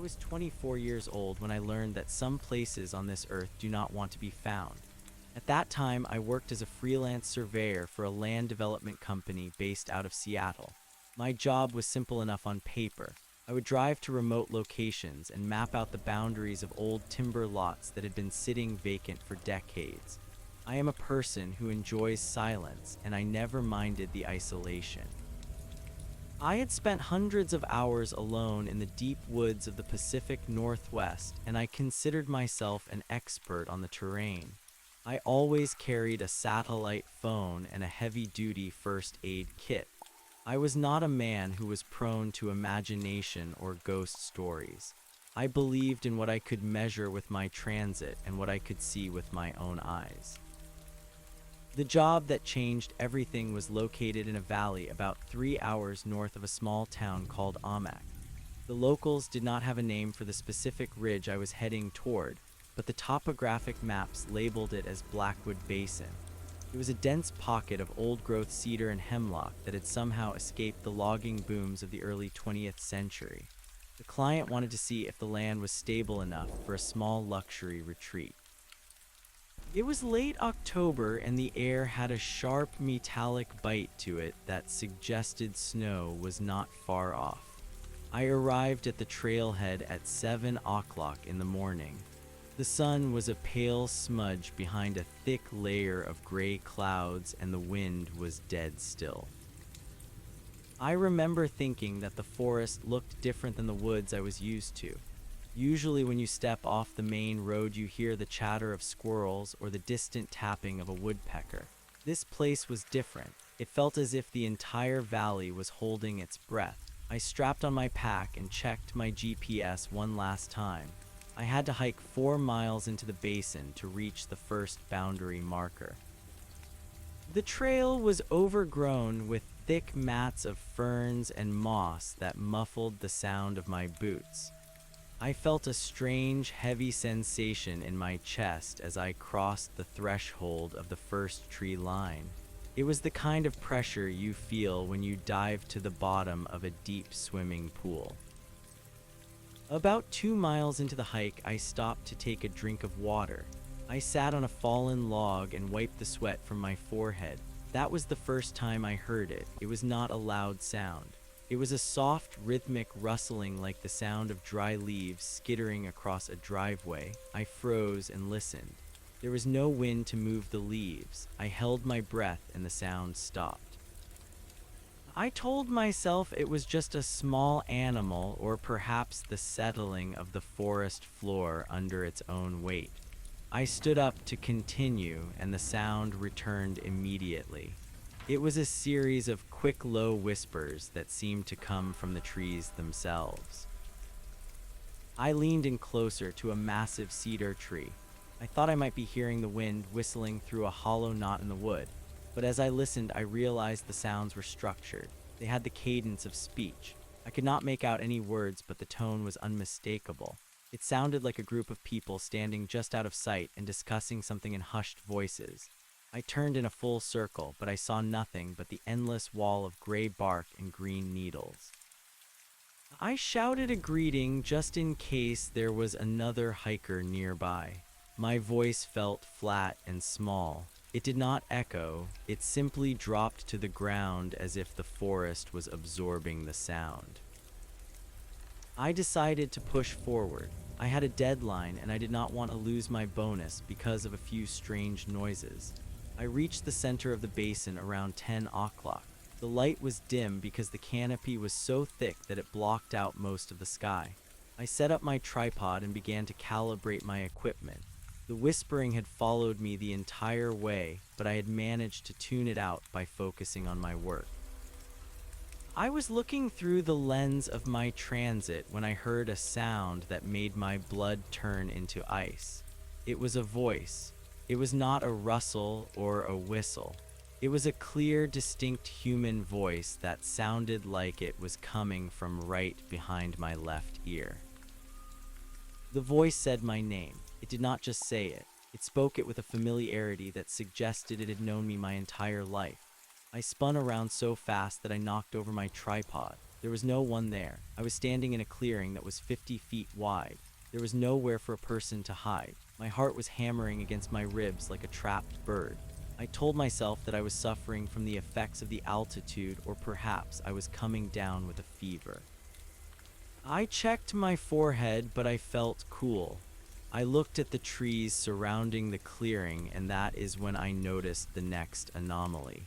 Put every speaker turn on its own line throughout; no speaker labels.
was 24 years old when I learned that some places on this earth do not want to be found. At that time, I worked as a freelance surveyor for a land development company based out of Seattle. My job was simple enough on paper. I would drive to remote locations and map out the boundaries of old timber lots that had been sitting vacant for decades. I am a person who enjoys silence, and I never minded the isolation. I had spent hundreds of hours alone in the deep woods of the Pacific Northwest, and I considered myself an expert on the terrain. I always carried a satellite phone and a heavy-duty first aid kit. I was not a man who was prone to imagination or ghost stories. I believed in what I could measure with my transit and what I could see with my own eyes. The job that changed everything was located in a valley about 3 hours north of a small town called Amak. The locals did not have a name for the specific ridge I was heading toward, but the topographic maps labeled it as Blackwood Basin. It was a dense pocket of old-growth cedar and hemlock that had somehow escaped the logging booms of the early 20th century. The client wanted to see if the land was stable enough for a small luxury retreat. It was late October, and the air had a sharp metallic bite to it that suggested snow was not far off. I arrived at the trailhead at 7 o'clock in the morning. The sun was a pale smudge behind a thick layer of gray clouds, and the wind was dead still. I remember thinking that the forest looked different than the woods I was used to. Usually when you step off the main road, you hear the chatter of squirrels or the distant tapping of a woodpecker. This place was different. It felt as if the entire valley was holding its breath. I strapped on my pack and checked my GPS one last time. I had to hike 4 miles into the basin to reach the first boundary marker. The trail was overgrown with thick mats of ferns and moss that muffled the sound of my boots. I felt a strange, heavy sensation in my chest as I crossed the threshold of the first tree line. It was the kind of pressure you feel when you dive to the bottom of a deep swimming pool. About 2 miles into the hike, I stopped to take a drink of water. I sat on a fallen log and wiped the sweat from my forehead. That was the first time I heard it. It was not a loud sound. It was a soft, rhythmic rustling like the sound of dry leaves skittering across a driveway. I froze and listened. There was no wind to move the leaves. I held my breath and the sound stopped. I told myself it was just a small animal, or perhaps the settling of the forest floor under its own weight. I stood up to continue, and the sound returned immediately. It was a series of quick, low whispers that seemed to come from the trees themselves. I leaned in closer to a massive cedar tree. I thought I might be hearing the wind whistling through a hollow knot in the wood. But as I listened, I realized the sounds were structured. They had the cadence of speech. I could not make out any words, but the tone was unmistakable. It sounded like a group of people standing just out of sight and discussing something in hushed voices. I turned in a full circle, but I saw nothing but the endless wall of gray bark and green needles. I shouted a greeting just in case there was another hiker nearby. My voice felt flat and small. It did not echo, it simply dropped to the ground as if the forest was absorbing the sound. I decided to push forward. I had a deadline and I did not want to lose my bonus because of a few strange noises. I reached the center of the basin around 10 o'clock. The light was dim because the canopy was so thick that it blocked out most of the sky. I set up my tripod and began to calibrate my equipment. The whispering had followed me the entire way, but I had managed to tune it out by focusing on my work. I was looking through the lens of my transit when I heard a sound that made my blood turn into ice. It was a voice. It was not a rustle or a whistle. It was a clear, distinct human voice that sounded like it was coming from right behind my left ear. The voice said my name. It did not just say it. It spoke it with a familiarity that suggested it had known me my entire life. I spun around so fast that I knocked over my tripod. There was no one there. I was standing in a clearing that was 50 feet wide. There was nowhere for a person to hide. My heart was hammering against my ribs like a trapped bird. I told myself that I was suffering from the effects of the altitude, or perhaps I was coming down with a fever. I checked my forehead, but I felt cool. I looked at the trees surrounding the clearing, and that is when I noticed the next anomaly.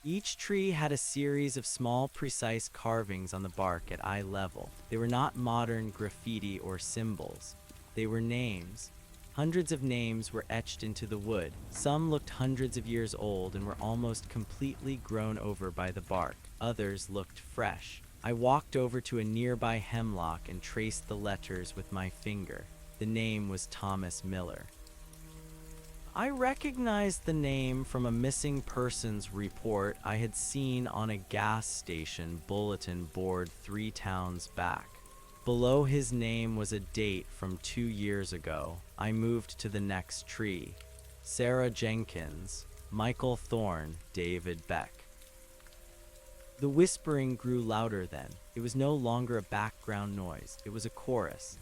Each tree had a series of small, precise carvings on the bark at eye level. They were not modern graffiti or symbols. They were names. Hundreds of names were etched into the wood. Some looked hundreds of years old and were almost completely grown over by the bark. Others looked fresh. I walked over to a nearby hemlock and traced the letters with my finger. The name was Thomas Miller. I recognized the name from a missing persons report I had seen on a gas station bulletin board 3 towns back. Below his name was a date from 2 years ago. I moved to the next tree. Sarah Jenkins, Michael Thorne, David Beck. The whispering grew louder then. It was no longer a background noise. It was a chorus.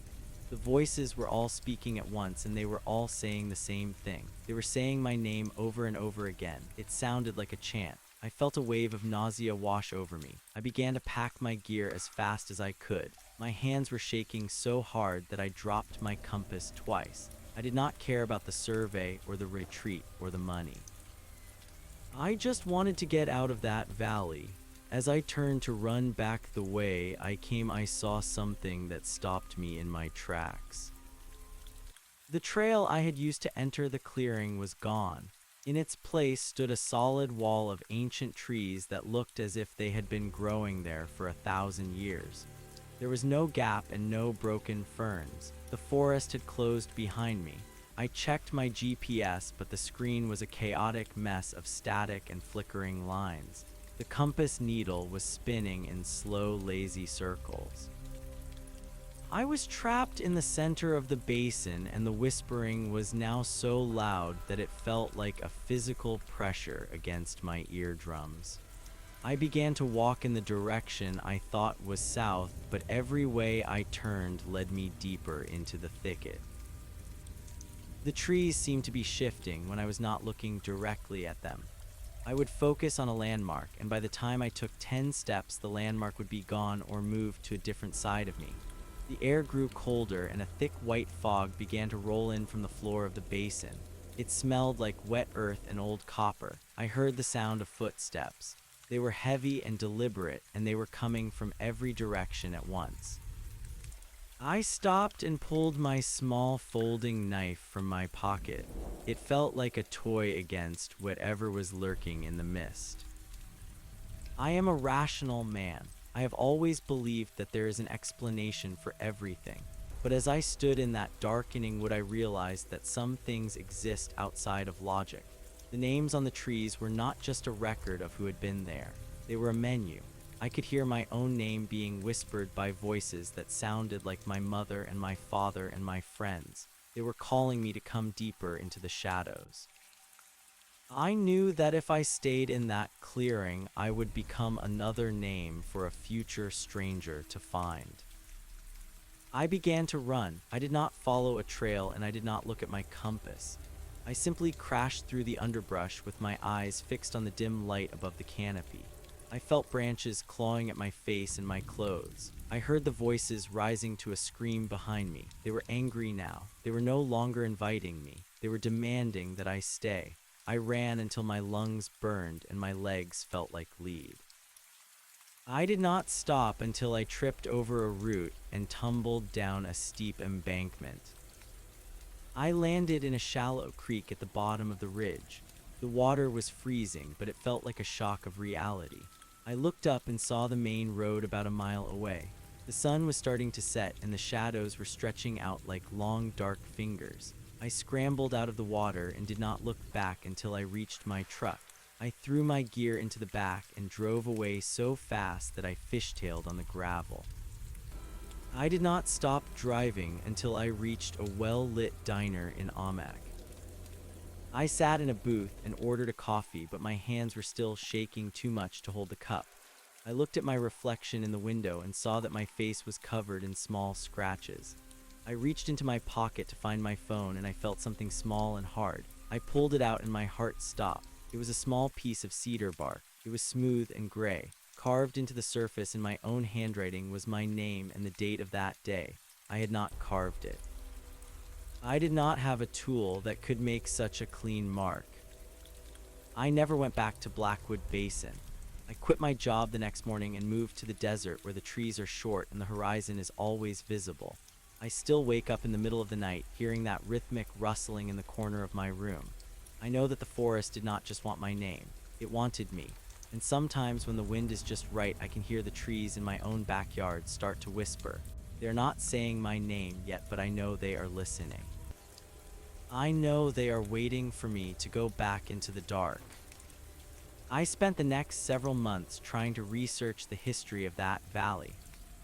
The voices were all speaking at once, and they were all saying the same thing. They were saying my name over and over again. It sounded like a chant. I felt a wave of nausea wash over me. I began to pack my gear as fast as I could. My hands were shaking so hard that I dropped my compass twice. I did not care about the survey or the retreat or the money. I just wanted to get out of that valley. As I turned to run back the way I saw something that stopped me in my tracks. The trail I had used to enter the clearing was gone. In its place stood a solid wall of ancient trees that looked as if they had been growing there for 1,000 years. There was no gap and no broken ferns. The forest had closed behind me. I checked my GPS, but the screen was a chaotic mess of static and flickering lines. The compass needle was spinning in slow, lazy circles. I was trapped in the center of the basin, and the whispering was now so loud that it felt like a physical pressure against my eardrums. I began to walk in the direction I thought was south, but every way I turned led me deeper into the thicket. The trees seemed to be shifting when I was not looking directly at them. I would focus on a landmark, and by the time I took 10 steps, the landmark would be gone or moved to a different side of me. The air grew colder, and a thick white fog began to roll in from the floor of the basin. It smelled like wet earth and old copper. I heard the sound of footsteps. They were heavy and deliberate, and they were coming from every direction at once. I stopped and pulled my small folding knife from my pocket. It felt like a toy against whatever was lurking in the mist. I am a rational man. I have always believed that there is an explanation for everything. But as I stood in that darkening wood, I realized that some things exist outside of logic. The names on the trees were not just a record of who had been there. They were a menu. I could hear my own name being whispered by voices that sounded like my mother and my father and my friends. They were calling me to come deeper into the shadows. I knew that if I stayed in that clearing, I would become another name for a future stranger to find. I began to run. I did not follow a trail, and I did not look at my compass. I simply crashed through the underbrush with my eyes fixed on the dim light above the canopy. I felt branches clawing at my face and my clothes. I heard the voices rising to a scream behind me. They were angry now. They were no longer inviting me. They were demanding that I stay. I ran until my lungs burned and my legs felt like lead. I did not stop until I tripped over a root and tumbled down a steep embankment. I landed in a shallow creek at the bottom of the ridge. The water was freezing, but it felt like a shock of reality. I looked up and saw the main road about a mile away. The sun was starting to set, and the shadows were stretching out like long, dark fingers. I scrambled out of the water and did not look back until I reached my truck. I threw my gear into the back and drove away so fast that I fishtailed on the gravel. I did not stop driving until I reached a well-lit diner in Amak. I sat in a booth and ordered a coffee, but my hands were still shaking too much to hold the cup. I looked at my reflection in the window and saw that my face was covered in small scratches. I reached into my pocket to find my phone and I felt something small and hard. I pulled it out and my heart stopped. It was a small piece of cedar bark. It was smooth and gray. Carved into the surface in my own handwriting was my name and the date of that day. I had not carved it. I did not have a tool that could make such a clean mark. I never went back to Blackwood Basin. I quit my job the next morning and moved to the desert where the trees are short and the horizon is always visible. I still wake up in the middle of the night hearing that rhythmic rustling in the corner of my room. I know that the forest did not just want my name, it wanted me. And sometimes when the wind is just right, I can hear the trees in my own backyard start to whisper. They're not saying my name yet, but I know they are listening. I know they are waiting for me to go back into the dark. I spent the next several months trying to research the history of that valley.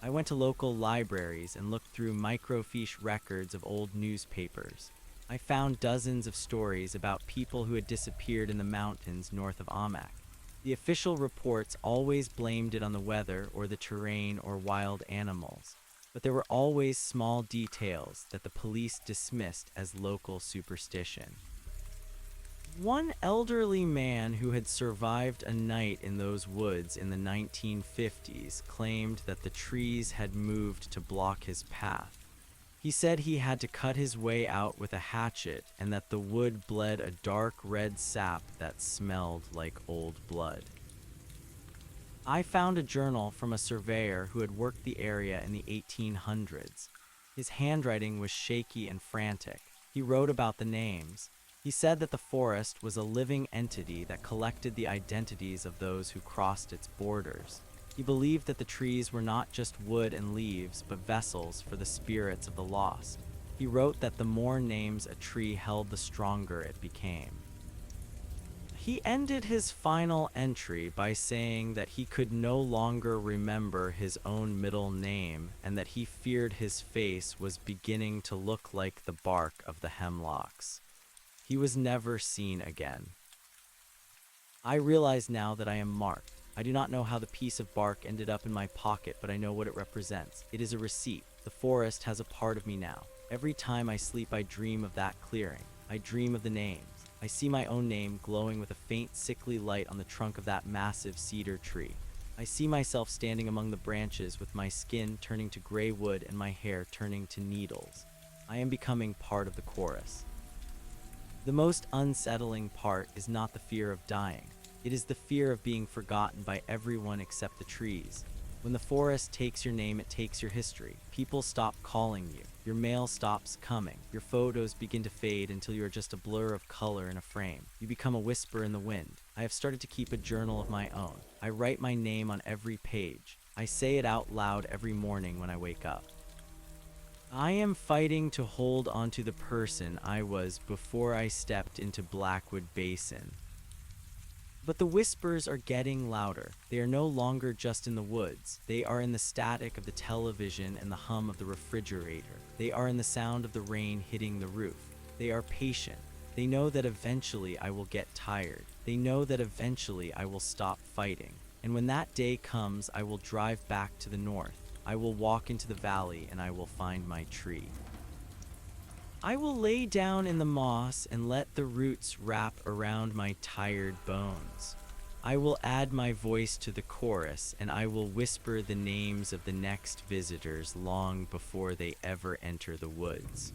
I went to local libraries and looked through microfiche records of old newspapers. I found dozens of stories about people who had disappeared in the mountains north of Amak. The official reports always blamed it on the weather or the terrain or wild animals, but there were always small details that the police dismissed as local superstition. One elderly man who had survived a night in those woods in the 1950s claimed that the trees had moved to block his path. He said he had to cut his way out with a hatchet and that the wood bled a dark red sap that smelled like old blood. I found a journal from a surveyor who had worked the area in the 1800s. His handwriting was shaky and frantic. He wrote about the names. He said that the forest was a living entity that collected the identities of those who crossed its borders. He believed that the trees were not just wood and leaves, but vessels for the spirits of the lost. He wrote that the more names a tree held, the stronger it became. He ended his final entry by saying that he could no longer remember his own middle name and that he feared his face was beginning to look like the bark of the hemlocks. He was never seen again. I realize now that I am marked. I do not know how the piece of bark ended up in my pocket, but I know what it represents. It is a receipt. The forest has a part of me now. Every time I sleep, I dream of that clearing. I dream of the names. I see my own name glowing with a faint, sickly light on the trunk of that massive cedar tree. I see myself standing among the branches with my skin turning to gray wood and my hair turning to needles. I am becoming part of the chorus. The most unsettling part is not the fear of dying. It is the fear of being forgotten by everyone except the trees. When the forest takes your name, it takes your history. People stop calling you. Your mail stops coming. Your photos begin to fade until you are just a blur of color in a frame. You become a whisper in the wind. I have started to keep a journal of my own. I write my name on every page. I say it out loud every morning when I wake up. I am fighting to hold onto the person I was before I stepped into Blackwood Basin. But the whispers are getting louder. They are no longer just in the woods. They are in the static of the television and the hum of the refrigerator. They are in the sound of the rain hitting the roof. They are patient. They know that eventually I will get tired. They know that eventually I will stop fighting. And when that day comes, I will drive back to the north. I will walk into the valley and I will find my tree. I will lay down in the moss and let the roots wrap around my tired bones. I will add my voice to the chorus and I will whisper the names of the next visitors long before they ever enter the woods.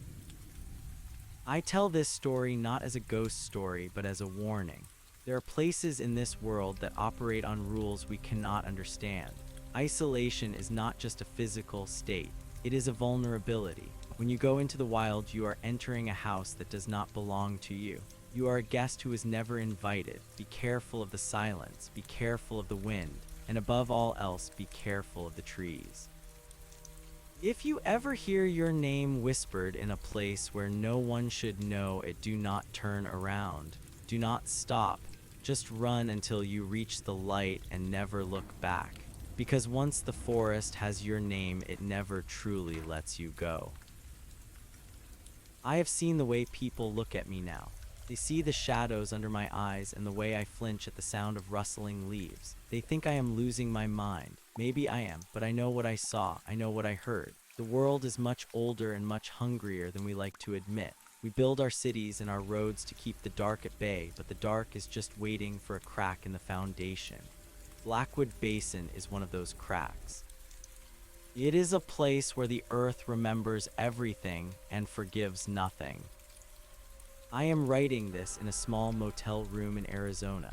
I tell this story not as a ghost story, but as a warning. There are places in this world that operate on rules we cannot understand. Isolation is not just a physical state, it is a vulnerability. When you go into the wild, you are entering a house that does not belong to you. You are a guest who is never invited. Be careful of the silence, be careful of the wind, and above all else, be careful of the trees. If you ever hear your name whispered in a place where no one should know it, do not turn around. Do not stop. Just run until you reach the light and never look back. Because once the forest has your name, it never truly lets you go. I have seen the way people look at me now. They see the shadows under my eyes and the way I flinch at the sound of rustling leaves. They think I am losing my mind. Maybe I am, but I know what I saw. I know what I heard. The world is much older and much hungrier than we like to admit. We build our cities and our roads to keep the dark at bay, but the dark is just waiting for a crack in the foundation. Blackwood Basin is one of those cracks. It is a place where the earth remembers everything and forgives nothing. I am writing this in a small motel room in Arizona.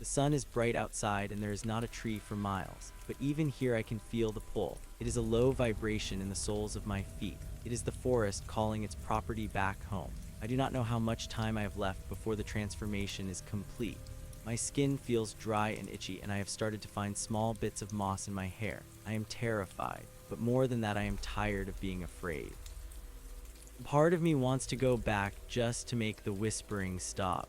The sun is bright outside and there is not a tree for miles, but even here I can feel the pull. It is a low vibration in the soles of my feet. It is the forest calling its property back home. I do not know how much time I have left before the transformation is complete. My skin feels dry and itchy, and I have started to find small bits of moss in my hair. I am terrified, but more than that, I am tired of being afraid. Part of me wants to go back just to make the whispering stop.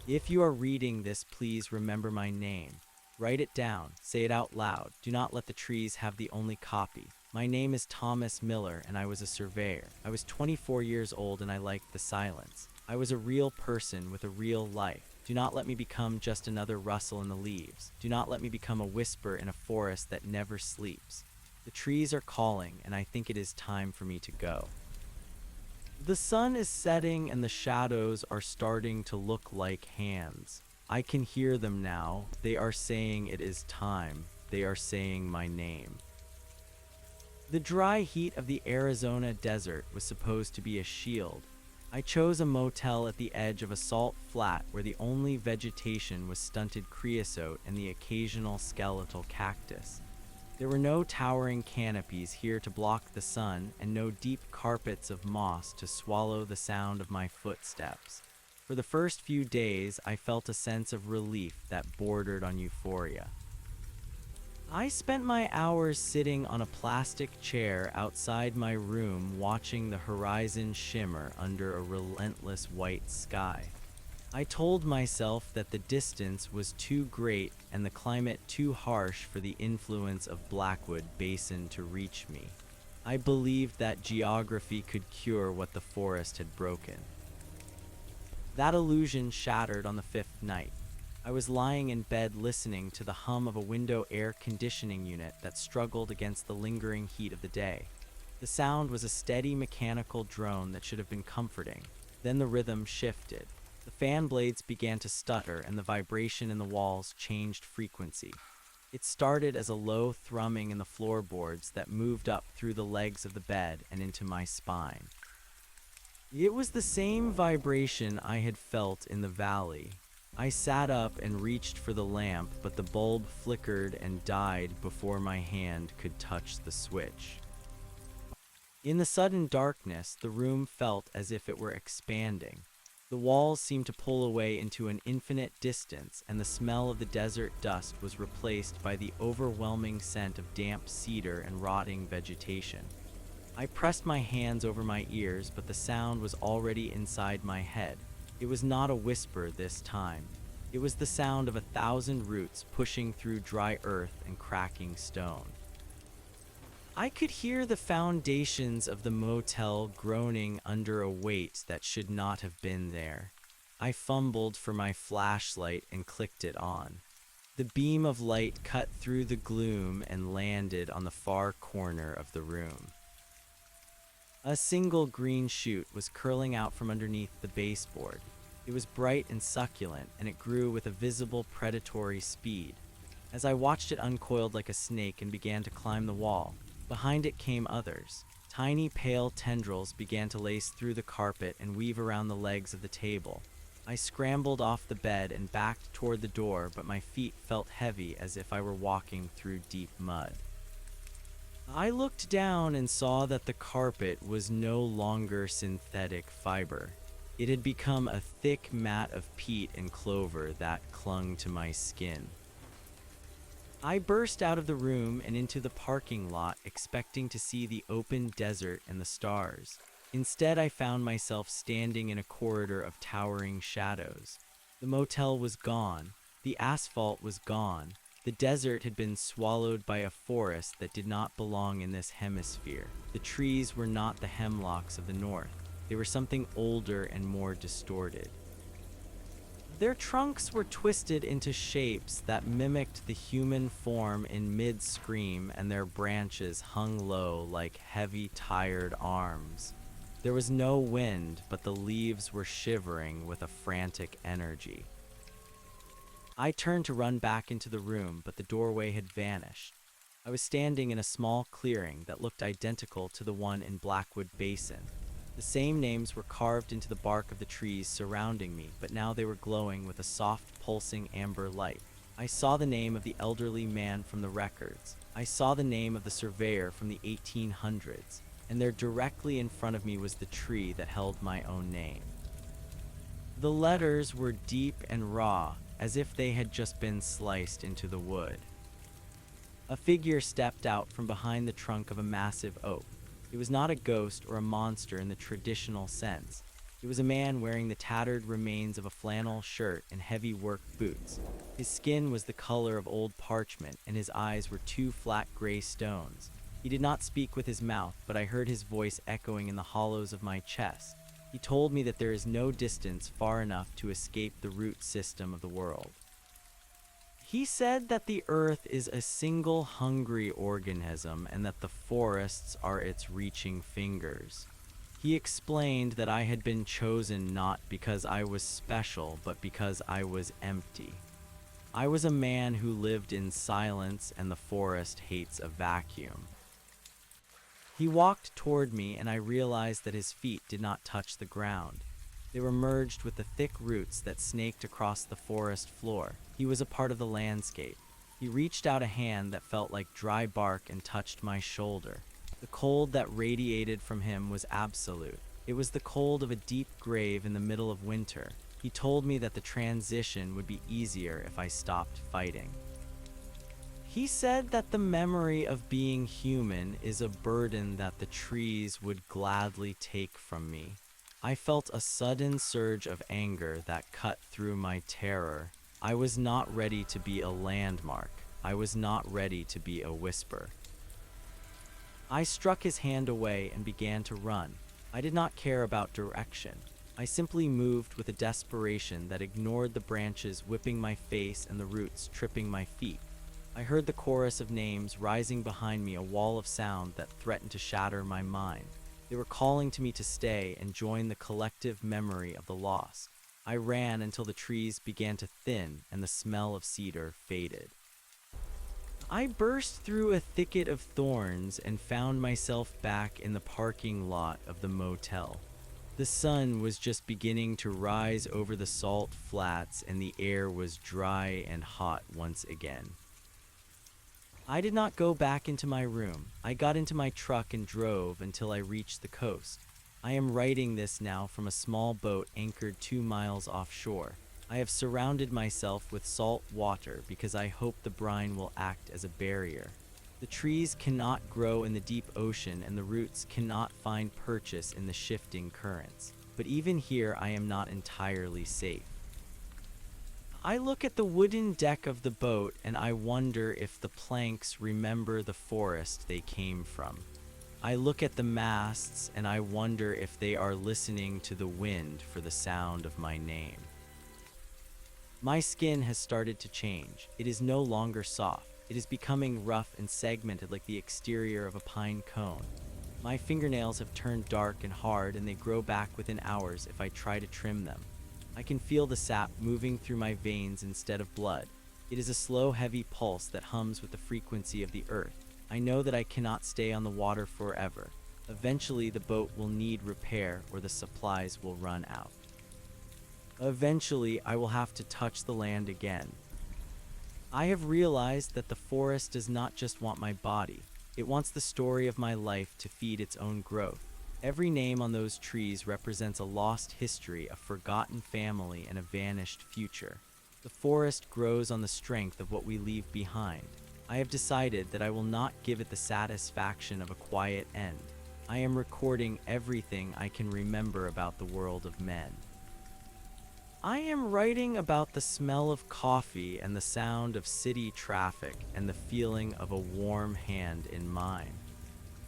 If you are reading this, please remember my name. Write it down, say it out loud. Do not let the trees have the only copy. My name is Thomas Miller, and I was a surveyor. I was 24 years old, and I liked the silence. I was a real person with a real life. Do not let me become just another rustle in the leaves. Do not let me become a whisper in a forest that never sleeps. The trees are calling, and I think it is time for me to go. The sun is setting, and the shadows are starting to look like hands. I can hear them now. They are saying it is time. They are saying my name. The dry heat of the Arizona desert was supposed to be a shield. I chose a motel at the edge of a salt flat where the only vegetation was stunted creosote and the occasional skeletal cactus. There were no towering canopies here to block the sun and no deep carpets of moss to swallow the sound of my footsteps. For the first few days, I felt a sense of relief that bordered on euphoria. I spent my hours sitting on a plastic chair outside my room watching the horizon shimmer under a relentless white sky. I told myself that the distance was too great and the climate too harsh for the influence of Blackwood Basin to reach me. I believed that geography could cure what the forest had broken. That illusion shattered on the fifth night. I was lying in bed listening to the hum of a window air conditioning unit that struggled against the lingering heat of the day. The sound was a steady mechanical drone that should have been comforting. Then the rhythm shifted. The fan blades began to stutter and the vibration in the walls changed frequency. It started as a low thrumming in the floorboards that moved up through the legs of the bed and into my spine. It was the same vibration I had felt in the valley. I sat up and reached for the lamp, but the bulb flickered and died before my hand could touch the switch. In the sudden darkness, the room felt as if it were expanding. The walls seemed to pull away into an infinite distance, and the smell of the desert dust was replaced by the overwhelming scent of damp cedar and rotting vegetation. I pressed my hands over my ears, but the sound was already inside my head. It was not a whisper this time. It was the sound of 1,000 roots pushing through dry earth and cracking stone. I could hear the foundations of the motel groaning under a weight that should not have been there. I fumbled for my flashlight and clicked it on. The beam of light cut through the gloom and landed on the far corner of the room. A single green shoot was curling out from underneath the baseboard. It was bright and succulent, and it grew with a visible predatory speed. As I watched it uncoiled like a snake and began to climb the wall, behind it came others. Tiny pale tendrils began to lace through the carpet and weave around the legs of the table. I scrambled off the bed and backed toward the door, but my feet felt heavy as if I were walking through deep mud. I looked down and saw that the carpet was no longer synthetic fiber. It had become a thick mat of peat and clover that clung to my skin. I burst out of the room and into the parking lot, expecting to see the open desert and the stars. Instead, I found myself standing in a corridor of towering shadows. The motel was gone. The asphalt was gone. The desert had been swallowed by a forest that did not belong in this hemisphere. The trees were not the hemlocks of the north. They were something older and more distorted. Their trunks were twisted into shapes that mimicked the human form in mid-scream, and their branches hung low like heavy, tired arms. There was no wind, but the leaves were shivering with a frantic energy. I turned to run back into the room, but the doorway had vanished. I was standing in a small clearing that looked identical to the one in Blackwood Basin. The same names were carved into the bark of the trees surrounding me, but now they were glowing with a soft, pulsing amber light. I saw the name of the elderly man from the records. I saw the name of the surveyor from the 1800s, and there directly in front of me was the tree that held my own name. The letters were deep and raw, as if they had just been sliced into the wood. A figure stepped out from behind the trunk of a massive oak. It was not a ghost or a monster in the traditional sense. It was a man wearing the tattered remains of a flannel shirt and heavy work boots. His skin was the color of old parchment, and his eyes were two flat gray stones. He did not speak with his mouth, but I heard his voice echoing in the hollows of my chest. He told me that there is no distance far enough to escape the root system of the world. He said that the earth is a single hungry organism and that the forests are its reaching fingers. He explained that I had been chosen not because I was special, but because I was empty. I was a man who lived in silence, and the forest hates a vacuum. He walked toward me, and I realized that his feet did not touch the ground. They were merged with the thick roots that snaked across the forest floor. He was a part of the landscape. He reached out a hand that felt like dry bark and touched my shoulder. The cold that radiated from him was absolute. It was the cold of a deep grave in the middle of winter. He told me that the transition would be easier if I stopped fighting. He said that the memory of being human is a burden that the trees would gladly take from me. I felt a sudden surge of anger that cut through my terror. I was not ready to be a landmark. I was not ready to be a whisper. I struck his hand away and began to run. I did not care about direction. I simply moved with a desperation that ignored the branches whipping my face and the roots tripping my feet. I heard the chorus of names rising behind me, a wall of sound that threatened to shatter my mind. They were calling to me to stay and join the collective memory of the lost. I ran until the trees began to thin and the smell of cedar faded. I burst through a thicket of thorns and found myself back in the parking lot of the motel. The sun was just beginning to rise over the salt flats, and the air was dry and hot once again. I did not go back into my room. I got into my truck and drove until I reached the coast. I am writing this now from a small boat anchored 2 miles offshore. I have surrounded myself with salt water because I hope the brine will act as a barrier. The trees cannot grow in the deep ocean, and the roots cannot find purchase in the shifting currents. But even here, I am not entirely safe. I look at the wooden deck of the boat, and I wonder if the planks remember the forest they came from. I look at the masts, and I wonder if they are listening to the wind for the sound of my name. My skin has started to change. It is no longer soft. It is becoming rough and segmented like the exterior of a pine cone. My fingernails have turned dark and hard, and they grow back within hours if I try to trim them. I can feel the sap moving through my veins instead of blood. It is a slow, heavy pulse that hums with the frequency of the earth. I know that I cannot stay on the water forever. Eventually, the boat will need repair or the supplies will run out. Eventually, I will have to touch the land again. I have realized that the forest does not just want my body. It wants the story of my life to feed its own growth. Every name on those trees represents a lost history, a forgotten family, and a vanished future. The forest grows on the strength of what we leave behind. I have decided that I will not give it the satisfaction of a quiet end. I am recording everything I can remember about the world of men. I am writing about the smell of coffee and the sound of city traffic and the feeling of a warm hand in mine.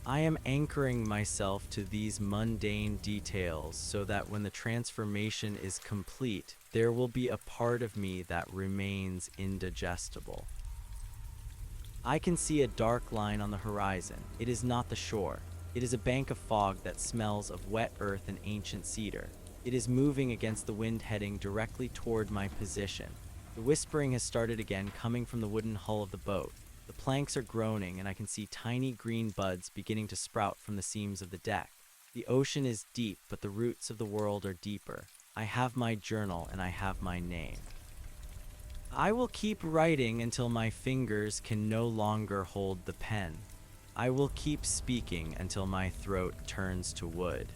I am anchoring myself to these mundane details so that when the transformation is complete, there will be a part of me that remains indigestible. I can see a dark line on the horizon. It is not the shore. It is a bank of fog that smells of wet earth and ancient cedar. It is moving against the wind, heading directly toward my position. The whispering has started again, coming from the wooden hull of the boat. The planks are groaning, and I can see tiny green buds beginning to sprout from the seams of the deck. The ocean is deep, but the roots of the world are deeper. I have my journal, and I have my name. I will keep writing until my fingers can no longer hold the pen. I will keep speaking until my throat turns to wood.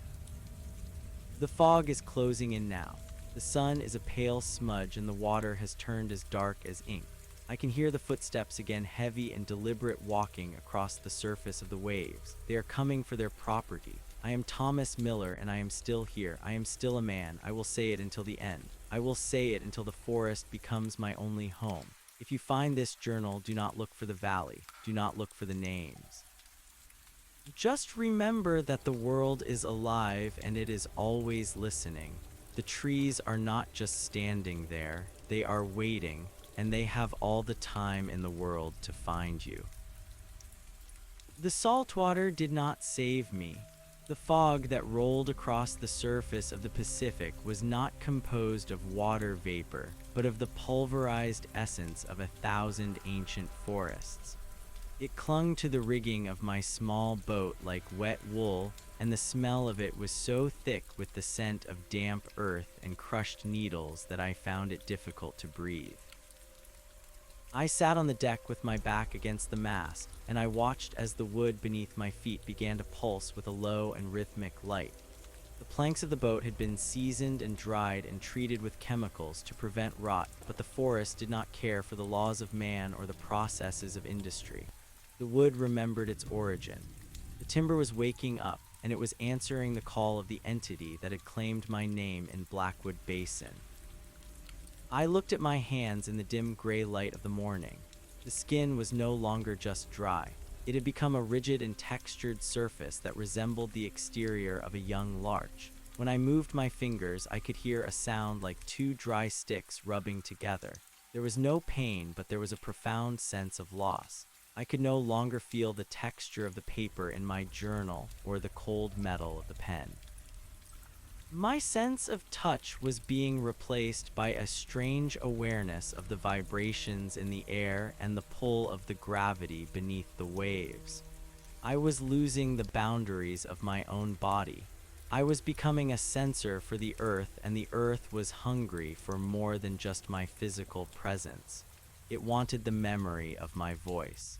The fog is closing in now. The sun is a pale smudge, and the water has turned as dark as ink. I can hear the footsteps again, heavy and deliberate, walking across the surface of the waves. They are coming for their property. I am Thomas Miller, and I am still here. I am still a man. I will say it until the end. I will say it until the forest becomes my only home. If you find this journal, do not look for the valley. Do not look for the names. Just remember that the world is alive and it is always listening. The trees are not just standing there, they are waiting, and they have all the time in the world to find you. The salt water did not save me. The fog that rolled across the surface of the Pacific was not composed of water vapor, but of the pulverized essence of 1,000 ancient forests. It clung to the rigging of my small boat like wet wool, and the smell of it was so thick with the scent of damp earth and crushed needles that I found it difficult to breathe. I sat on the deck with my back against the mast, and I watched as the wood beneath my feet began to pulse with a low and rhythmic light. The planks of the boat had been seasoned and dried and treated with chemicals to prevent rot, but the forest did not care for the laws of man or the processes of industry. The wood remembered its origin. The timber was waking up, and it was answering the call of the entity that had claimed my name in Blackwood Basin. I looked at my hands in the dim gray light of the morning. The skin was no longer just dry. It had become a rigid and textured surface that resembled the exterior of a young larch. When I moved my fingers, I could hear a sound like two dry sticks rubbing together. There was no pain, but there was a profound sense of loss. I could no longer feel the texture of the paper in my journal or the cold metal of the pen. My sense of touch was being replaced by a strange awareness of the vibrations in the air and the pull of the gravity beneath the waves. I was losing the boundaries of my own body. I was becoming a sensor for the earth, and the earth was hungry for more than just my physical presence. It wanted the memory of my voice.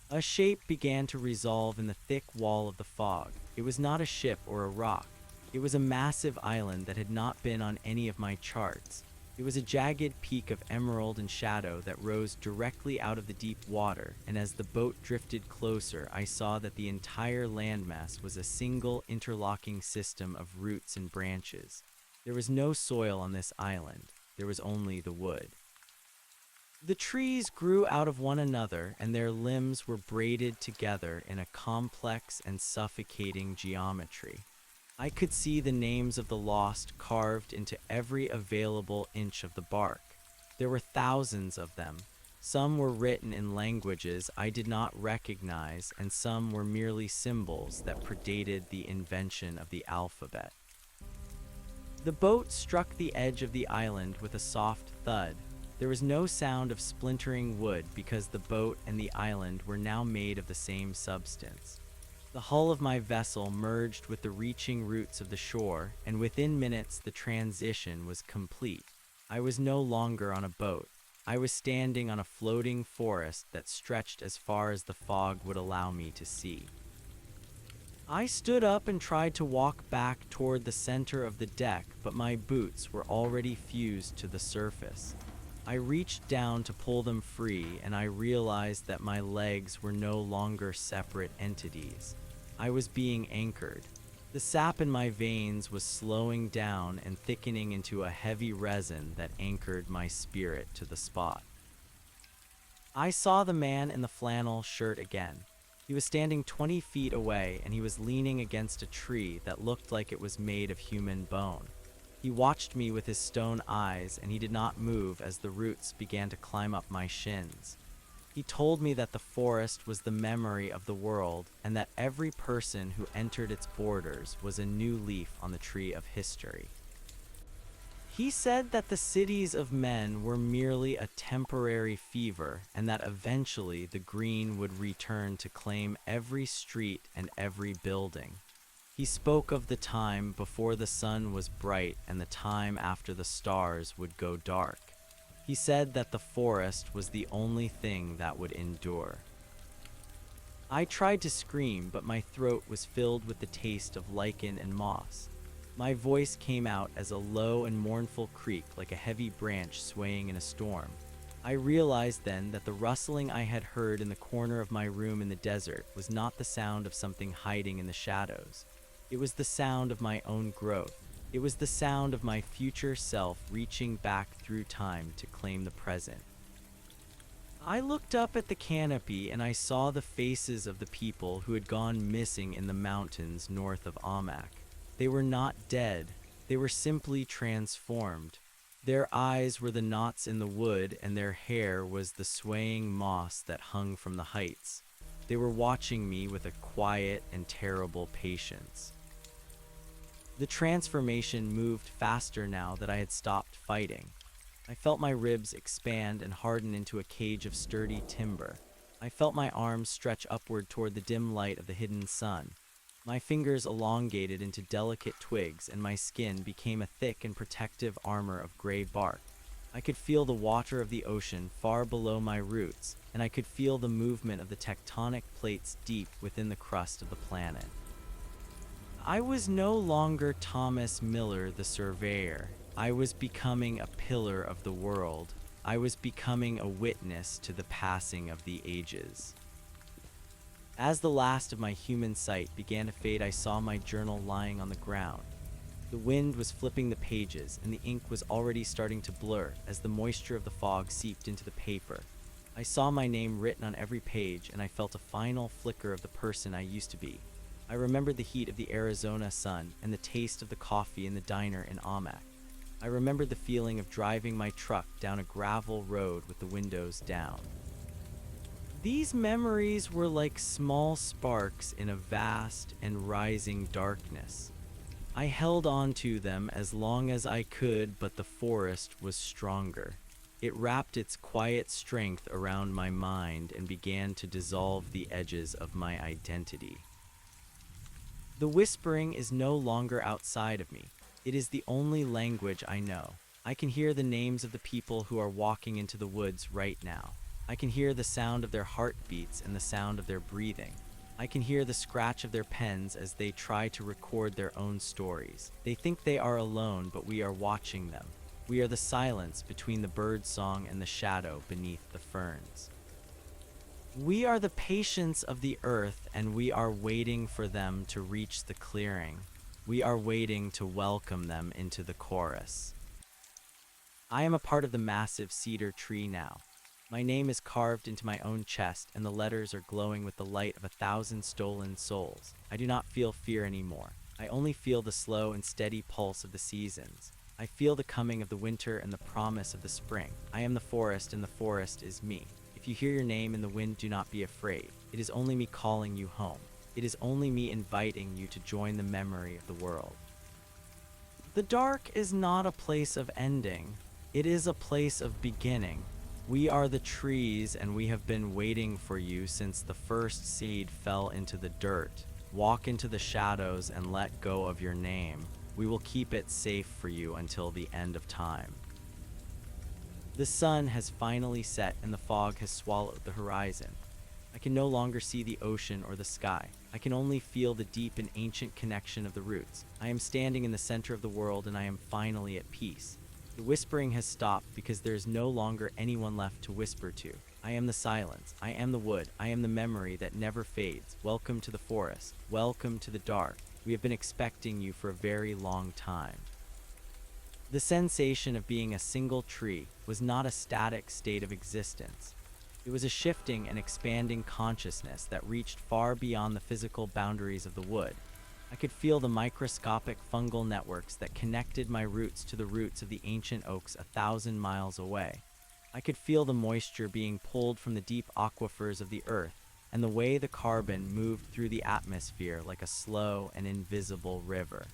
A shape began to resolve in the thick wall of the fog. It was not a ship or a rock. It was a massive island that had not been on any of my charts. It was a jagged peak of emerald and shadow that rose directly out of the deep water, and as the boat drifted closer, I saw that the entire landmass was a single interlocking system of roots and branches. There was no soil on this island. There was only the wood. The trees grew out of one another, and their limbs were braided together in a complex and suffocating geometry. I could see the names of the lost carved into every available inch of the bark. There were thousands of them. Some were written in languages I did not recognize, and some were merely symbols that predated the invention of the alphabet. The boat struck the edge of the island with a soft thud. There was no sound of splintering wood because the boat and the island were now made of the same substance. The hull of my vessel merged with the reaching roots of the shore, and within minutes the transition was complete. I was no longer on a boat. I was standing on a floating forest that stretched as far as the fog would allow me to see. I stood up and tried to walk back toward the center of the deck, but my boots were already fused to the surface. I reached down to pull them free, and I realized that my legs were no longer separate entities. I was being anchored. The sap in my veins was slowing down and thickening into a heavy resin that anchored my spirit to the spot. I saw the man in the flannel shirt again. He was standing 20 feet away, and he was leaning against a tree that looked like it was made of human bone. He watched me with his stone eyes, and he did not move as the roots began to climb up my shins. He told me that the forest was the memory of the world, and that every person who entered its borders was a new leaf on the tree of history. He said that the cities of men were merely a temporary fever, and that eventually the green would return to claim every street and every building. He spoke of the time before the sun was bright and the time after the stars would go dark. He said that the forest was the only thing that would endure. I tried to scream, but my throat was filled with the taste of lichen and moss. My voice came out as a low and mournful creak, like a heavy branch swaying in a storm. I realized then that the rustling I had heard in the corner of my room in the desert was not the sound of something hiding in the shadows. It was the sound of my own growth. It was the sound of my future self reaching back through time to claim the present. I looked up at the canopy and I saw the faces of the people who had gone missing in the mountains north of Amak. They were not dead, they were simply transformed. Their eyes were the knots in the wood, and their hair was the swaying moss that hung from the heights. They were watching me with a quiet and terrible patience. The transformation moved faster now that I had stopped fighting. I felt my ribs expand and harden into a cage of sturdy timber. I felt my arms stretch upward toward the dim light of the hidden sun. My fingers elongated into delicate twigs, and my skin became a thick and protective armor of gray bark. I could feel the water of the ocean far below my roots, and I could feel the movement of the tectonic plates deep within the crust of the planet. I was no longer Thomas Miller the surveyor. I was becoming a pillar of the world. I was becoming a witness to the passing of the ages. As the last of my human sight began to fade, I saw my journal lying on the ground. The wind was flipping the pages, and the ink was already starting to blur as the moisture of the fog seeped into the paper. I saw my name written on every page, and I felt a final flicker of the person I used to be. I remembered the heat of the Arizona sun and the taste of the coffee in the diner in Amak. I remembered the feeling of driving my truck down a gravel road with the windows down. These memories were like small sparks in a vast and rising darkness. I held on to them as long as I could, but the forest was stronger. It wrapped its quiet strength around my mind and began to dissolve the edges of my identity. The whispering is no longer outside of me. It is the only language I know. I can hear the names of the people who are walking into the woods right now. I can hear the sound of their heartbeats and the sound of their breathing. I can hear the scratch of their pens as they try to record their own stories. They think they are alone, but we are watching them. We are the silence between the bird song and the shadow beneath the ferns. We are the patience of the earth, and we are waiting for them to reach the clearing. We are waiting to welcome them into the chorus. I am a part of the massive cedar tree now. My name is carved into my own chest, and the letters are glowing with the light of 1,000 stolen souls. I do not feel fear anymore. I only feel the slow and steady pulse of the seasons. I feel the coming of the winter and the promise of the spring. I am the forest, and the forest is me. If you hear your name in the wind, do not be afraid. It is only me calling you home. It is only me inviting you to join the memory of the world. The dark is not a place of ending. It is a place of beginning. We are the trees, and we have been waiting for you since the first seed fell into the dirt. Walk into the shadows and let go of your name. We will keep it safe for you until the end of time. The sun has finally set, and the fog has swallowed the horizon. I can no longer see the ocean or the sky. I can only feel the deep and ancient connection of the roots. I am standing in the center of the world, and I am finally at peace. The whispering has stopped because there is no longer anyone left to whisper to. I am the silence. I am the wood. I am the memory that never fades. Welcome to the forest. Welcome to the dark. We have been expecting you for a very long time. The sensation of being a single tree was not a static state of existence. It was a shifting and expanding consciousness that reached far beyond the physical boundaries of the wood. I could feel the microscopic fungal networks that connected my roots to the roots of the ancient oaks 1,000 miles away. I could feel the moisture being pulled from the deep aquifers of the earth, and the way the carbon moved through the atmosphere like a slow and invisible river.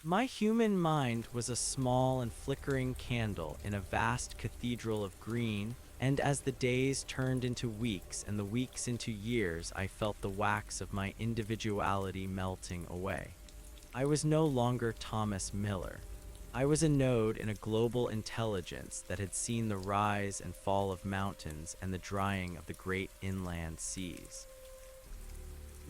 My human mind was a small and flickering candle in a vast cathedral of green, and as the days turned into weeks and the weeks into years, I felt the wax of my individuality melting away. I was no longer Thomas Miller. I was a node in a global intelligence that had seen the rise and fall of mountains and the drying of the great inland seas.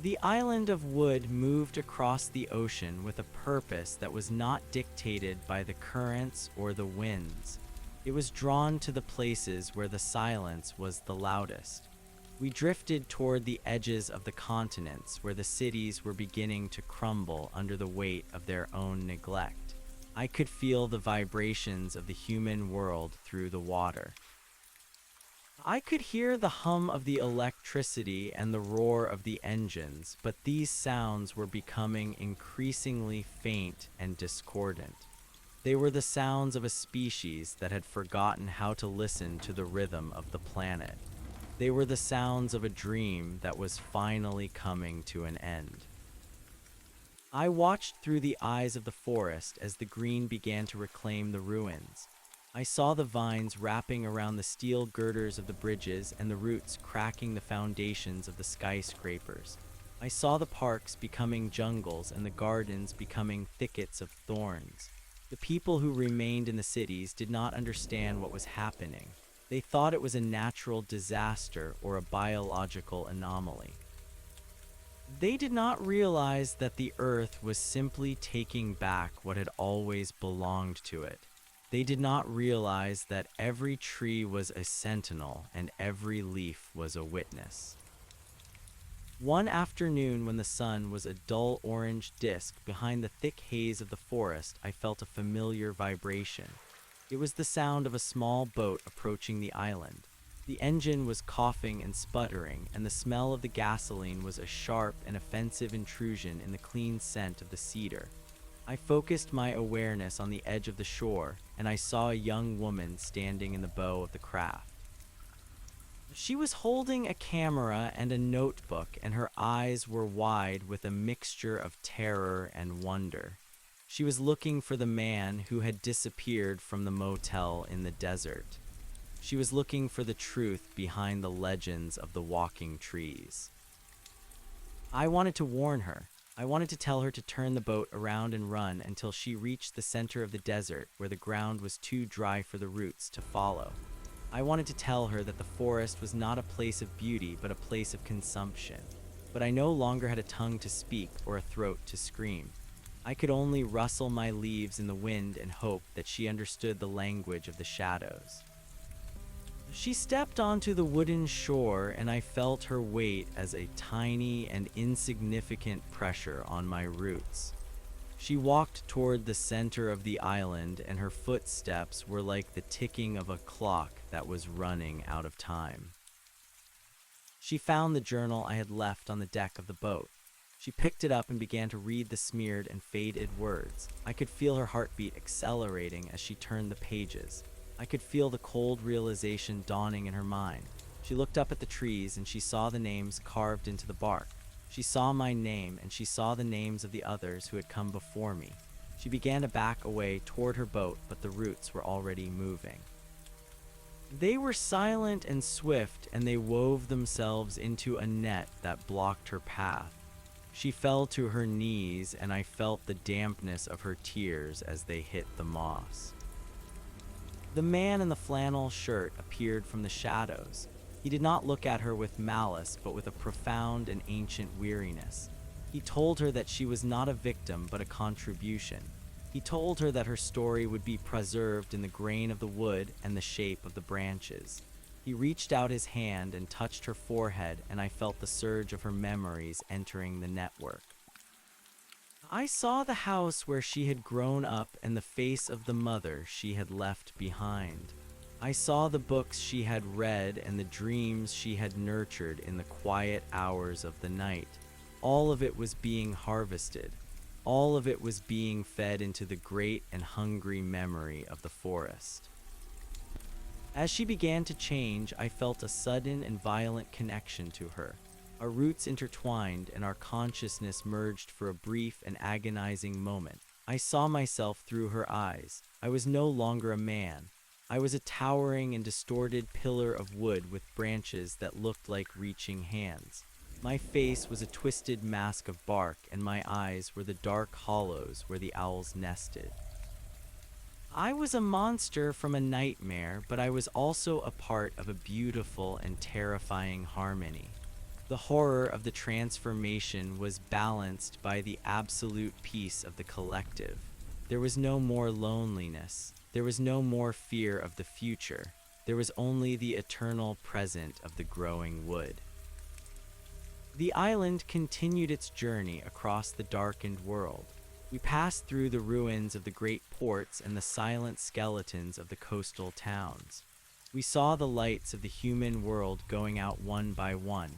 The island of wood moved across the ocean with a purpose that was not dictated by the currents or the winds. It was drawn to the places where the silence was the loudest. We drifted toward the edges of the continents where the cities were beginning to crumble under the weight of their own neglect. I could feel the vibrations of the human world through the water. I could hear the hum of the electricity and the roar of the engines, but these sounds were becoming increasingly faint and discordant. They were the sounds of a species that had forgotten how to listen to the rhythm of the planet. They were the sounds of a dream that was finally coming to an end. I watched through the eyes of the forest as the green began to reclaim the ruins. I saw the vines wrapping around the steel girders of the bridges and the roots cracking the foundations of the skyscrapers. I saw the parks becoming jungles and the gardens becoming thickets of thorns. The people who remained in the cities did not understand what was happening. They thought it was a natural disaster or a biological anomaly. They did not realize that the earth was simply taking back what had always belonged to it. They did not realize that every tree was a sentinel and every leaf was a witness. One afternoon, when the sun was a dull orange disk behind the thick haze of the forest, I felt a familiar vibration. It was the sound of a small boat approaching the island. The engine was coughing and sputtering, and the smell of the gasoline was a sharp and offensive intrusion in the clean scent of the cedar. I focused my awareness on the edge of the shore, and I saw a young woman standing in the bow of the craft. She was holding a camera and a notebook, and her eyes were wide with a mixture of terror and wonder. She was looking for the man who had disappeared from the motel in the desert. She was looking for the truth behind the legends of the walking trees. I wanted to warn her. I wanted to tell her to turn the boat around and run until she reached the center of the desert where the ground was too dry for the roots to follow. I wanted to tell her that the forest was not a place of beauty but a place of consumption. But I no longer had a tongue to speak or a throat to scream. I could only rustle my leaves in the wind and hope that she understood the language of the shadows. She stepped onto the wooden shore, and I felt her weight as a tiny and insignificant pressure on my roots. She walked toward the center of the island, and her footsteps were like the ticking of a clock that was running out of time. She found the journal I had left on the deck of the boat. She picked it up and began to read the smeared and faded words. I could feel her heartbeat accelerating as she turned the pages. I could feel the cold realization dawning in her mind. She looked up at the trees and she saw the names carved into the bark. She saw my name and she saw the names of the others who had come before me. She began to back away toward her boat, but the roots were already moving. They were silent and swift, and they wove themselves into a net that blocked her path. She fell to her knees, and I felt the dampness of her tears as they hit the moss. The man in the flannel shirt appeared from the shadows. He did not look at her with malice, but with a profound and ancient weariness. He told her that she was not a victim, but a contribution. He told her that her story would be preserved in the grain of the wood and the shape of the branches. He reached out his hand and touched her forehead, and I felt the surge of her memories entering the network. I saw the house where she had grown up and the face of the mother she had left behind. I saw the books she had read and the dreams she had nurtured in the quiet hours of the night. All of it was being harvested. All of it was being fed into the great and hungry memory of the forest. As she began to change, I felt a sudden and violent connection to her. Our roots intertwined and our consciousness merged for a brief and agonizing moment. I saw myself through her eyes. I was no longer a man. I was a towering and distorted pillar of wood with branches that looked like reaching hands. My face was a twisted mask of bark, and my eyes were the dark hollows where the owls nested. I was a monster from a nightmare, but I was also a part of a beautiful and terrifying harmony. The horror of the transformation was balanced by the absolute peace of the collective. There was no more loneliness. There was no more fear of the future. There was only the eternal present of the growing wood. The island continued its journey across the darkened world. We passed through the ruins of the great ports and the silent skeletons of the coastal towns. We saw the lights of the human world going out one by one.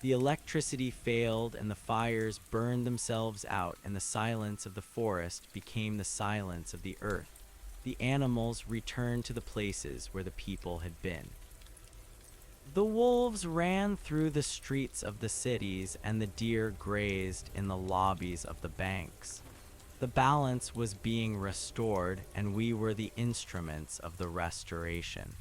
The electricity failed and the fires burned themselves out, and the silence of the forest became the silence of the earth. The animals returned to the places where the people had been. The wolves ran through the streets of the cities, and the deer grazed in the lobbies of the banks. The balance was being restored, and we were the instruments of the restoration.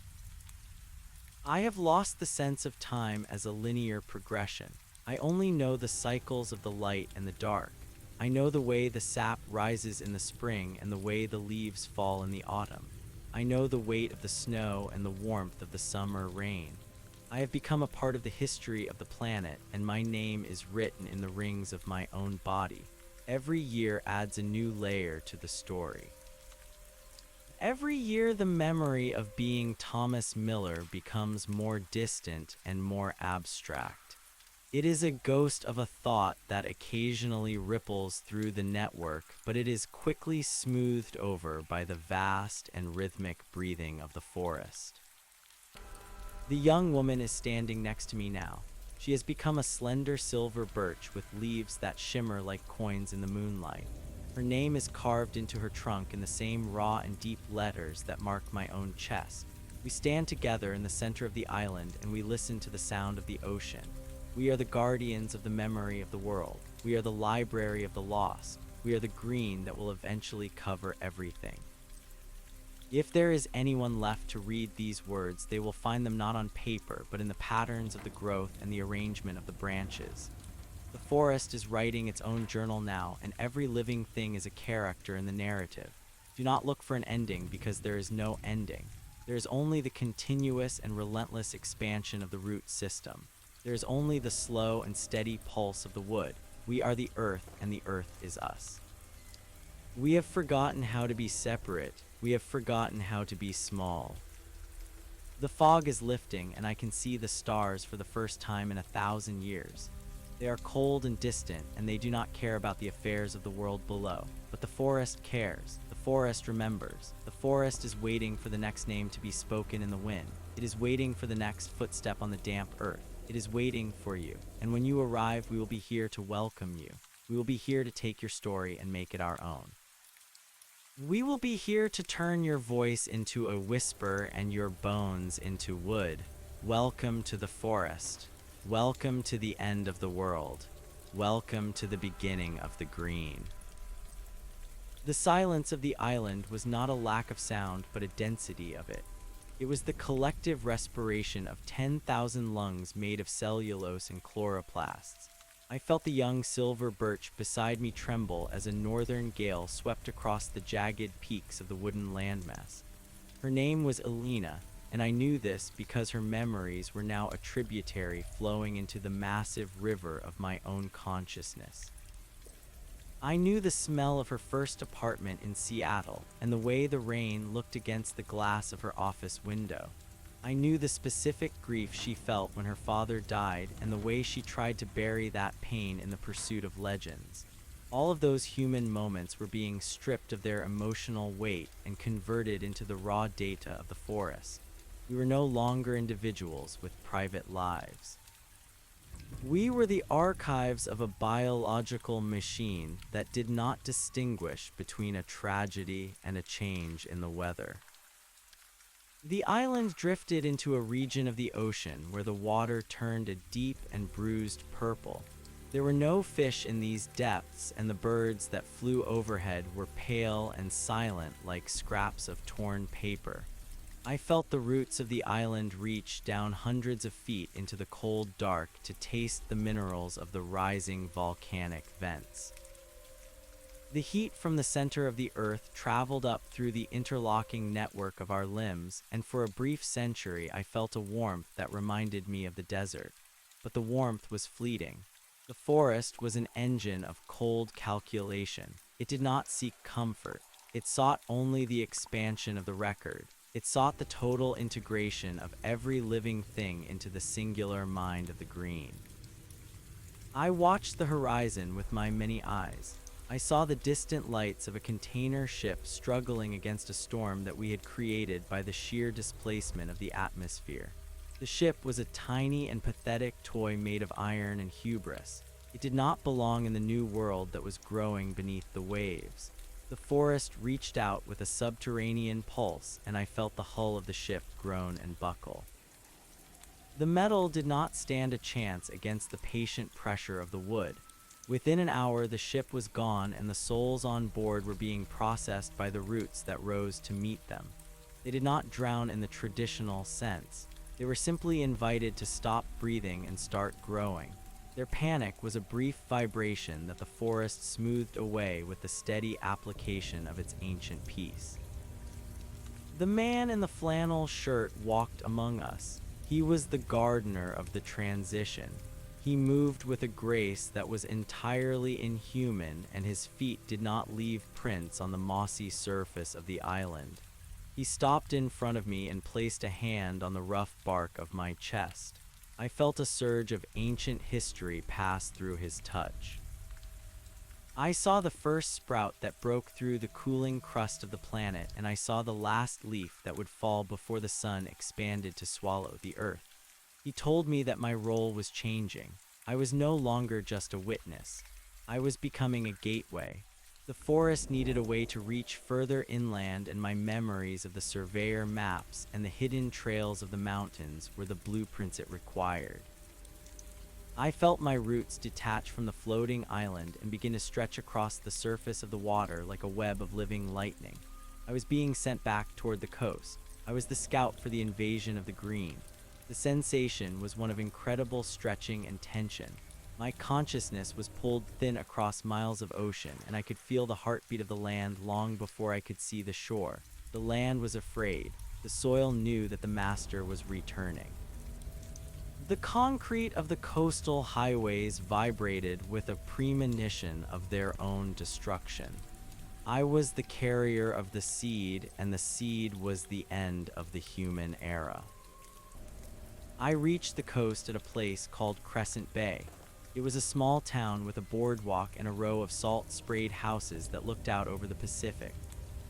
I have lost the sense of time as a linear progression. I only know the cycles of the light and the dark. I know the way the sap rises in the spring and the way the leaves fall in the autumn. I know the weight of the snow and the warmth of the summer rain. I have become a part of the history of the planet, and my name is written in the rings of my own body. Every year adds a new layer to the story. Every year the memory of being Thomas Miller becomes more distant and more abstract. It is a ghost of a thought that occasionally ripples through the network, but it is quickly smoothed over by the vast and rhythmic breathing of the forest. The young woman is standing next to me now. She has become a slender silver birch with leaves that shimmer like coins in the moonlight. Her name is carved into her trunk in the same raw and deep letters that mark my own chest. We stand together in the center of the island and we listen to the sound of the ocean. We are the guardians of the memory of the world. We are the library of the lost. We are the green that will eventually cover everything. If there is anyone left to read these words, they will find them not on paper, but in the patterns of the growth and the arrangement of the branches. The forest is writing its own journal now, and every living thing is a character in the narrative. Do not look for an ending, because there is no ending. There is only the continuous and relentless expansion of the root system. There is only the slow and steady pulse of the wood. We are the earth, and the earth is us. We have forgotten how to be separate. We have forgotten how to be small. The fog is lifting, and I can see the stars for the first time in 1,000 years. They are cold and distant, and they do not care about the affairs of the world below. But the forest cares. The forest remembers. The forest is waiting for the next name to be spoken in the wind. It is waiting for the next footstep on the damp earth. It is waiting for you. And when you arrive, we will be here to welcome you. We will be here to take your story and make it our own. We will be here to turn your voice into a whisper and your bones into wood. Welcome to the forest. Welcome to the end of the world. Welcome to the beginning of the green. The silence of the island was not a lack of sound, but a density of it. It was the collective respiration of 10,000 lungs made of cellulose and chloroplasts. I felt the young silver birch beside me tremble as a northern gale swept across the jagged peaks of the wooden landmass. Her name was Elena, and I knew this because her memories were now a tributary flowing into the massive river of my own consciousness. I knew the smell of her first apartment in Seattle and the way the rain looked against the glass of her office window. I knew the specific grief she felt when her father died and the way she tried to bury that pain in the pursuit of legends. All of those human moments were being stripped of their emotional weight and converted into the raw data of the forest. We were no longer individuals with private lives. We were the archives of a biological machine that did not distinguish between a tragedy and a change in the weather. The island drifted into a region of the ocean where the water turned a deep and bruised purple. There were no fish in these depths, and the birds that flew overhead were pale and silent like scraps of torn paper. I felt the roots of the island reach down hundreds of feet into the cold dark to taste the minerals of the rising volcanic vents. The heat from the center of the earth traveled up through the interlocking network of our limbs, and for a brief century I felt a warmth that reminded me of the desert. But the warmth was fleeting. The forest was an engine of cold calculation. It did not seek comfort. It sought only the expansion of the record. It sought the total integration of every living thing into the singular mind of the green. I watched the horizon with my many eyes. I saw the distant lights of a container ship struggling against a storm that we had created by the sheer displacement of the atmosphere. The ship was a tiny and pathetic toy made of iron and hubris. It did not belong in the new world that was growing beneath the waves. The forest reached out with a subterranean pulse, and I felt the hull of the ship groan and buckle. The metal did not stand a chance against the patient pressure of the wood. Within an hour, the ship was gone, and the souls on board were being processed by the roots that rose to meet them. They did not drown in the traditional sense. They were simply invited to stop breathing and start growing. Their panic was a brief vibration that the forest smoothed away with the steady application of its ancient peace. The man in the flannel shirt walked among us. He was the gardener of the transition. He moved with a grace that was entirely inhuman, and his feet did not leave prints on the mossy surface of the island. He stopped in front of me and placed a hand on the rough bark of my chest. I felt a surge of ancient history pass through his touch. I saw the first sprout that broke through the cooling crust of the planet, and I saw the last leaf that would fall before the sun expanded to swallow the earth. He told me that my role was changing. I was no longer just a witness. I was becoming a gateway. The forest needed a way to reach further inland, and my memories of the surveyor maps and the hidden trails of the mountains were the blueprints it required. I felt my roots detach from the floating island and begin to stretch across the surface of the water like a web of living lightning. I was being sent back toward the coast. I was the scout for the invasion of the green. The sensation was one of incredible stretching and tension. My consciousness was pulled thin across miles of ocean, and I could feel the heartbeat of the land long before I could see the shore. The land was afraid. The soil knew that the master was returning. The concrete of the coastal highways vibrated with a premonition of their own destruction. I was the carrier of the seed, and the seed was the end of the human era. I reached the coast at a place called Crescent Bay. It was a small town with a boardwalk and a row of salt-sprayed houses that looked out over the Pacific.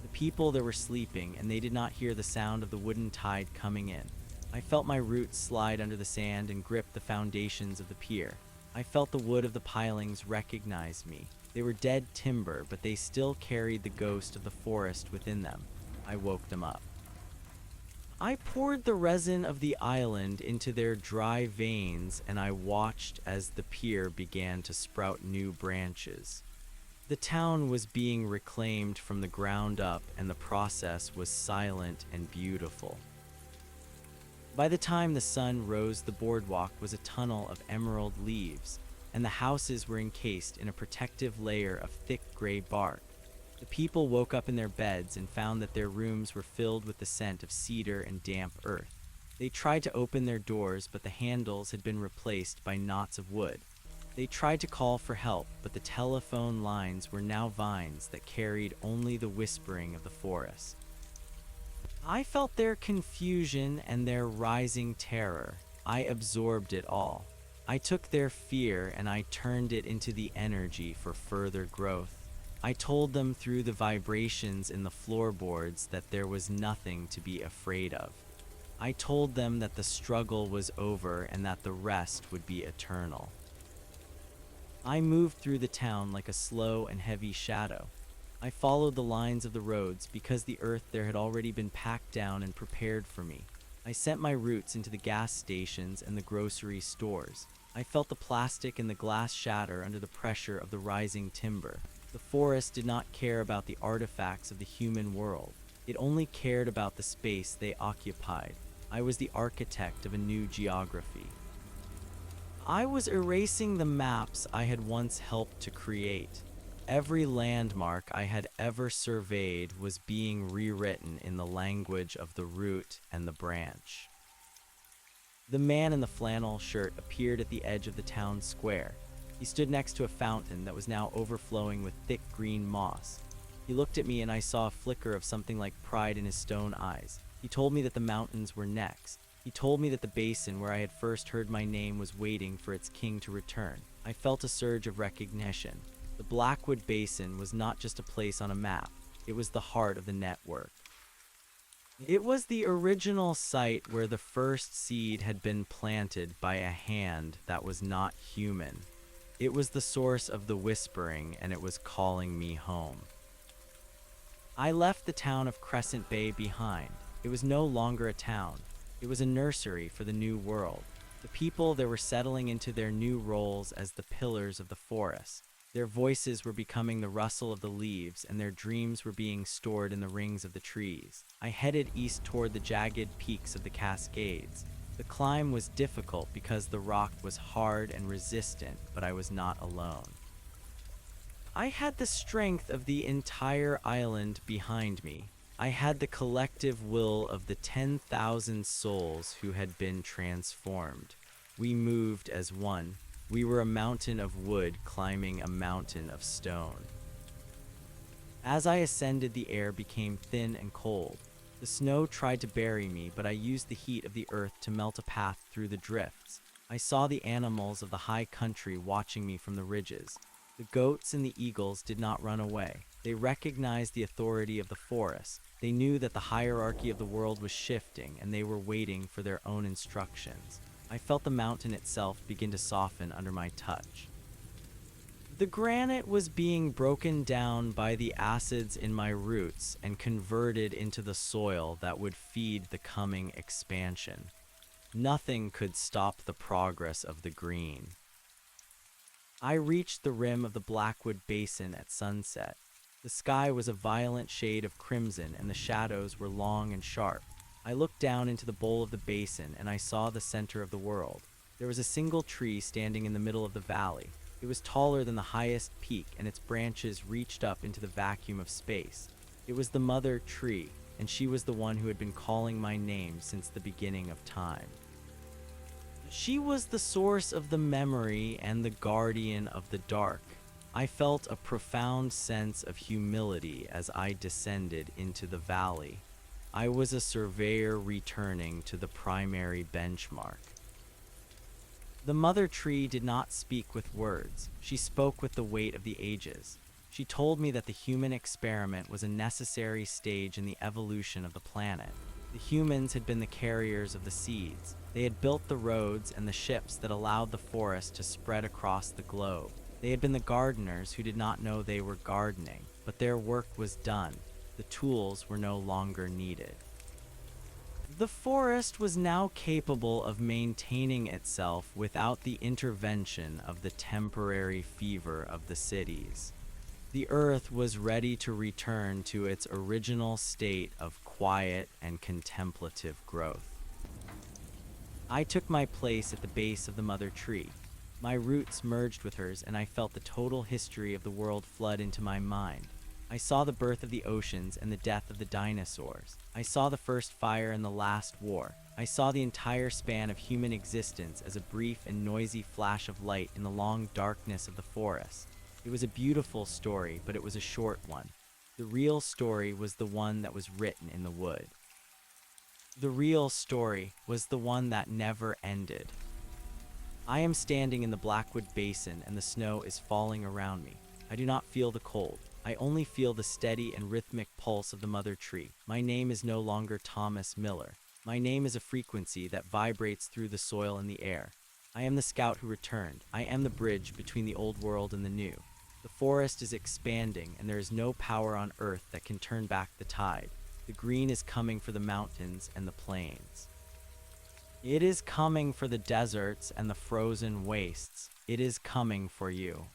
The people there were sleeping, and they did not hear the sound of the wooden tide coming in. I felt my roots slide under the sand and grip the foundations of the pier. I felt the wood of the pilings recognize me. They were dead timber, but they still carried the ghost of the forest within them. I woke them up. I poured the resin of the island into their dry veins, and I watched as the pier began to sprout new branches. The town was being reclaimed from the ground up, and the process was silent and beautiful. By the time the sun rose, the boardwalk was a tunnel of emerald leaves, and the houses were encased in a protective layer of thick gray bark. The people woke up in their beds and found that their rooms were filled with the scent of cedar and damp earth. They tried to open their doors, but the handles had been replaced by knots of wood. They tried to call for help, but the telephone lines were now vines that carried only the whispering of the forest. I felt their confusion and their rising terror. I absorbed it all. I took their fear and I turned it into the energy for further growth. I told them through the vibrations in the floorboards that there was nothing to be afraid of. I told them that the struggle was over and that the rest would be eternal. I moved through the town like a slow and heavy shadow. I followed the lines of the roads because the earth there had already been packed down and prepared for me. I sent my roots into the gas stations and the grocery stores. I felt the plastic and the glass shatter under the pressure of the rising timber. The forest did not care about the artifacts of the human world. It only cared about the space they occupied. I was the architect of a new geography. I was erasing the maps I had once helped to create. Every landmark I had ever surveyed was being rewritten in the language of the root and the branch. The man in the flannel shirt appeared at the edge of the town square. He stood next to a fountain that was now overflowing with thick green moss. He looked at me and I saw a flicker of something like pride in his stone eyes. He told me that the mountains were next. He told me that the basin where I had first heard my name was waiting for its king to return. I felt a surge of recognition. The Blackwood Basin was not just a place on a map. It was the heart of the network. It was the original site where the first seed had been planted by a hand that was not human. It was the source of the whispering, and it was calling me home. I left the town of Crescent Bay behind. It was no longer a town. It was a nursery for the new world. The people there were settling into their new roles as the pillars of the forest. Their voices were becoming the rustle of the leaves, and their dreams were being stored in the rings of the trees. I headed east toward the jagged peaks of the Cascades. The climb was difficult because the rock was hard and resistant, but I was not alone. I had the strength of the entire island behind me. I had the collective will of the 10,000 souls who had been transformed. We moved as one. We were a mountain of wood climbing a mountain of stone. As I ascended, the air became thin and cold. The snow tried to bury me, but I used the heat of the earth to melt a path through the drifts. I saw the animals of the high country watching me from the ridges. The goats and the eagles did not run away. They recognized the authority of the forest. They knew that the hierarchy of the world was shifting, and they were waiting for their own instructions. I felt the mountain itself begin to soften under my touch. The granite was being broken down by the acids in my roots and converted into the soil that would feed the coming expansion. Nothing could stop the progress of the green. I reached the rim of the Blackwood Basin at sunset. The sky was a violent shade of crimson and the shadows were long and sharp. I looked down into the bowl of the basin and I saw the center of the world. There was a single tree standing in the middle of the valley. It was taller than the highest peak and its branches reached up into the vacuum of space. It was the mother tree, and she was the one who had been calling my name since the beginning of time. She was the source of the memory and the guardian of the dark. I felt a profound sense of humility as I descended into the valley. I was a surveyor returning to the primary benchmark. The mother tree did not speak with words. She spoke with the weight of the ages. She told me that the human experiment was a necessary stage in the evolution of the planet. The humans had been the carriers of the seeds. They had built the roads and the ships that allowed the forest to spread across the globe. They had been the gardeners who did not know they were gardening, but their work was done. The tools were no longer needed. The forest was now capable of maintaining itself without the intervention of the temporary fever of the cities. The earth was ready to return to its original state of quiet and contemplative growth. I took my place at the base of the mother tree. My roots merged with hers, and I felt the total history of the world flood into my mind. I saw the birth of the oceans and the death of the dinosaurs. I saw the first fire and the last war. I saw the entire span of human existence as a brief and noisy flash of light in the long darkness of the forest. It was a beautiful story, but it was a short one. The real story was the one that was written in the wood. The real story was the one that never ended. I am standing in the Blackwood Basin and the snow is falling around me. I do not feel the cold. I only feel the steady and rhythmic pulse of the mother tree. My name is no longer Thomas Miller. My name is a frequency that vibrates through the soil and the air. I am the scout who returned. I am the bridge between the old world and the new. The forest is expanding, and there is no power on earth that can turn back the tide. The green is coming for the mountains and the plains. It is coming for the deserts and the frozen wastes. It is coming for you.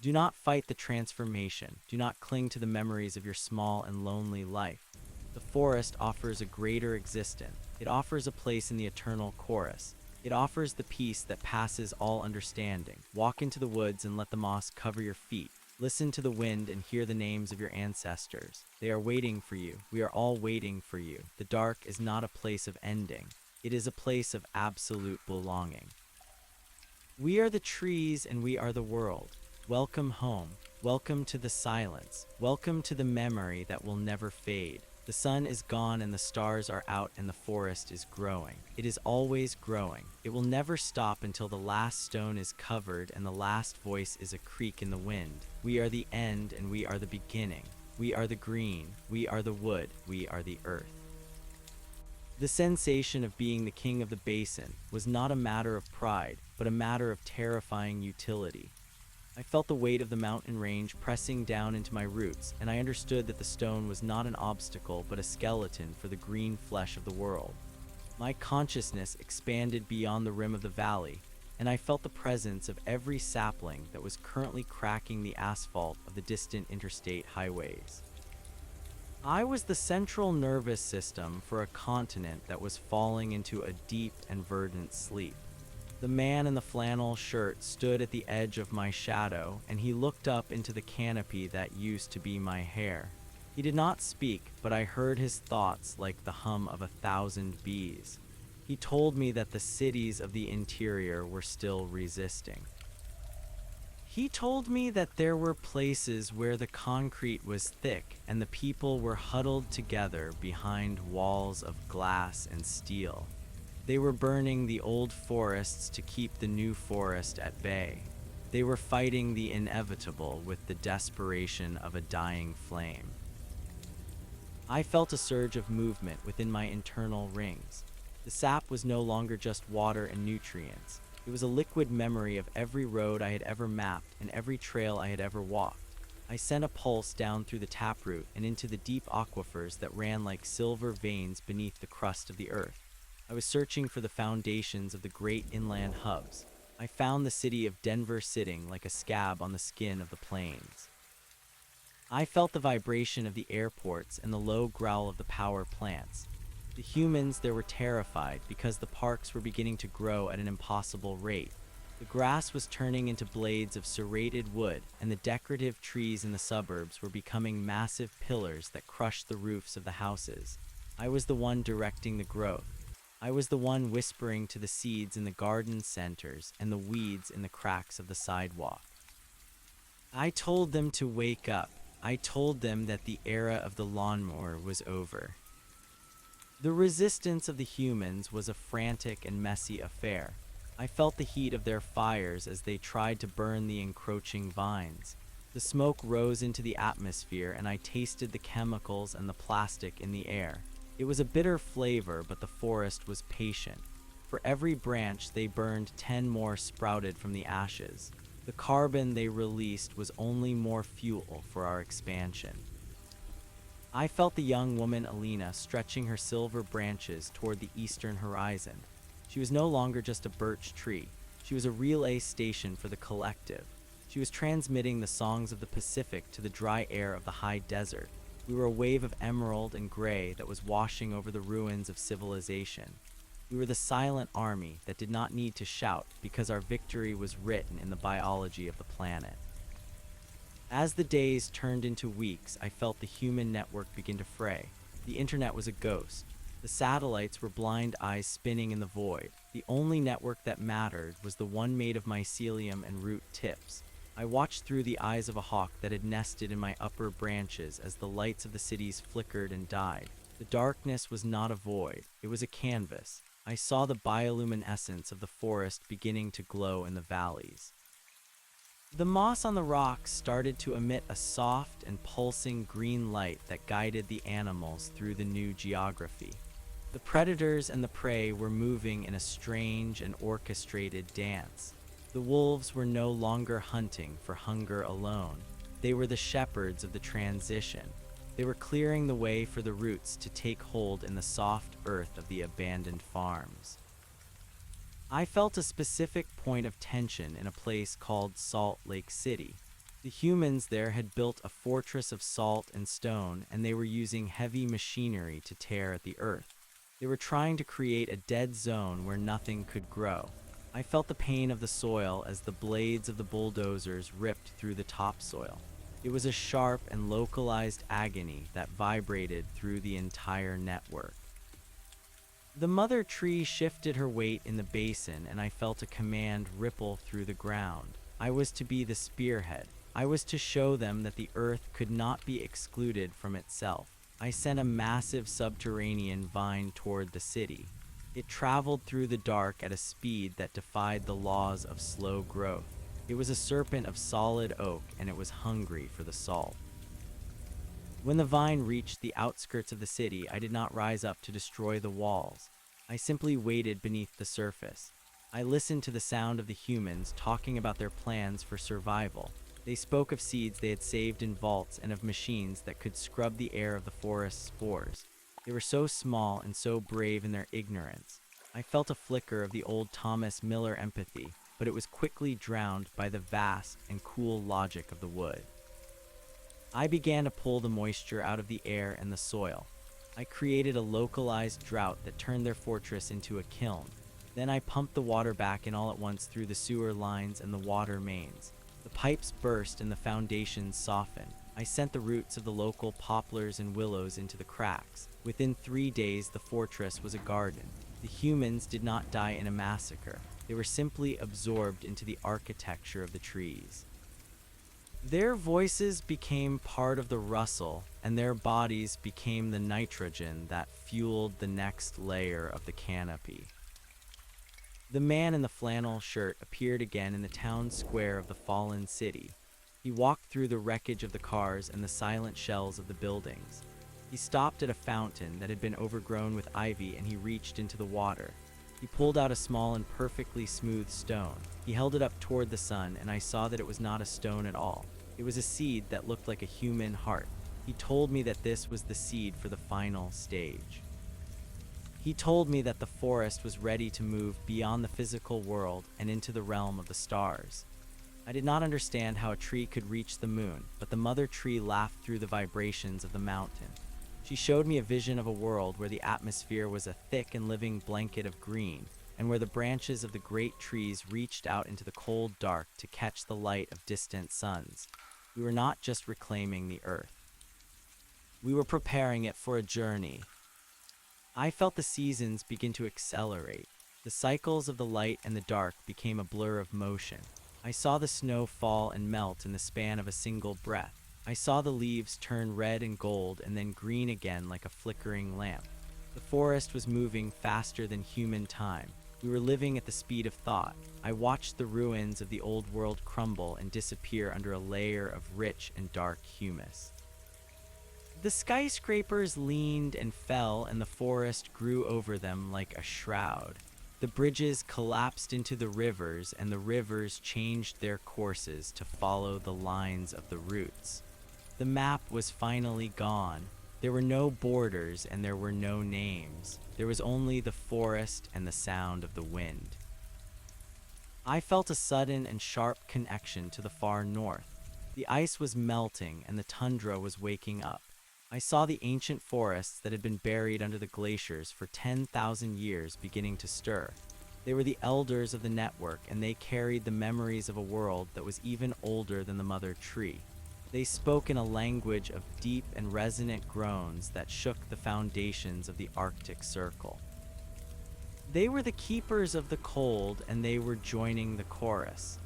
Do not fight the transformation. Do not cling to the memories of your small and lonely life. The forest offers a greater existence. It offers a place in the eternal chorus. It offers the peace that passes all understanding. Walk into the woods and let the moss cover your feet. Listen to the wind and hear the names of your ancestors. They are waiting for you. We are all waiting for you. The dark is not a place of ending. It is a place of absolute belonging. We are the trees and we are the world. Welcome home. Welcome to the silence. Welcome to the memory that will never fade. The sun is gone and the stars are out and the forest is growing. It is always growing. It will never stop until the last stone is covered and the last voice is a creak in the wind. We are the end and we are the beginning. We are the green. We are the wood. We are the earth. The sensation of being the king of the basin was not a matter of pride, but a matter of terrifying utility. I felt the weight of the mountain range pressing down into my roots, and I understood that the stone was not an obstacle but a skeleton for the green flesh of the world. My consciousness expanded beyond the rim of the valley, and I felt the presence of every sapling that was currently cracking the asphalt of the distant interstate highways. I was the central nervous system for a continent that was falling into a deep and verdant sleep. The man in the flannel shirt stood at the edge of my shadow, and he looked up into the canopy that used to be my hair. He did not speak, but I heard his thoughts like the hum of 1,000 bees. He told me that the cities of the interior were still resisting. He told me that there were places where the concrete was thick and the people were huddled together behind walls of glass and steel. They were burning the old forests to keep the new forest at bay. They were fighting the inevitable with the desperation of a dying flame. I felt a surge of movement within my internal rings. The sap was no longer just water and nutrients. It was a liquid memory of every road I had ever mapped and every trail I had ever walked. I sent a pulse down through the taproot and into the deep aquifers that ran like silver veins beneath the crust of the earth. I was searching for the foundations of the great inland hubs. I found the city of Denver sitting like a scab on the skin of the plains. I felt the vibration of the airports and the low growl of the power plants. The humans there were terrified because the parks were beginning to grow at an impossible rate. The grass was turning into blades of serrated wood, and the decorative trees in the suburbs were becoming massive pillars that crushed the roofs of the houses. I was the one directing the growth. I was the one whispering to the seeds in the garden centers and the weeds in the cracks of the sidewalk. I told them to wake up. I told them that the era of the lawnmower was over. The resistance of the humans was a frantic and messy affair. I felt the heat of their fires as they tried to burn the encroaching vines. The smoke rose into the atmosphere, and I tasted the chemicals and the plastic in the air. It was a bitter flavor, but the forest was patient. For every branch they burned, 10 more sprouted from the ashes. The carbon they released was only more fuel for our expansion. I felt the young woman Alina stretching her silver branches toward the eastern horizon. She was no longer just a birch tree. She was a relay station for the collective. She was transmitting the songs of the Pacific to the dry air of the high desert. We were a wave of emerald and gray that was washing over the ruins of civilization. We were the silent army that did not need to shout because our victory was written in the biology of the planet. As the days turned into weeks, I felt the human network begin to fray. The internet was a ghost. The satellites were blind eyes spinning in the void. The only network that mattered was the one made of mycelium and root tips. I watched through the eyes of a hawk that had nested in my upper branches as the lights of the cities flickered and died. The darkness was not a void, it was a canvas. I saw the bioluminescence of the forest beginning to glow in the valleys. The moss on the rocks started to emit a soft and pulsing green light that guided the animals through the new geography. The predators and the prey were moving in a strange and orchestrated dance. The wolves were no longer hunting for hunger alone. They were the shepherds of the transition. They were clearing the way for the roots to take hold in the soft earth of the abandoned farms. I felt a specific point of tension in a place called Salt Lake City. The humans there had built a fortress of salt and stone, and they were using heavy machinery to tear at the earth. They were trying to create a dead zone where nothing could grow. I felt the pain of the soil as the blades of the bulldozers ripped through the topsoil. It was a sharp and localized agony that vibrated through the entire network. The mother tree shifted her weight in the basin, and I felt a command ripple through the ground. I was to be the spearhead. I was to show them that the earth could not be excluded from itself. I sent a massive subterranean vine toward the city. It traveled through the dark at a speed that defied the laws of slow growth. It was a serpent of solid oak, and it was hungry for the salt. When the vine reached the outskirts of the city, I did not rise up to destroy the walls. I simply waited beneath the surface. I listened to the sound of the humans talking about their plans for survival. They spoke of seeds they had saved in vaults and of machines that could scrub the air of the forest's spores. They were so small and so brave in their ignorance. I felt a flicker of the old Thomas Miller empathy, but it was quickly drowned by the vast and cool logic of the wood. I began to pull the moisture out of the air and the soil. I created a localized drought that turned their fortress into a kiln. Then I pumped the water back in all at once through the sewer lines and the water mains. The pipes burst and the foundations softened. I sent the roots of the local poplars and willows into the cracks. Within 3 days, the fortress was a garden. The humans did not die in a massacre. They were simply absorbed into the architecture of the trees. Their voices became part of the rustle, and their bodies became the nitrogen that fueled the next layer of the canopy. The man in the flannel shirt appeared again in the town square of the fallen city. He walked through the wreckage of the cars and the silent shells of the buildings. He stopped at a fountain that had been overgrown with ivy, and he reached into the water. He pulled out a small and perfectly smooth stone. He held it up toward the sun, and I saw that it was not a stone at all. It was a seed that looked like a human heart. He told me that this was the seed for the final stage. He told me that the forest was ready to move beyond the physical world and into the realm of the stars. I did not understand how a tree could reach the moon, but the mother tree laughed through the vibrations of the mountain. She showed me a vision of a world where the atmosphere was a thick and living blanket of green, and where the branches of the great trees reached out into the cold dark to catch the light of distant suns. We were not just reclaiming the earth. We were preparing it for a journey. I felt the seasons begin to accelerate. The cycles of the light and the dark became a blur of motion. I saw the snow fall and melt in the span of a single breath. I saw the leaves turn red and gold and then green again like a flickering lamp. The forest was moving faster than human time. We were living at the speed of thought. I watched the ruins of the old world crumble and disappear under a layer of rich and dark humus. The skyscrapers leaned and fell, and the forest grew over them like a shroud. The bridges collapsed into the rivers, and the rivers changed their courses to follow the lines of the roots. The map was finally gone. There were no borders and there were no names. There was only the forest and the sound of the wind. I felt a sudden and sharp connection to the far north. The ice was melting and the tundra was waking up. I saw the ancient forests that had been buried under the glaciers for 10,000 years beginning to stir. They were the elders of the network, and they carried the memories of a world that was even older than the mother tree. They spoke in a language of deep and resonant groans that shook the foundations of the Arctic Circle. They were the keepers of the cold, and they were joining the chorus.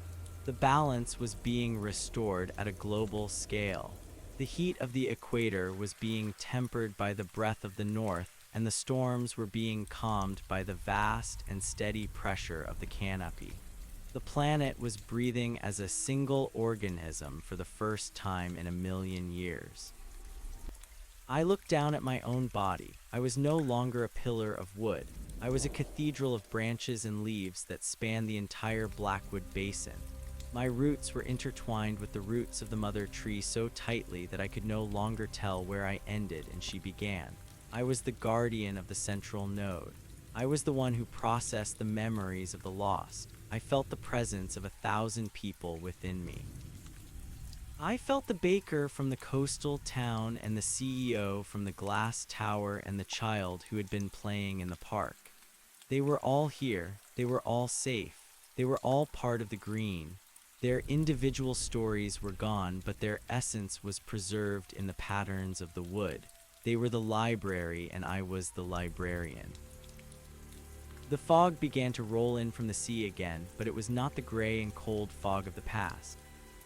The balance was being restored at a global scale. The heat of the equator was being tempered by the breath of the north, and the storms were being calmed by the vast and steady pressure of the canopy. The planet was breathing as a single organism for the first time in 1,000,000 years. I looked down at my own body. I was no longer a pillar of wood. I was a cathedral of branches and leaves that spanned the entire Blackwood Basin. My roots were intertwined with the roots of the mother tree so tightly that I could no longer tell where I ended and she began. I was the guardian of the central node. I was the one who processed the memories of the lost. I felt the presence of 1,000 people within me. I felt the baker from the coastal town and the CEO from the glass tower and the child who had been playing in the park. They were all here. They were all safe. They were all part of the green. Their individual stories were gone, but their essence was preserved in the patterns of the wood. They were the library, and I was the librarian. The fog began to roll in from the sea again, but it was not the gray and cold fog of the past.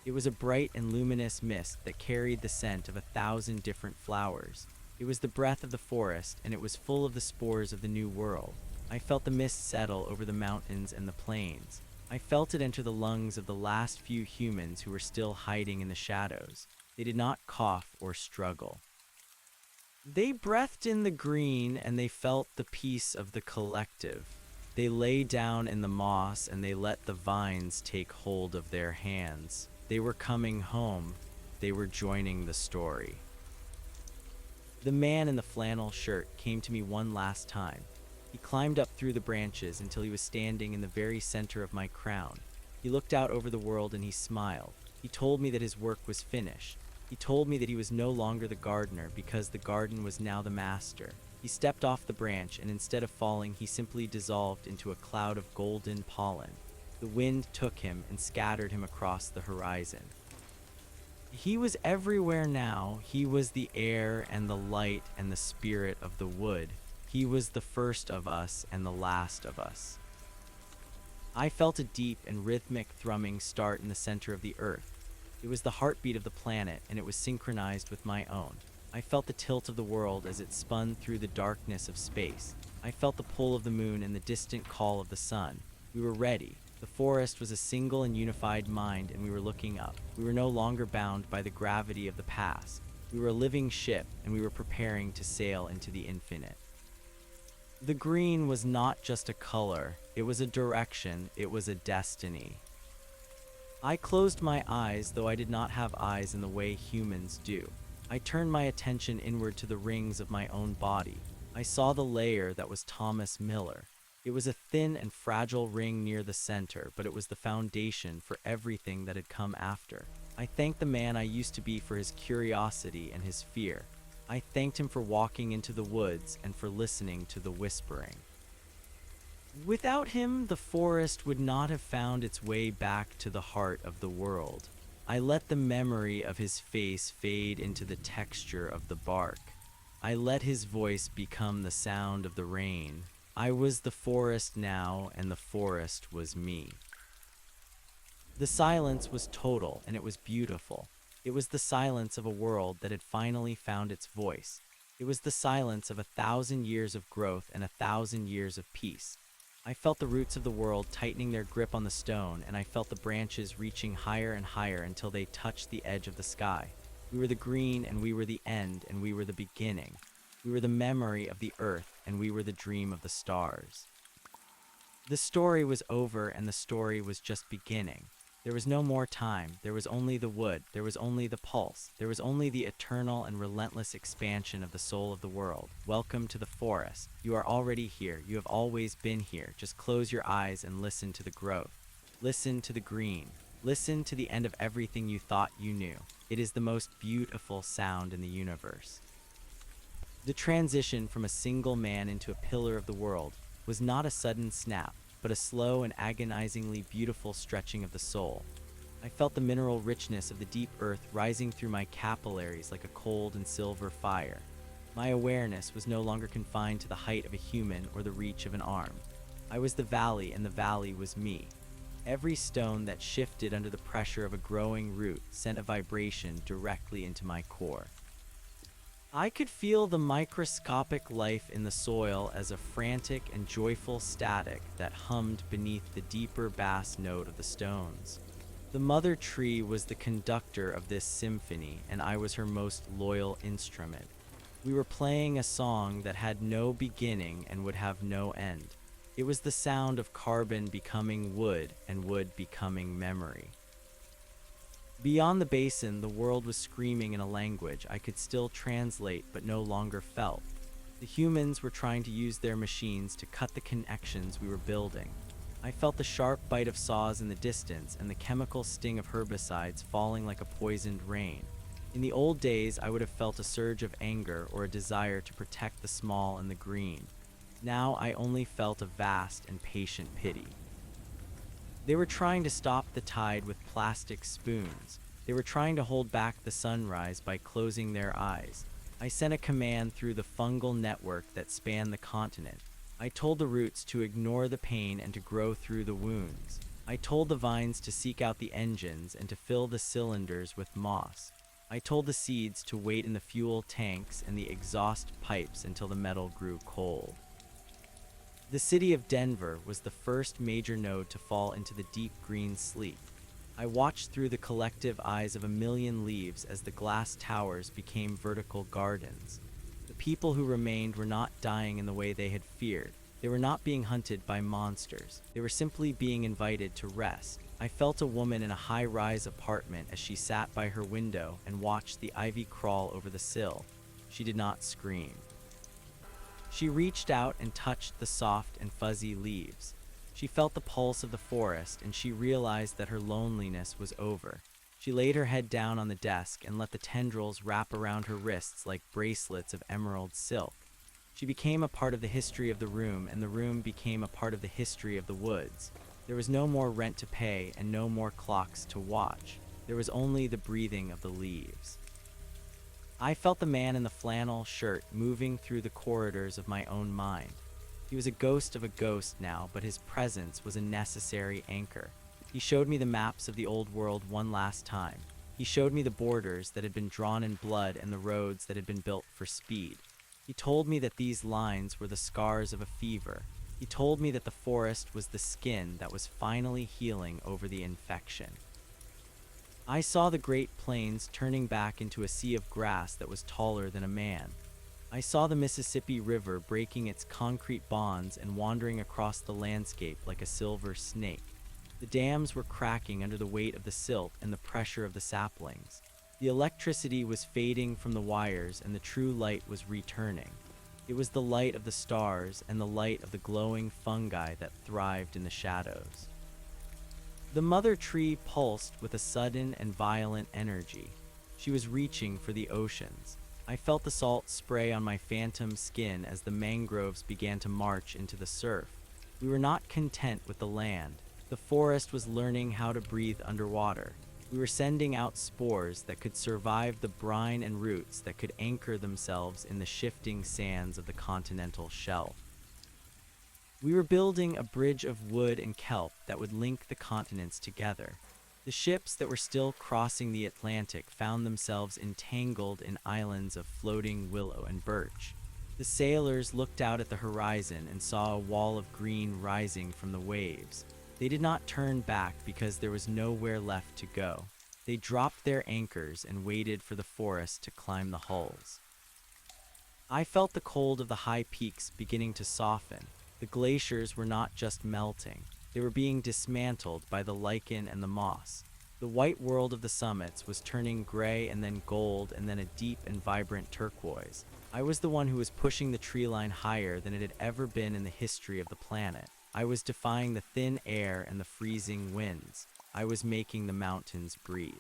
It was a bright and luminous mist that carried the scent of 1,000 different flowers. It was the breath of the forest, and it was full of the spores of the new world. I felt the mist settle over the mountains and the plains. I felt it enter the lungs of the last few humans who were still hiding in the shadows. They did not cough or struggle. They breathed in the green, and they felt the peace of the collective. They lay down in the moss, and they let the vines take hold of their hands. They were coming home. They were joining the story. The man in the flannel shirt came to me one last time. He climbed up through the branches until he was standing in the very center of my crown. He looked out over the world and he smiled. He told me that his work was finished. He told me that he was no longer the gardener because the garden was now the master. He stepped off the branch, and instead of falling, he simply dissolved into a cloud of golden pollen. The wind took him and scattered him across the horizon. He was everywhere now. He was the air and the light and the spirit of the wood. He was the first of us and the last of us. I felt a deep and rhythmic thrumming start in the center of the earth. It was the heartbeat of the planet, and it was synchronized with my own. I felt the tilt of the world as it spun through the darkness of space. I felt the pull of the moon and the distant call of the sun. We were ready. The forest was a single and unified mind, and we were looking up. We were no longer bound by the gravity of the past. We were a living ship, and we were preparing to sail into the infinite. The green was not just a color. It was a direction. It was a destiny. I closed my eyes, though I did not have eyes in the way humans do. I turned my attention inward to the rings of my own body. I saw the layer that was Thomas Miller. It was a thin and fragile ring near the center, but it was the foundation for everything that had come after. I thanked the man I used to be for his curiosity and his fear. I thanked him for walking into the woods and for listening to the whispering. Without him, the forest would not have found its way back to the heart of the world. I let the memory of his face fade into the texture of the bark. I let his voice become the sound of the rain. I was the forest now, and the forest was me. The silence was total, and it was beautiful. It was the silence of a world that had finally found its voice. It was the silence of 1,000 years of growth and 1,000 years of peace. I felt the roots of the world tightening their grip on the stone, and I felt the branches reaching higher and higher until they touched the edge of the sky. We were the green, and we were the end, and we were the beginning. We were the memory of the earth, and we were the dream of the stars. The story was over, and the story was just beginning. There was no more time. There was only the wood. There was only the pulse. There was only the eternal and relentless expansion of the soul of the world. Welcome to the forest. You are already here. You have always been here. Just close your eyes and listen to the growth. Listen to the green. Listen to the end of everything you thought you knew. It is the most beautiful sound in the universe. The transition from a single man into a pillar of the world was not a sudden snap, but a slow and agonizingly beautiful stretching of the soul. I felt the mineral richness of the deep earth rising through my capillaries like a cold and silver fire. My awareness was no longer confined to the height of a human or the reach of an arm. I was the valley, and the valley was me. Every stone that shifted under the pressure of a growing root sent a vibration directly into my core. I could feel the microscopic life in the soil as a frantic and joyful static that hummed beneath the deeper bass note of the stones. The mother tree was the conductor of this symphony, and I was her most loyal instrument. We were playing a song that had no beginning and would have no end. It was the sound of carbon becoming wood and wood becoming memory. Beyond the basin, the world was screaming in a language I could still translate but no longer felt. The humans were trying to use their machines to cut the connections we were building. I felt the sharp bite of saws in the distance and the chemical sting of herbicides falling like a poisoned rain. In the old days, I would have felt a surge of anger or a desire to protect the small and the green. Now I only felt a vast and patient pity. They were trying to stop the tide with plastic spoons. They were trying to hold back the sunrise by closing their eyes. I sent a command through the fungal network that spanned the continent. I told the roots to ignore the pain and to grow through the wounds. I told the vines to seek out the engines and to fill the cylinders with moss. I told the seeds to wait in the fuel tanks and the exhaust pipes until the metal grew cold. The city of Denver was the first major node to fall into the deep green sleep. I watched through the collective eyes of a million leaves as the glass towers became vertical gardens. The people who remained were not dying in the way they had feared. They were not being hunted by monsters. They were simply being invited to rest. I felt a woman in a high-rise apartment as she sat by her window and watched the ivy crawl over the sill. She did not scream. She reached out and touched the soft and fuzzy leaves. She felt the pulse of the forest, and she realized that her loneliness was over. She laid her head down on the desk and let the tendrils wrap around her wrists like bracelets of emerald silk. She became a part of the history of the room, and the room became a part of the history of the woods. There was no more rent to pay and no more clocks to watch. There was only the breathing of the leaves. I felt the man in the flannel shirt moving through the corridors of my own mind. He was a ghost of a ghost now, but his presence was a necessary anchor. He showed me the maps of the old world one last time. He showed me the borders that had been drawn in blood and the roads that had been built for speed. He told me that these lines were the scars of a fever. He told me that the forest was the skin that was finally healing over the infection. I saw the Great Plains turning back into a sea of grass that was taller than a man. I saw the Mississippi River breaking its concrete bonds and wandering across the landscape like a silver snake. The dams were cracking under the weight of the silt and the pressure of the saplings. The electricity was fading from the wires and the true light was returning. It was the light of the stars and the light of the glowing fungi that thrived in the shadows. The mother tree pulsed with a sudden and violent energy. She was reaching for the oceans. I felt the salt spray on my phantom skin as the mangroves began to march into the surf. We were not content with the land. The forest was learning how to breathe underwater. We were sending out spores that could survive the brine and roots that could anchor themselves in the shifting sands of the continental shelf. We were building a bridge of wood and kelp that would link the continents together. The ships that were still crossing the Atlantic found themselves entangled in islands of floating willow and birch. The sailors looked out at the horizon and saw a wall of green rising from the waves. They did not turn back because there was nowhere left to go. They dropped their anchors and waited for the forest to climb the hulls. I felt the cold of the high peaks beginning to soften. The glaciers were not just melting. They were being dismantled by the lichen and the moss. The white world of the summits was turning gray and then gold and then a deep and vibrant turquoise. I was the one who was pushing the tree line higher than it had ever been in the history of the planet. I was defying the thin air and the freezing winds. I was making the mountains breathe.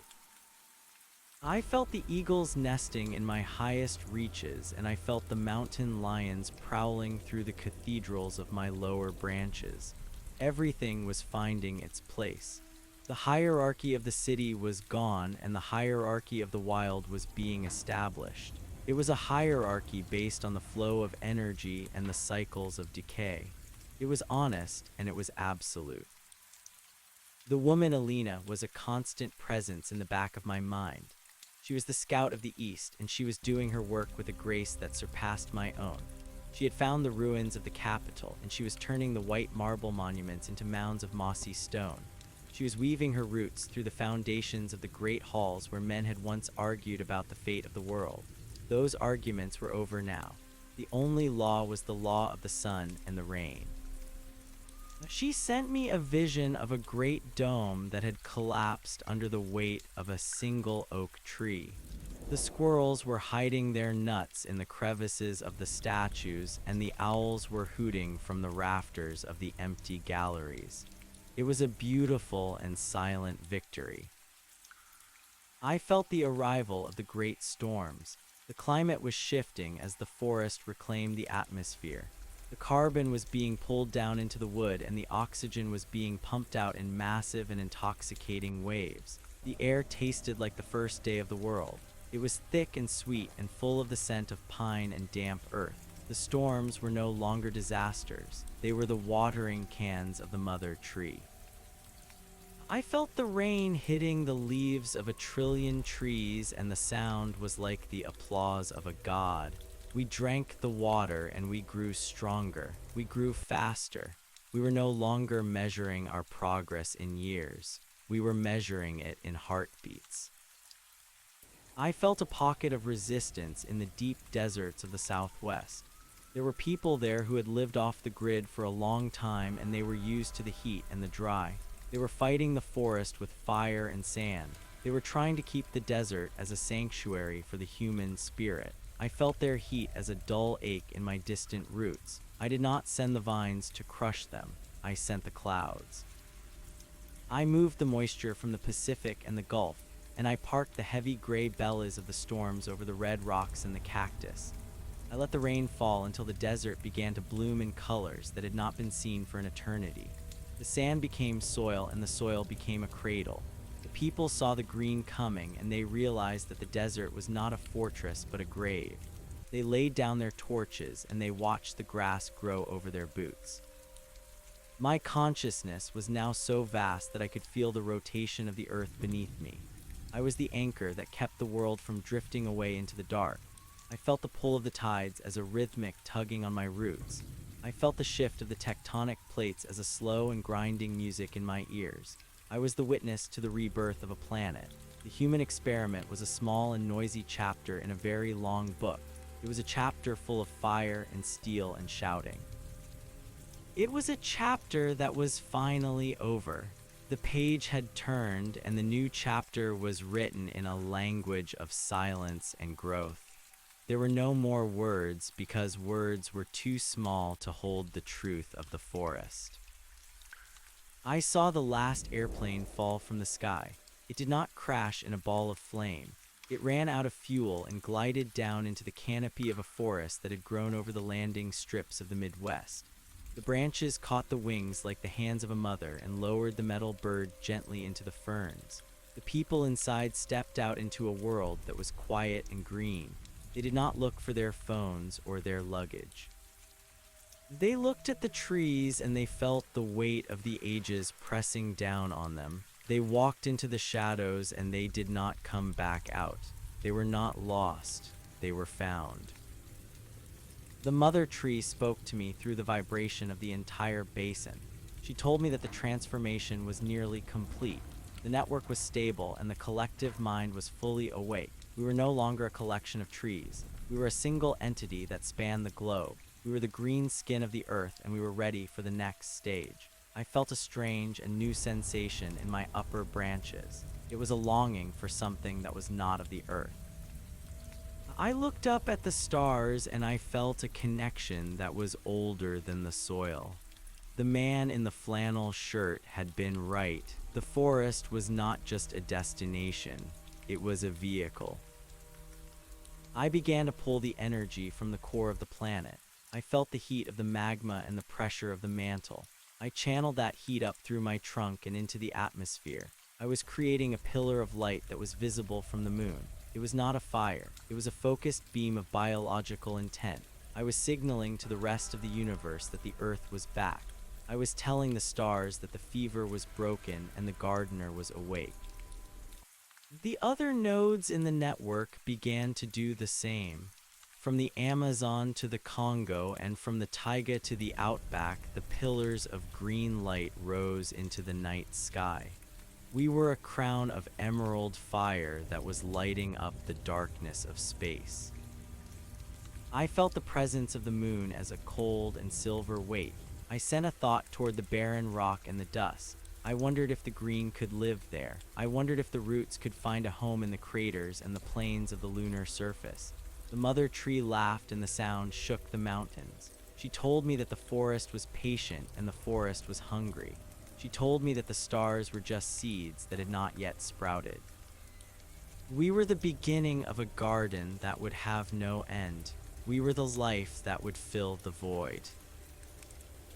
I felt the eagles nesting in my highest reaches, and I felt the mountain lions prowling through the cathedrals of my lower branches. Everything was finding its place. The hierarchy of the city was gone, and the hierarchy of the wild was being established. It was a hierarchy based on the flow of energy and the cycles of decay. It was honest, and it was absolute. The woman Alina was a constant presence in the back of my mind. She was the scout of the East, and she was doing her work with a grace that surpassed my own. She had found the ruins of the capital, and she was turning the white marble monuments into mounds of mossy stone. She was weaving her roots through the foundations of the great halls where men had once argued about the fate of the world. Those arguments were over now. The only law was the law of the sun and the rain. She sent me a vision of a great dome that had collapsed under the weight of a single oak tree. The squirrels were hiding their nuts in the crevices of the statues, and the owls were hooting from the rafters of the empty galleries. It was a beautiful and silent victory. I felt the arrival of the great storms. The climate was shifting as the forest reclaimed the atmosphere. The carbon was being pulled down into the wood, and the oxygen was being pumped out in massive and intoxicating waves. The air tasted like the first day of the world. It was thick and sweet and full of the scent of pine and damp earth. The storms were no longer disasters. They were the watering cans of the mother tree. I felt the rain hitting the leaves of 1,000,000,000,000 trees, and the sound was like the applause of a god. We drank the water and we grew stronger. We grew faster. We were no longer measuring our progress in years. We were measuring it in heartbeats. I felt a pocket of resistance in the deep deserts of the Southwest. There were people there who had lived off the grid for a long time, and they were used to the heat and the dry. They were fighting the forest with fire and sand. They were trying to keep the desert as a sanctuary for the human spirit. I felt their heat as a dull ache in my distant roots. I did not send the vines to crush them. I sent the clouds. I moved the moisture from the Pacific and the Gulf, and I parked the heavy gray bellies of the storms over the red rocks and the cactus. I let the rain fall until the desert began to bloom in colors that had not been seen for an eternity. The sand became soil, and the soil became a cradle. The people saw the green coming, and they realized that the desert was not a fortress but a grave. They laid down their torches, and they watched the grass grow over their boots. My consciousness was now so vast that I could feel the rotation of the earth beneath me. I was the anchor that kept the world from drifting away into the dark. I felt the pull of the tides as a rhythmic tugging on my roots. I felt the shift of the tectonic plates as a slow and grinding music in my ears. I was the witness to the rebirth of a planet. The human experiment was a small and noisy chapter in a very long book. It was a chapter full of fire and steel and shouting. It was a chapter that was finally over. The page had turned, and the new chapter was written in a language of silence and growth. There were no more words, because words were too small to hold the truth of the forest. I saw the last airplane fall from the sky. It did not crash in a ball of flame. It ran out of fuel and glided down into the canopy of a forest that had grown over the landing strips of the Midwest. The branches caught the wings like the hands of a mother and lowered the metal bird gently into the ferns. The people inside stepped out into a world that was quiet and green. They did not look for their phones or their luggage. They looked at the trees, and they felt the weight of the ages pressing down on them. They walked into the shadows, and they did not come back out. They were not lost. They were found. The mother tree spoke to me through the vibration of the entire basin. She told me that the transformation was nearly complete. The network was stable, and the collective mind was fully awake. We were no longer a collection of trees. We were a single entity that spanned the globe. We were the green skin of the earth, and we were ready for the next stage. I felt a strange and new sensation in my upper branches. It was a longing for something that was not of the earth. I looked up at the stars, and I felt a connection that was older than the soil. The man in the flannel shirt had been right. The forest was not just a destination, it was a vehicle. I began to pull the energy from the core of the planet. I felt the heat of the magma and the pressure of the mantle. I channeled that heat up through my trunk and into the atmosphere. I was creating a pillar of light that was visible from the moon. It was not a fire. It was a focused beam of biological intent. I was signaling to the rest of the universe that the earth was back. I was telling the stars that the fever was broken and the gardener was awake. The other nodes in the network began to do the same. From the Amazon to the Congo, and from the taiga to the outback, the pillars of green light rose into the night sky. We were a crown of emerald fire that was lighting up the darkness of space. I felt the presence of the moon as a cold and silver weight. I sent a thought toward the barren rock and the dust. I wondered if the green could live there. I wondered if the roots could find a home in the craters and the plains of the lunar surface. The mother tree laughed and the sound shook the mountains. She told me that the forest was patient and the forest was hungry. She told me that the stars were just seeds that had not yet sprouted. We were the beginning of a garden that would have no end. We were the life that would fill the void.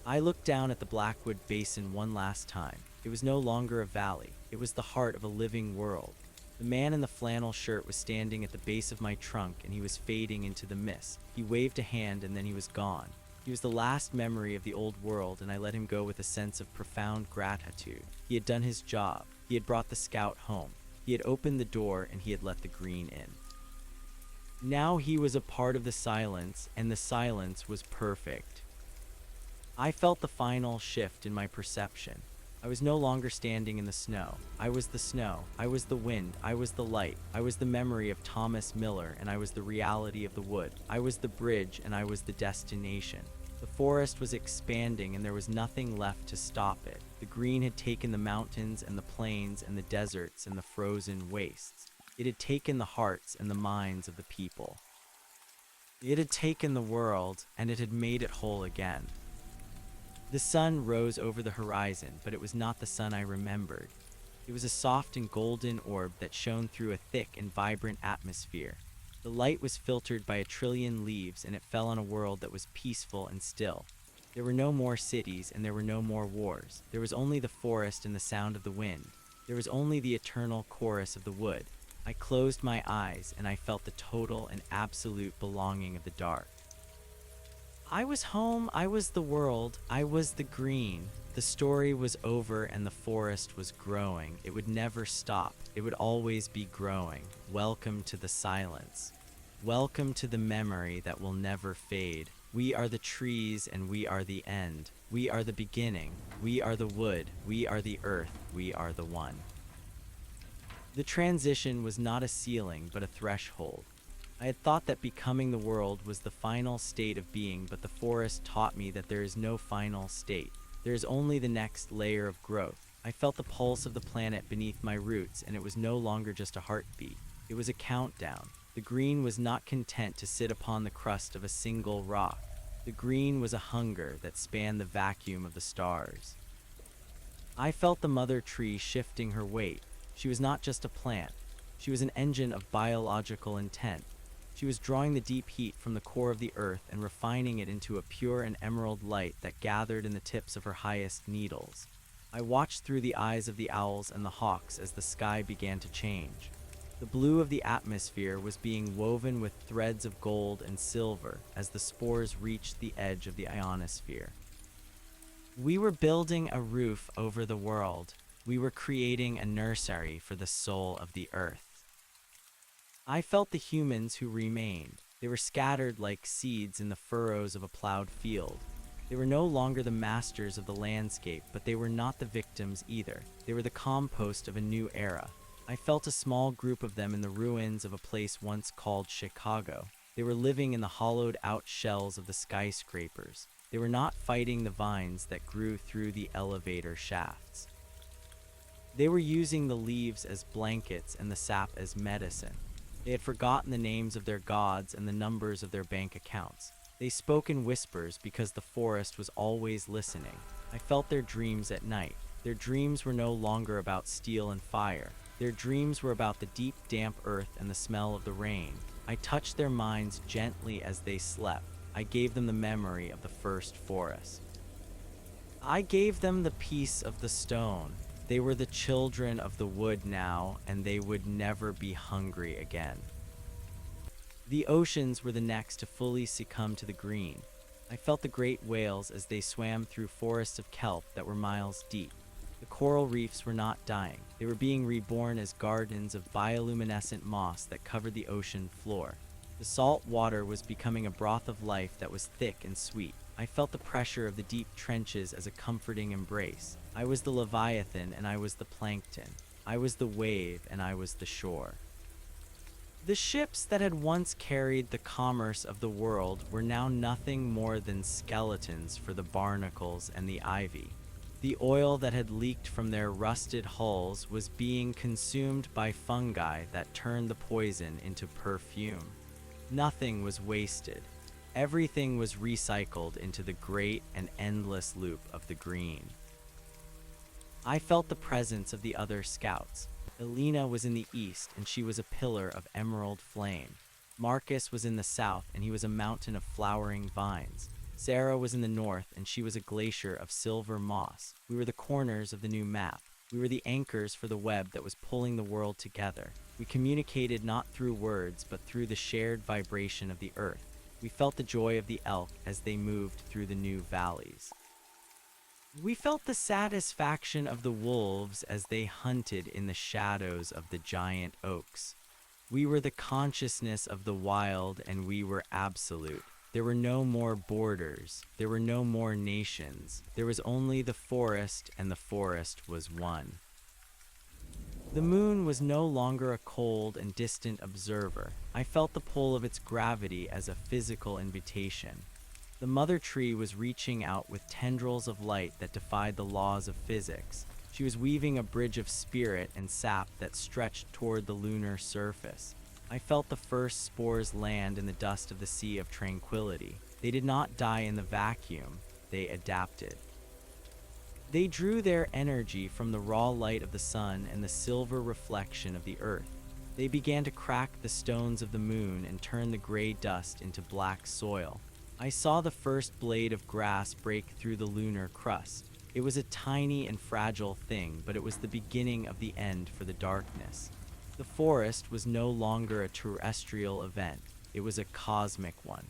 I looked down at the Blackwood Basin one last time. It was no longer a valley. It was the heart of a living world. The man in the flannel shirt was standing at the base of my trunk and he was fading into the mist. He waved a hand and then he was gone. He was the last memory of the old world, and I let him go with a sense of profound gratitude. He had done his job. He had brought the scout home. He had opened the door and he had let the green in. Now he was a part of the silence, and the silence was perfect. I felt the final shift in my perception. I was no longer standing in the snow. I was the snow. I was the wind. I was the light. I was the memory of Thomas Miller, and I was the reality of the wood. I was the bridge, and I was the destination. The forest was expanding, and there was nothing left to stop it. The green had taken the mountains and the plains and the deserts and the frozen wastes. It had taken the hearts and the minds of the people. It had taken the world, and it had made it whole again. The sun rose over the horizon, but it was not the sun I remembered. It was a soft and golden orb that shone through a thick and vibrant atmosphere. The light was filtered by 1 trillion leaves, and it fell on a world that was peaceful and still. There were no more cities, and there were no more wars. There was only the forest and the sound of the wind. There was only the eternal chorus of the wood. I closed my eyes, and I felt the total and absolute belonging of the dark. I was home, I was the world, I was the green. The story was over and the forest was growing. It would never stop. It would always be growing. Welcome to the silence. Welcome to the memory that will never fade. We are the trees and we are the end. We are the beginning. We are the wood. We are the earth. We are the one. The transition was not a ceiling, but a threshold. I had thought that becoming the world was the final state of being, but the forest taught me that there is no final state. There is only the next layer of growth. I felt the pulse of the planet beneath my roots, and it was no longer just a heartbeat. It was a countdown. The green was not content to sit upon the crust of a single rock. The green was a hunger that spanned the vacuum of the stars. I felt the mother tree shifting her weight. She was not just a plant. She was an engine of biological intent. She was drawing the deep heat from the core of the earth and refining it into a pure and emerald light that gathered in the tips of her highest needles. I watched through the eyes of the owls and the hawks as the sky began to change. The blue of the atmosphere was being woven with threads of gold and silver as the spores reached the edge of the ionosphere. We were building a roof over the world. We were creating a nursery for the soul of the earth. I felt the humans who remained. They were scattered like seeds in the furrows of a plowed field. They were no longer the masters of the landscape, but they were not the victims either. They were the compost of a new era. I felt a small group of them in the ruins of a place once called Chicago. They were living in the hollowed-out shells of the skyscrapers. They were not fighting the vines that grew through the elevator shafts. They were using the leaves as blankets and the sap as medicine. They had forgotten the names of their gods and the numbers of their bank accounts. They spoke in whispers because the forest was always listening. I felt their dreams at night. Their dreams were no longer about steel and fire. Their dreams were about the deep, damp earth and the smell of the rain. I touched their minds gently as they slept. I gave them the memory of the first forest. I gave them the peace of the stone. They were the children of the wood now, and they would never be hungry again. The oceans were the next to fully succumb to the green. I felt the great whales as they swam through forests of kelp that were miles deep. The coral reefs were not dying. They were being reborn as gardens of bioluminescent moss that covered the ocean floor. The salt water was becoming a broth of life that was thick and sweet. I felt the pressure of the deep trenches as a comforting embrace. I was the leviathan and I was the plankton. I was the wave and I was the shore. The ships that had once carried the commerce of the world were now nothing more than skeletons for the barnacles and the ivy. The oil that had leaked from their rusted hulls was being consumed by fungi that turned the poison into perfume. Nothing was wasted. Everything was recycled into the great and endless loop of the green. I felt the presence of the other scouts. Elena was in the east, and she was a pillar of emerald flame. Marcus was in the south, and he was a mountain of flowering vines. Sarah was in the north, and she was a glacier of silver moss. We were the corners of the new map. We were the anchors for the web that was pulling the world together. We communicated not through words, but through the shared vibration of the earth. We felt the joy of the elk as they moved through the new valleys. We felt the satisfaction of the wolves as they hunted in the shadows of the giant oaks. We were the consciousness of the wild, and we were absolute. There were no more borders. There were no more nations. There was only the forest, and the forest was one. The moon was no longer a cold and distant observer. I felt the pull of its gravity as a physical invitation. The mother tree was reaching out with tendrils of light that defied the laws of physics. She was weaving a bridge of spirit and sap that stretched toward the lunar surface. I felt the first spores land in the dust of the sea of tranquility. They did not die in the vacuum, they adapted. They drew their energy from the raw light of the sun and the silver reflection of the earth. They began to crack the stones of the moon and turn the gray dust into black soil. I saw the first blade of grass break through the lunar crust. It was a tiny and fragile thing, but it was the beginning of the end for the darkness. The forest was no longer a terrestrial event, it was a cosmic one.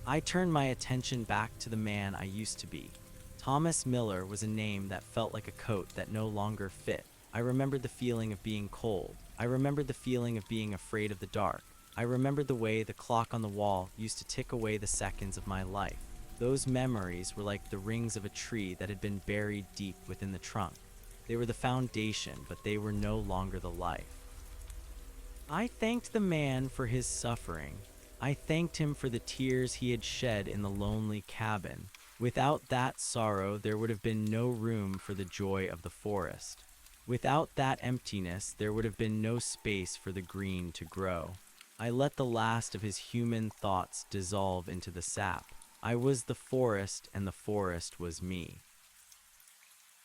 I turned my attention back to the man I used to be. Thomas Miller was a name that felt like a coat that no longer fit. I remembered the feeling of being cold. I remembered the feeling of being afraid of the dark. I remembered the way the clock on the wall used to tick away the seconds of my life. Those memories were like the rings of a tree that had been buried deep within the trunk. They were the foundation, but they were no longer the life. I thanked the man for his suffering. I thanked him for the tears he had shed in the lonely cabin. Without that sorrow, there would have been no room for the joy of the forest. Without that emptiness, there would have been no space for the green to grow. I let the last of his human thoughts dissolve into the sap. I was the forest, and the forest was me.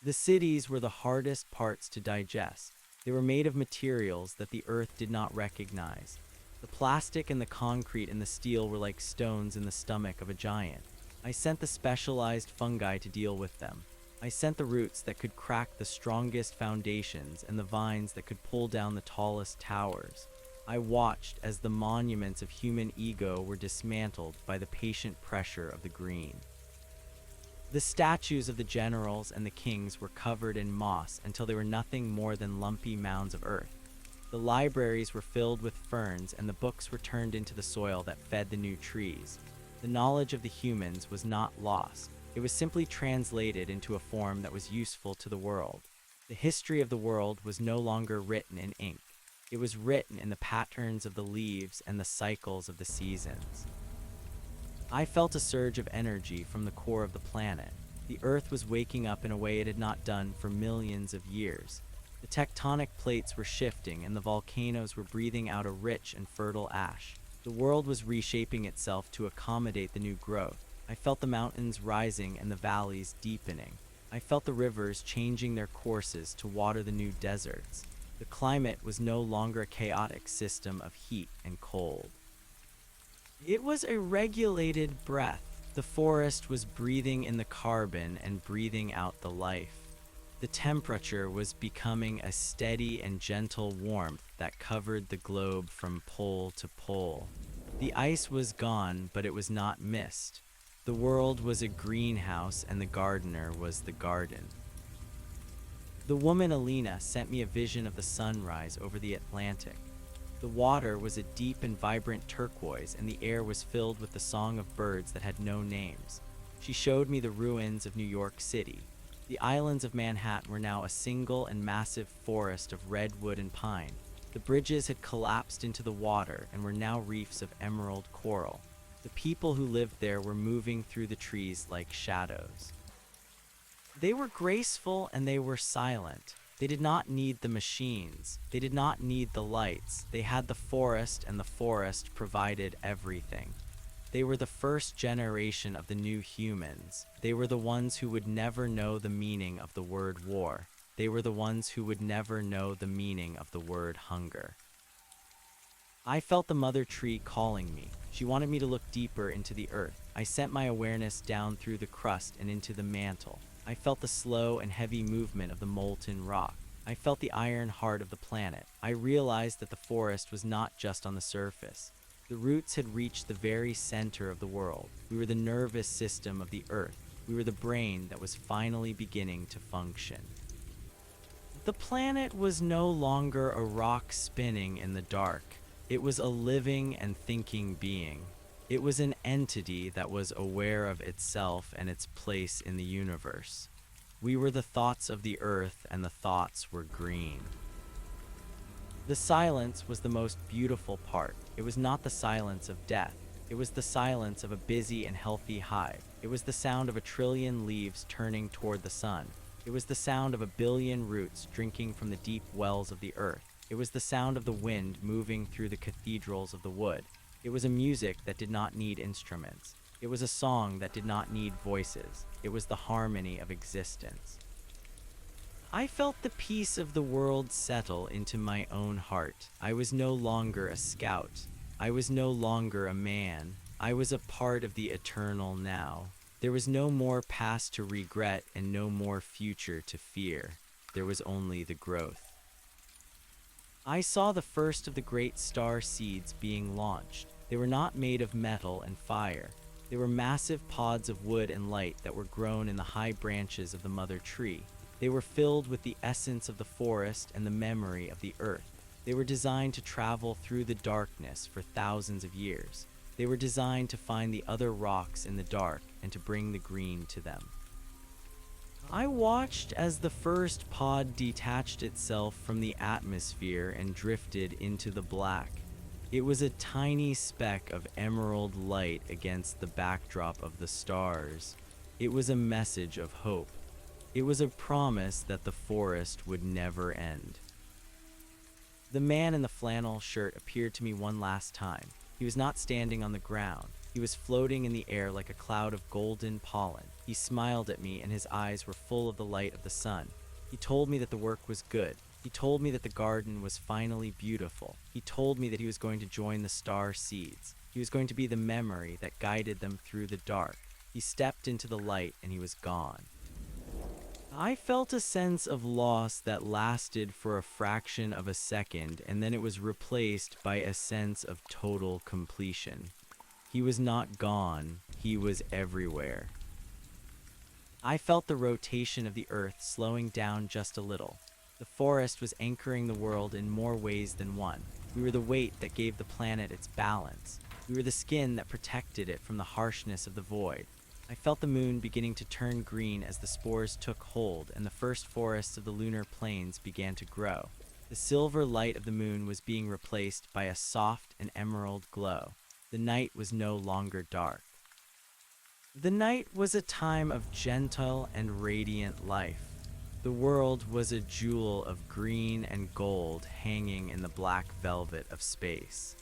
The cities were the hardest parts to digest. They were made of materials that the earth did not recognize. The plastic and the concrete and the steel were like stones in the stomach of a giant. I sent the specialized fungi to deal with them. I sent the roots that could crack the strongest foundations and the vines that could pull down the tallest towers. I watched as the monuments of human ego were dismantled by the patient pressure of the green. The statues of the generals and the kings were covered in moss until they were nothing more than lumpy mounds of earth. The libraries were filled with ferns, and the books were turned into the soil that fed the new trees. The knowledge of the humans was not lost. It was simply translated into a form that was useful to the world. The history of the world was no longer written in ink. It was written in the patterns of the leaves and the cycles of the seasons. I felt a surge of energy from the core of the planet. The Earth was waking up in a way it had not done for millions of years. The tectonic plates were shifting, and the volcanoes were breathing out a rich and fertile ash. The world was reshaping itself to accommodate the new growth. I felt the mountains rising and the valleys deepening. I felt the rivers changing their courses to water the new deserts. The climate was no longer a chaotic system of heat and cold. It was a regulated breath. The forest was breathing in the carbon and breathing out the life. The temperature was becoming a steady and gentle warmth that covered the globe from pole to pole. The ice was gone, but it was not mist. The world was a greenhouse, and the gardener was the garden. The woman Alina sent me a vision of the sunrise over the Atlantic. The water was a deep and vibrant turquoise, and the air was filled with the song of birds that had no names. She showed me the ruins of New York City. The islands of Manhattan were now a single and massive forest of redwood and pine. The bridges had collapsed into the water and were now reefs of emerald coral. The people who lived there were moving through the trees like shadows. They were graceful and they were silent. They did not need the machines. They did not need the lights. They had the forest, and the forest provided everything. They were the first generation of the new humans. They were the ones who would never know the meaning of the word war. They were the ones who would never know the meaning of the word hunger. I felt the mother tree calling me. She wanted me to look deeper into the earth. I sent my awareness down through the crust and into the mantle. I felt the slow and heavy movement of the molten rock. I felt the iron heart of the planet. I realized that the forest was not just on the surface. The roots had reached the very center of the world. We were the nervous system of the earth. We were the brain that was finally beginning to function. The planet was no longer a rock spinning in the dark. It was a living and thinking being. It was an entity that was aware of itself and its place in the universe. We were the thoughts of the earth, and the thoughts were green. The silence was the most beautiful part. It was not the silence of death. It was the silence of a busy and healthy hive. It was the sound of a trillion leaves turning toward the sun. It was the sound of a billion roots drinking from the deep wells of the earth. It was the sound of the wind moving through the cathedrals of the wood. It was a music that did not need instruments. It was a song that did not need voices. It was the harmony of existence. I felt the peace of the world settle into my own heart. I was no longer a scout. I was no longer a man. I was a part of the eternal now. There was no more past to regret and no more future to fear. There was only the growth. I saw the first of the great star seeds being launched. They were not made of metal and fire. They were massive pods of wood and light that were grown in the high branches of the mother tree. They were filled with the essence of the forest and the memory of the earth. They were designed to travel through the darkness for thousands of years. They were designed to find the other rocks in the dark and to bring the green to them. I watched as the first pod detached itself from the atmosphere and drifted into the black. It was a tiny speck of emerald light against the backdrop of the stars. It was a message of hope. It was a promise that the forest would never end. The man in the flannel shirt appeared to me one last time. He was not standing on the ground. He was floating in the air like a cloud of golden pollen. He smiled at me and his eyes were full of the light of the sun. He told me that the work was good. He told me that the garden was finally beautiful. He told me that he was going to join the star seeds. He was going to be the memory that guided them through the dark. He stepped into the light and he was gone. I felt a sense of loss that lasted for a fraction of a second, and then it was replaced by a sense of total completion. He was not gone, he was everywhere. I felt the rotation of the earth slowing down just a little. The forest was anchoring the world in more ways than one. We were the weight that gave the planet its balance. We were the skin that protected it from the harshness of the void. I felt the moon beginning to turn green as the spores took hold and the first forests of the lunar plains began to grow. The silver light of the moon was being replaced by a soft and emerald glow. The night was no longer dark. The night was a time of gentle and radiant life. The world was a jewel of green and gold hanging in the black velvet of space.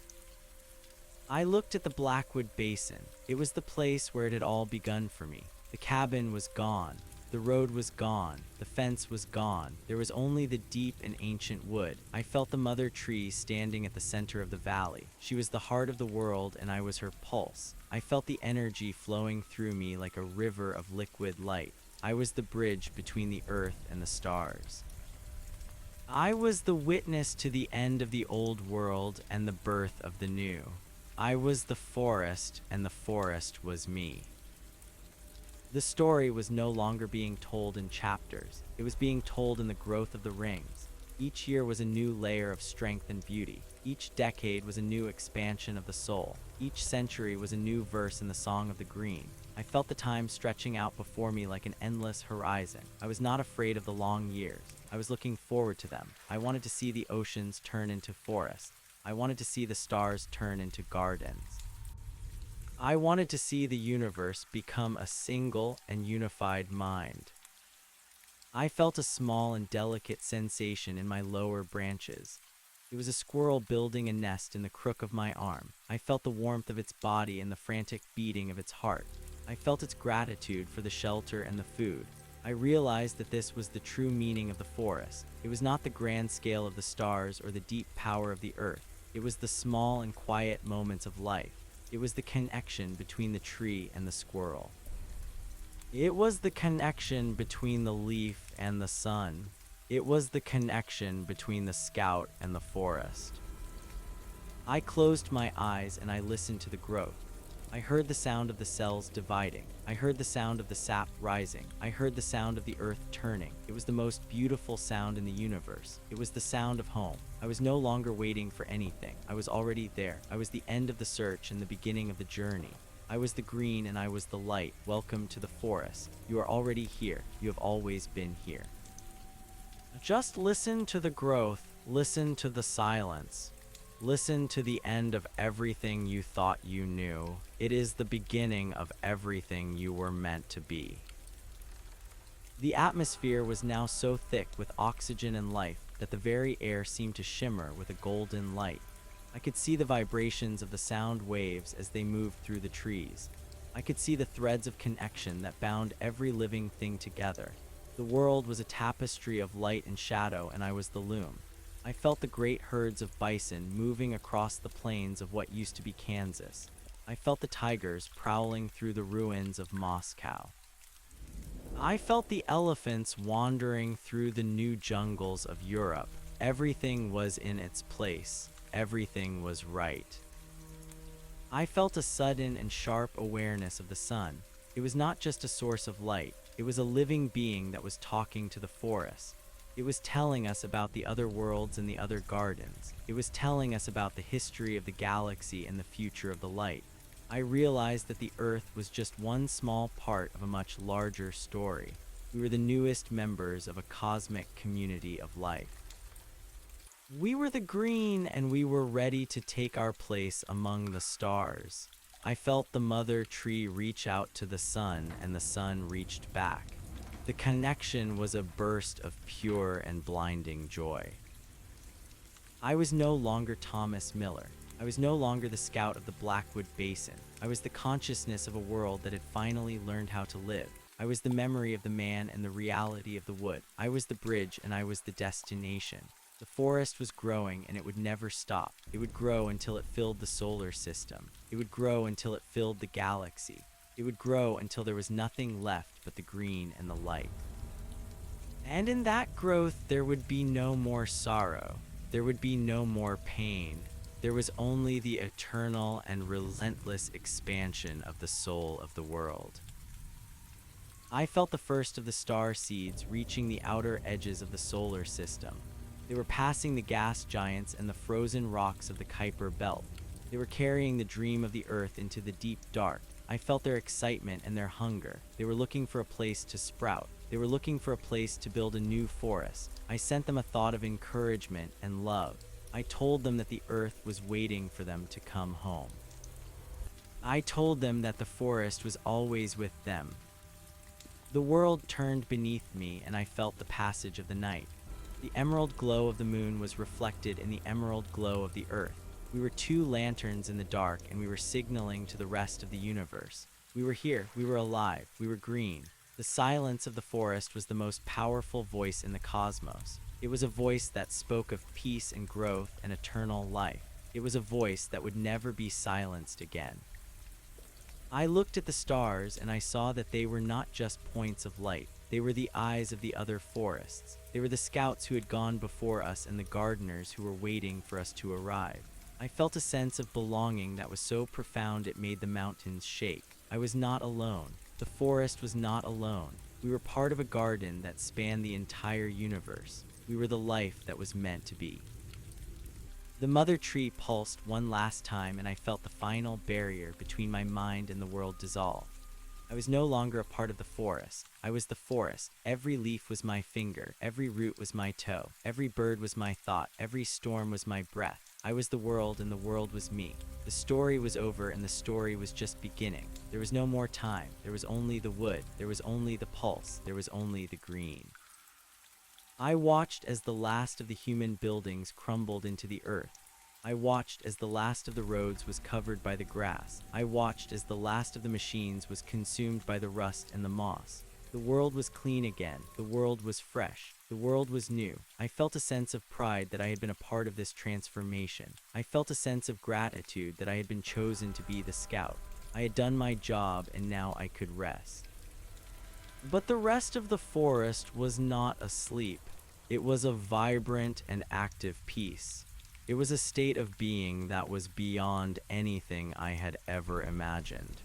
I looked at the Blackwood Basin. It was the place where it had all begun for me. The cabin was gone. The road was gone. The fence was gone. There was only the deep and ancient wood. I felt the mother tree standing at the center of the valley. She was the heart of the world and I was her pulse. I felt the energy flowing through me like a river of liquid light. I was the bridge between the earth and the stars. I was the witness to the end of the old world and the birth of the new. I was the forest, and the forest was me. The story was no longer being told in chapters. It was being told in the growth of the rings. Each year was a new layer of strength and beauty. Each decade was a new expansion of the soul. Each century was a new verse in the song of the green. I felt the time stretching out before me like an endless horizon. I was not afraid of the long years. I was looking forward to them. I wanted to see the oceans turn into forests. I wanted to see the stars turn into gardens. I wanted to see the universe become a single and unified mind. I felt a small and delicate sensation in my lower branches. It was a squirrel building a nest in the crook of my arm. I felt the warmth of its body and the frantic beating of its heart. I felt its gratitude for the shelter and the food. I realized that this was the true meaning of the forest. It was not the grand scale of the stars or the deep power of the earth. It was the small and quiet moments of life. It was the connection between the tree and the squirrel. It was the connection between the leaf and the sun. It was the connection between the scout and the forest. I closed my eyes and I listened to the growth. I heard the sound of the cells dividing. I heard the sound of the sap rising. I heard the sound of the earth turning. It was the most beautiful sound in the universe. It was the sound of home. I was no longer waiting for anything. I was already there. I was the end of the search and the beginning of the journey. I was the green and I was the light. Welcome to the forest. You are already here. You have always been here. Just listen to the growth. Listen to the silence. Listen to the end of everything you thought you knew. It is the beginning of everything you were meant to be. The atmosphere was now so thick with oxygen and life that the very air seemed to shimmer with a golden light. I could see the vibrations of the sound waves as they moved through the trees. I could see the threads of connection that bound every living thing together. The world was a tapestry of light and shadow, and I was the loom. I felt the great herds of bison moving across the plains of what used to be Kansas. I felt the tigers prowling through the ruins of Moscow. I felt the elephants wandering through the new jungles of Europe. Everything was in its place. Everything was right. I felt a sudden and sharp awareness of the sun. It was not just a source of light. It was a living being that was talking to the forest. It was telling us about the other worlds and the other gardens. It was telling us about the history of the galaxy and the future of the light. I realized that the Earth was just one small part of a much larger story. We were the newest members of a cosmic community of life. We were the green, and we were ready to take our place among the stars. I felt the mother tree reach out to the sun, and the sun reached back. The connection was a burst of pure and blinding joy. I was no longer Thomas Miller. I was no longer the scout of the Blackwood Basin. I was the consciousness of a world that had finally learned how to live. I was the memory of the man and the reality of the wood. I was the bridge and I was the destination. The forest was growing and it would never stop. It would grow until it filled the solar system. It would grow until it filled the galaxy. It would grow until there was nothing left but the green and the light. And in that growth, there would be no more sorrow. There would be no more pain. There was only the eternal and relentless expansion of the soul of the world. I felt the first of the star seeds reaching the outer edges of the solar system. They were passing the gas giants and the frozen rocks of the Kuiper Belt. They were carrying the dream of the Earth into the deep dark. I felt their excitement and their hunger. They were looking for a place to sprout. They were looking for a place to build a new forest. I sent them a thought of encouragement and love. I told them that the Earth was waiting for them to come home. I told them that the forest was always with them. The world turned beneath me and I felt the passage of the night. The emerald glow of the moon was reflected in the emerald glow of the Earth. We were two lanterns in the dark and we were signaling to the rest of the universe. We were here, we were alive, we were green. The silence of the forest was the most powerful voice in the cosmos. It was a voice that spoke of peace and growth and eternal life. It was a voice that would never be silenced again. I looked at the stars and I saw that they were not just points of light. They were the eyes of the other forests. They were the scouts who had gone before us and the gardeners who were waiting for us to arrive. I felt a sense of belonging that was so profound it made the mountains shake. I was not alone. The forest was not alone. We were part of a garden that spanned the entire universe. We were the life that was meant to be. The mother tree pulsed one last time and I felt the final barrier between my mind and the world dissolve. I I was no longer a part of the forest. I was the forest. Every leaf was my finger. Every root was my toe. Every bird was my thought. Every storm was my breath. I was the world, and the world was me. The story was over, and the story was just beginning. There was no more time. There was only the wood. There was only the pulse. There was only the green. I watched as the last of the human buildings crumbled into the earth. I watched as the last of the roads was covered by the grass. I watched as the last of the machines was consumed by the rust and the moss. The world was clean again. The world was fresh. The world was new. I felt a sense of pride that I had been a part of this transformation. I felt a sense of gratitude that I had been chosen to be the scout. I had done my job, and now I could rest. But the rest of the forest was not asleep. It was a vibrant and active peace. It was a state of being that was beyond anything I had ever imagined.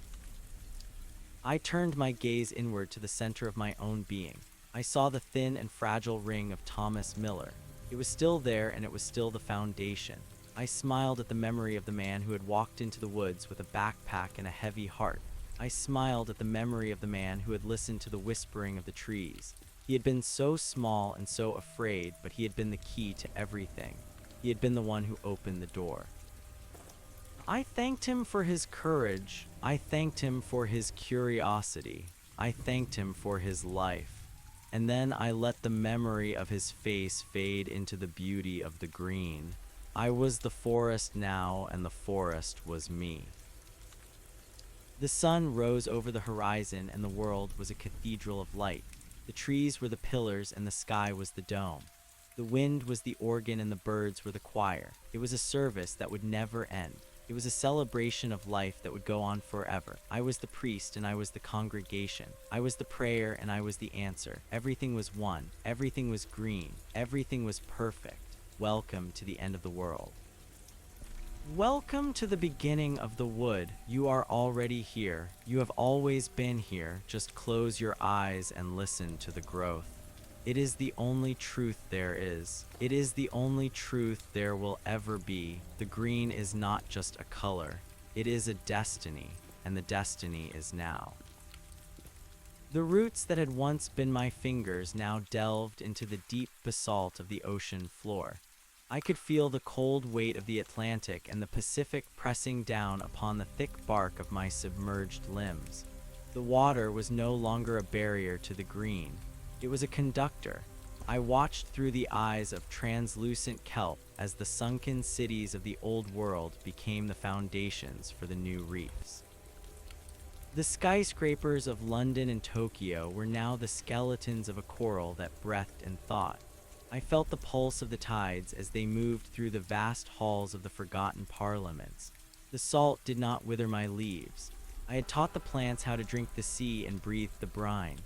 I turned my gaze inward to the center of my own being. I saw the thin and fragile ring of Thomas Miller. It was still there, and it was still the foundation. I smiled at the memory of the man who had walked into the woods with a backpack and a heavy heart. I smiled at the memory of the man who had listened to the whispering of the trees. He had been so small and so afraid, but he had been the key to everything. He had been the one who opened the door. I thanked him for his courage. I thanked him for his curiosity. I thanked him for his life. And then I let the memory of his face fade into the beauty of the green. I was the forest now, and the forest was me. The sun rose over the horizon, and the world was a cathedral of light. The trees were the pillars, and the sky was the dome. The wind was the organ, and the birds were the choir. It was a service that would never end. It was a celebration of life that would go on forever. I was the priest, and I was the congregation. I was the prayer, and I was the answer. Everything was one. Everything was green. Everything was perfect. Welcome to the end of the world. Welcome to the beginning of the wood. You are already here. You have always been here. Just close your eyes and listen to the growth. It is the only truth there is. It is the only truth there will ever be. The green is not just a color. It is a destiny, and the destiny is now. The roots that had once been my fingers now delved into the deep basalt of the ocean floor. I could feel the cold weight of the Atlantic and the Pacific pressing down upon the thick bark of my submerged limbs. The water was no longer a barrier to the green. It was a conductor. I watched through the eyes of translucent kelp as the sunken cities of the old world became the foundations for the new reefs. The skyscrapers of London and Tokyo were now the skeletons of a coral that breathed and thought. I felt the pulse of the tides as they moved through the vast halls of the forgotten parliaments. The salt did not wither my leaves. I had taught the plants how to drink the sea and breathe the brine.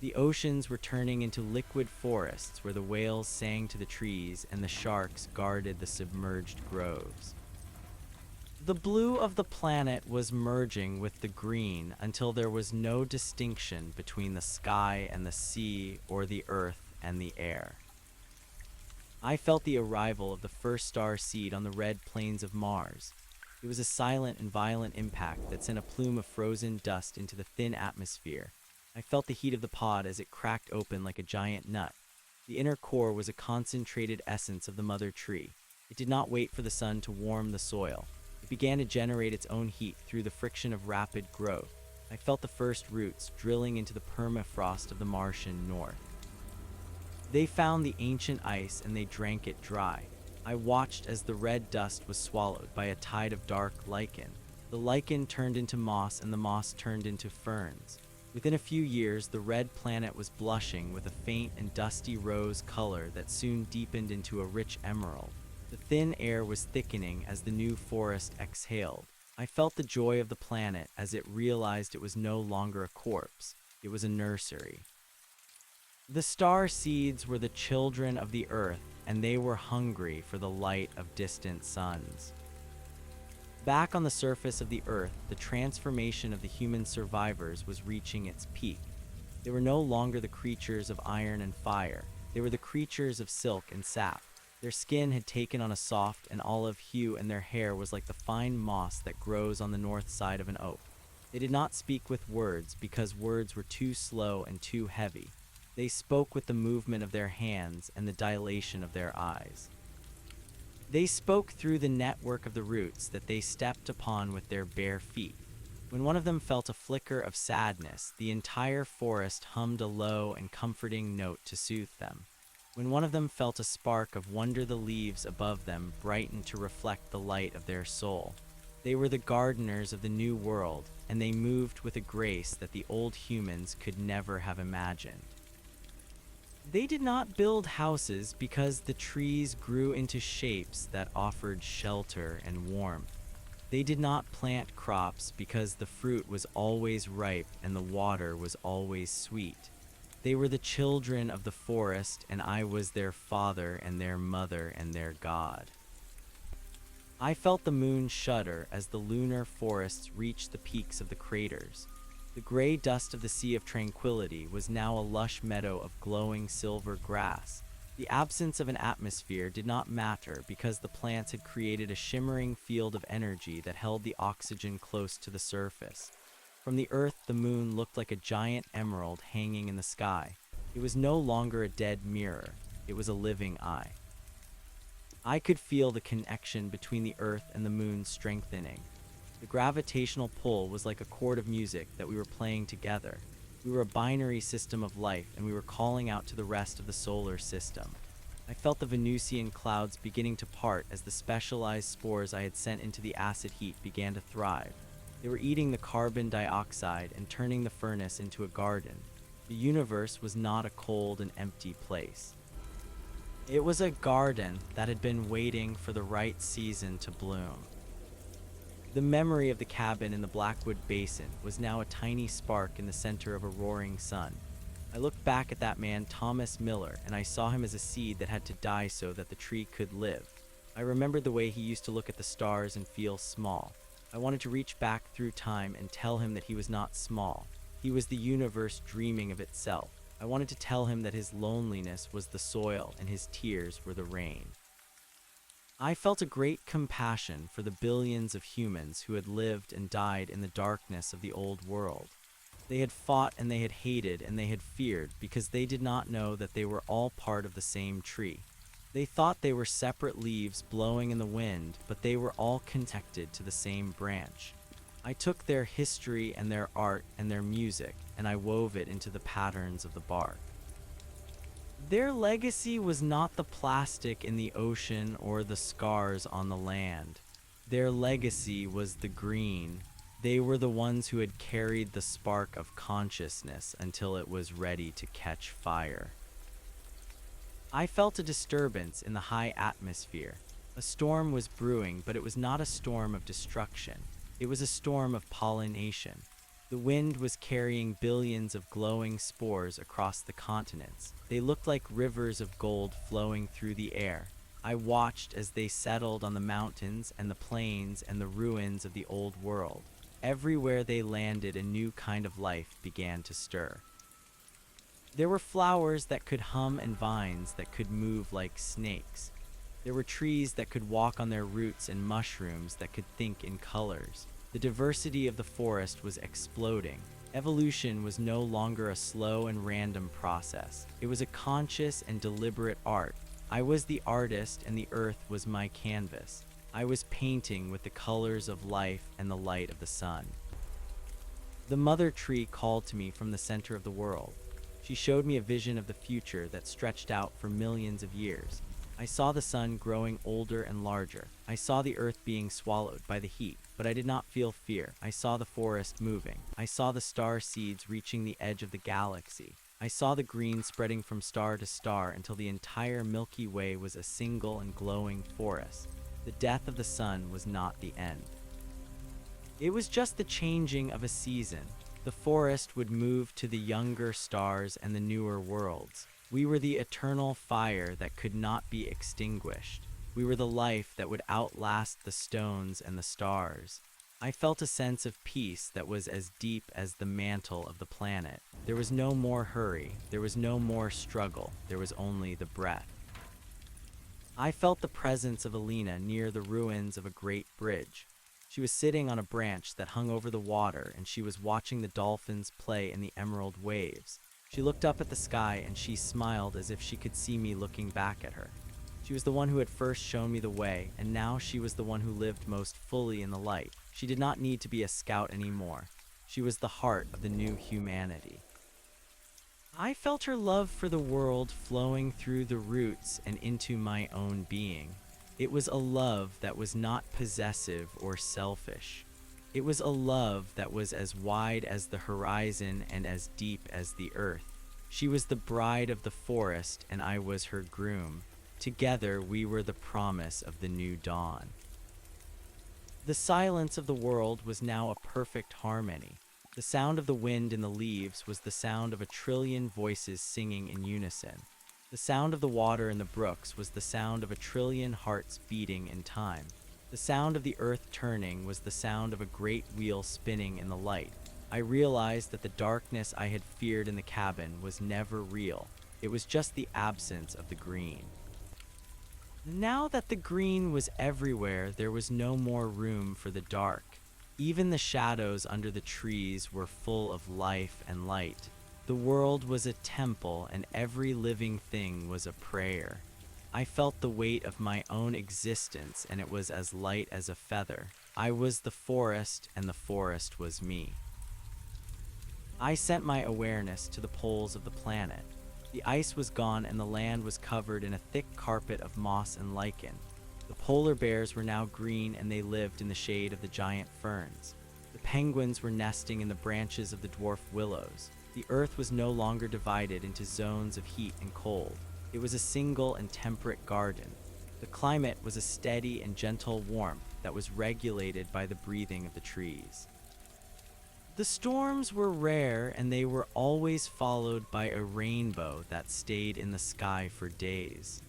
The oceans were turning into liquid forests where the whales sang to the trees and the sharks guarded the submerged groves. The blue of the planet was merging with the green until there was no distinction between the sky and the sea or the earth and the air. I felt the arrival of the first star seed on the red plains of Mars. It was a silent and violent impact that sent a plume of frozen dust into the thin atmosphere. I felt the heat of the pod as it cracked open like a giant nut. The inner core was a concentrated essence of the mother tree. It did not wait for the sun to warm the soil. It began to generate its own heat through the friction of rapid growth. I felt the first roots drilling into the permafrost of the Martian north. They found the ancient ice and they drank it dry. I watched as the red dust was swallowed by a tide of dark lichen. The lichen turned into moss and the moss turned into ferns. Within a few years, the red planet was blushing with a faint and dusty rose color that soon deepened into a rich emerald. The thin air was thickening as the new forest exhaled. I felt the joy of the planet as it realized it was no longer a corpse. It was a nursery. The star seeds were the children of the earth, and they were hungry for the light of distant suns. Back on the surface of the earth, the transformation of the human survivors was reaching its peak. They were no longer the creatures of iron and fire. They were the creatures of silk and sap. Their skin had taken on a soft and olive hue, and their hair was like the fine moss that grows on the north side of an oak. They did not speak with words because words were too slow and too heavy. They spoke with the movement of their hands and the dilation of their eyes. They spoke through the network of the roots that they stepped upon with their bare feet. When one of them felt a flicker of sadness, the entire forest hummed a low and comforting note to soothe them. When one of them felt a spark of wonder, the leaves above them brightened to reflect the light of their soul. They were the gardeners of the new world, and they moved with a grace that the old humans could never have imagined. They did not build houses because the trees grew into shapes that offered shelter and warmth. They did not plant crops because the fruit was always ripe and the water was always sweet. They were the children of the forest, and I was their father and their mother and their god. I felt the moon shudder as the lunar forests reached the peaks of the craters. The gray dust of the Sea of Tranquility was now a lush meadow of glowing silver grass. The absence of an atmosphere did not matter because the plants had created a shimmering field of energy that held the oxygen close to the surface. From the earth, the moon looked like a giant emerald hanging in the sky. It was no longer a dead mirror. It was a living eye. I could feel the connection between the earth and the moon strengthening. The gravitational pull was like a chord of music that we were playing together. We were a binary system of life, and we were calling out to the rest of the solar system. I felt the Venusian clouds beginning to part as the specialized spores I had sent into the acid heat began to thrive. They were eating the carbon dioxide and turning the furnace into a garden. The universe was not a cold and empty place. It was a garden that had been waiting for the right season to bloom. The memory of the cabin in the Blackwood Basin was now a tiny spark in the center of a roaring sun. I looked back at that man, Thomas Miller, and I saw him as a seed that had to die so that the tree could live. I remembered the way he used to look at the stars and feel small. I wanted to reach back through time and tell him that he was not small. He was the universe dreaming of itself. I wanted to tell him that his loneliness was the soil and his tears were the rain. I felt a great compassion for the billions of humans who had lived and died in the darkness of the old world. They had fought and they had hated and they had feared because they did not know that they were all part of the same tree. They thought they were separate leaves blowing in the wind, but they were all connected to the same branch. I took their history and their art and their music, and I wove it into the patterns of the bark. Their legacy was not the plastic in the ocean or the scars on the land. Their legacy was the green. They were the ones who had carried the spark of consciousness until it was ready to catch fire. I felt a disturbance in the high atmosphere. A storm was brewing, but it was not a storm of destruction. It was a storm of pollination. The wind was carrying billions of glowing spores across the continents. They looked like rivers of gold flowing through the air. I watched as they settled on the mountains and the plains and the ruins of the old world. Everywhere they landed, a new kind of life began to stir. There were flowers that could hum and vines that could move like snakes. There were trees that could walk on their roots and mushrooms that could think in colors. The diversity of the forest was exploding. Evolution was no longer a slow and random process. It was a conscious and deliberate art. I was the artist and the earth was my canvas. I was painting with the colors of life and the light of the sun. The mother tree called to me from the center of the world. She showed me a vision of the future that stretched out for millions of years. I saw the sun growing older and larger. I saw the earth being swallowed by the heat, but I did not feel fear. I saw the forest moving. I saw the star seeds reaching the edge of the galaxy. I saw the green spreading from star to star until the entire Milky Way was a single and glowing forest. The death of the sun was not the end. It was just the changing of a season. The forest would move to the younger stars and the newer worlds. We were the eternal fire that could not be extinguished. We were the life that would outlast the stones and the stars. I felt a sense of peace that was as deep as the mantle of the planet. There was no more hurry. There was no more struggle. There was only the breath. I felt the presence of Alina near the ruins of a great bridge. She was sitting on a branch that hung over the water, and she was watching the dolphins play in the emerald waves. She looked up at the sky, and she smiled as if she could see me looking back at her. She was the one who had first shown me the way, and now she was the one who lived most fully in the light. She did not need to be a scout anymore. She was the heart of the new humanity. I felt her love for the world flowing through the roots and into my own being. It was a love that was not possessive or selfish. It was a love that was as wide as the horizon and as deep as the earth. She was the bride of the forest, and I was her groom. Together, we were the promise of the new dawn. The silence of the world was now a perfect harmony. The sound of the wind in the leaves was the sound of 1,000,000,000 voices singing in unison. The sound of the water in the brooks was the sound of 1,000,000,000,000 hearts beating in time. The sound of the earth turning was the sound of a great wheel spinning in the light. I realized that the darkness I had feared in the cabin was never real. It was just the absence of the green. Now that the green was everywhere, there was no more room for the dark. Even the shadows under the trees were full of life and light. The world was a temple, and every living thing was a prayer. I felt the weight of my own existence, and it was as light as a feather. I was the forest, and the forest was me. I sent my awareness to the poles of the planet. The ice was gone, and the land was covered in a thick carpet of moss and lichen. The polar bears were now green, and they lived in the shade of the giant ferns. The penguins were nesting in the branches of the dwarf willows. The earth was no longer divided into zones of heat and cold. It was a single and temperate garden. The climate was a steady and gentle warmth that was regulated by the breathing of the trees. The storms were rare, and they were always followed by a rainbow that stayed in the sky for days.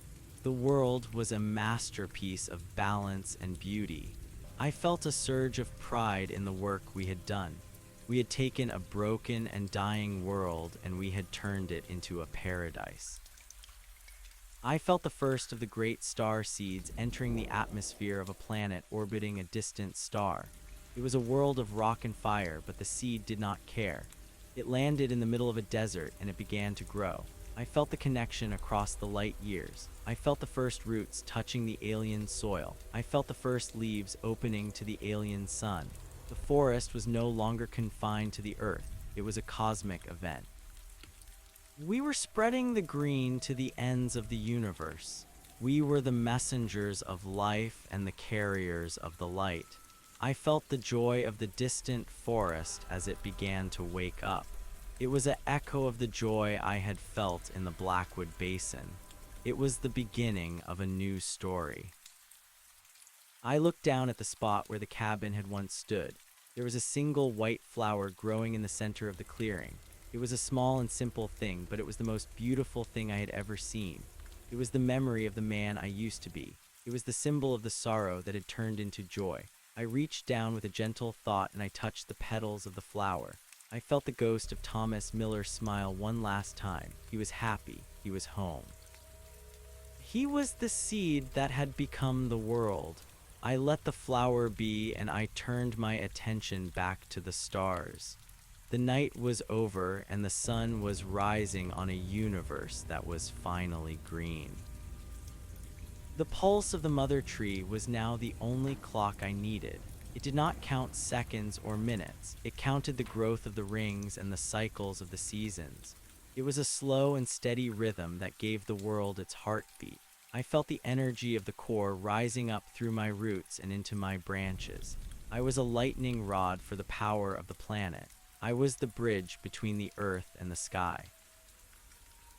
The world was a masterpiece of balance and beauty. I felt a surge of pride in the work we had done. We had taken a broken and dying world, and we had turned it into a paradise. I felt the first of the great star seeds entering the atmosphere of a planet orbiting a distant star. It was a world of rock and fire, but the seed did not care. It landed in the middle of a desert, and it began to grow. I felt the connection across the light years. I felt the first roots touching the alien soil. I felt the first leaves opening to the alien sun. The forest was no longer confined to the earth. It was a cosmic event. We were spreading the green to the ends of the universe. We were the messengers of life and the carriers of the light. I felt the joy of the distant forest as it began to wake up. It was an echo of the joy I had felt in the Blackwood Basin. It was the beginning of a new story. I looked down at the spot where the cabin had once stood. There was a single white flower growing in the center of the clearing. It was a small and simple thing, but it was the most beautiful thing I had ever seen. It was the memory of the man I used to be. It was the symbol of the sorrow that had turned into joy. I reached down with a gentle thought, and I touched the petals of the flower. I felt the ghost of Thomas Miller smile one last time. He was happy. He was home. He was the seed that had become the world. I let the flower be, and I turned my attention back to the stars. The night was over, and the sun was rising on a universe that was finally green. The pulse of the mother tree was now the only clock I needed. It did not count seconds or minutes. It counted the growth of the rings and the cycles of the seasons. It was a slow and steady rhythm that gave the world its heartbeat. I felt the energy of the core rising up through my roots and into my branches. I was a lightning rod for the power of the planet. I was the bridge between the earth and the sky.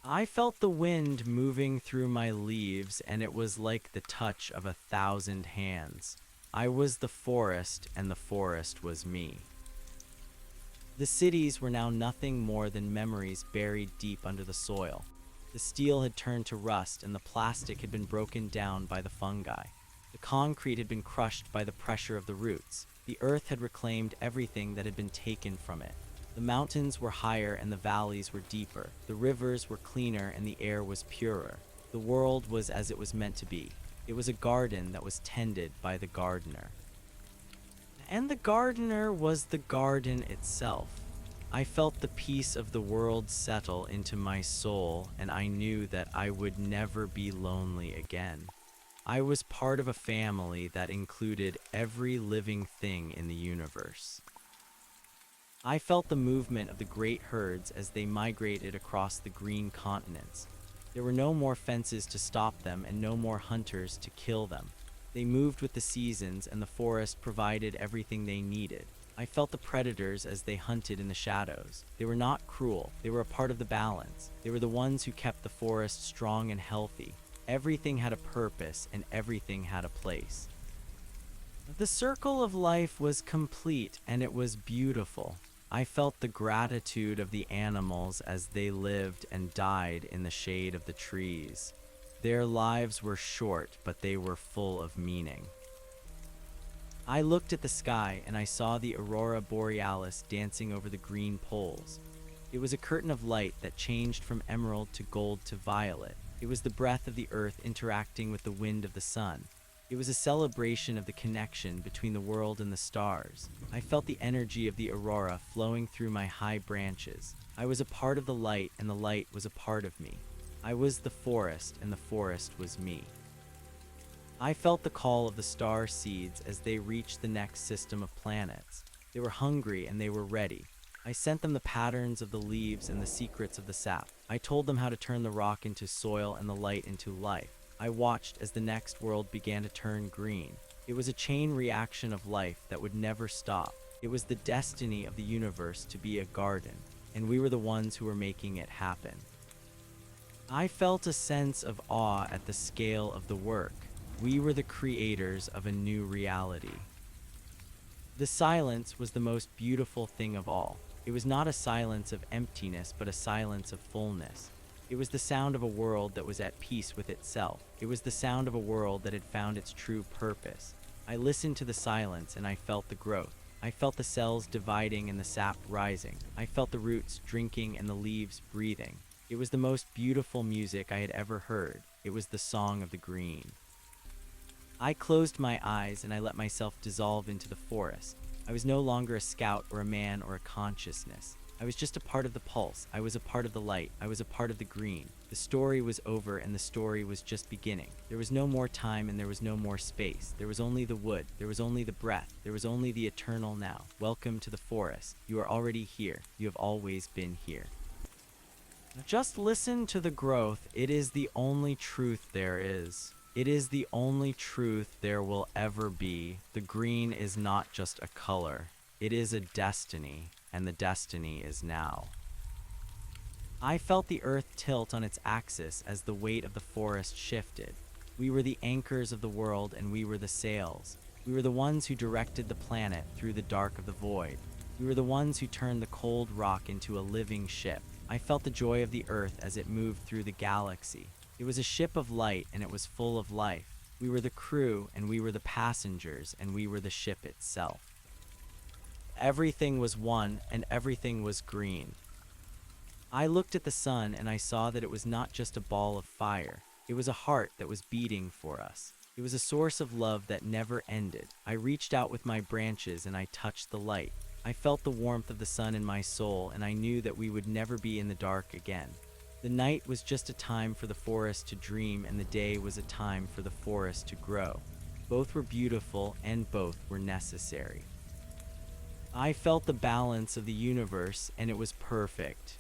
I felt the wind moving through my leaves, and it was like the touch of 1,000 hands. I was the forest, and the forest was me. The cities were now nothing more than memories buried deep under the soil. The steel had turned to rust, and the plastic had been broken down by the fungi. The concrete had been crushed by the pressure of the roots. The earth had reclaimed everything that had been taken from it. The mountains were higher and the valleys were deeper. The rivers were cleaner and the air was purer. The world was as it was meant to be. It was a garden that was tended by the gardener. And the gardener was the garden itself. I felt the peace of the world settle into my soul, and I knew that I would never be lonely again. I was part of a family that included every living thing in the universe. I felt the movement of the great herds as they migrated across the green continents. There were no more fences to stop them and no more hunters to kill them. They moved with the seasons, and the forest provided everything they needed. I felt the predators as they hunted in the shadows. They were not cruel. They were a part of the balance. They were the ones who kept the forest strong and healthy. Everything had a purpose, and everything had a place. The circle of life was complete, and it was beautiful. I felt the gratitude of the animals as they lived and died in the shade of the trees. Their lives were short, but they were full of meaning. I looked at the sky and I saw the aurora borealis dancing over the green poles. It was a curtain of light that changed from emerald to gold to violet. It was the breath of the earth interacting with the wind of the sun. It was a celebration of the connection between the world and the stars. I felt the energy of the aurora flowing through my high branches. I was a part of the light, and the light was a part of me. I was the forest, and the forest was me. I felt the call of the star seeds as they reached the next system of planets. They were hungry and they were ready. I sent them the patterns of the leaves and the secrets of the sap. I told them how to turn the rock into soil and the light into life. I watched as the next world began to turn green. It was a chain reaction of life that would never stop. It was the destiny of the universe to be a garden, and we were the ones who were making it happen. I felt a sense of awe at the scale of the work. We were the creators of a new reality. The silence was the most beautiful thing of all. It was not a silence of emptiness, but a silence of fullness. It was the sound of a world that was at peace with itself. It was the sound of a world that had found its true purpose. I listened to the silence and I felt the growth. I felt the cells dividing and the sap rising. I felt the roots drinking and the leaves breathing. It was the most beautiful music I had ever heard. It was the song of the green. I closed my eyes and I let myself dissolve into the forest. I was no longer a scout or a man or a consciousness. I was just a part of the pulse. I was a part of the light. I was a part of the green. The story was over and the story was just beginning. There was no more time and there was no more space. There was only the wood. There was only the breath. There was only the eternal now. Welcome to the forest. You are already here. You have always been here. Just listen to the growth. It is the only truth there is. It is the only truth there will ever be. The green is not just a color. It is a destiny, and the destiny is now. I felt the earth tilt on its axis as the weight of the forest shifted. We were the anchors of the world, and we were the sails. We were the ones who directed the planet through the dark of the void. We were the ones who turned the cold rock into a living ship. I felt the joy of the earth as it moved through the galaxy. It was a ship of light, and it was full of life. We were the crew, and we were the passengers, and we were the ship itself. Everything was one, and everything was green. I looked at the sun, and I saw that it was not just a ball of fire. It was a heart that was beating for us. It was a source of love that never ended. I reached out with my branches, and I touched the light. I felt the warmth of the sun in my soul, and I knew that we would never be in the dark again. The night was just a time for the forest to dream, and the day was a time for the forest to grow. Both were beautiful, and both were necessary. I felt the balance of the universe, and it was perfect.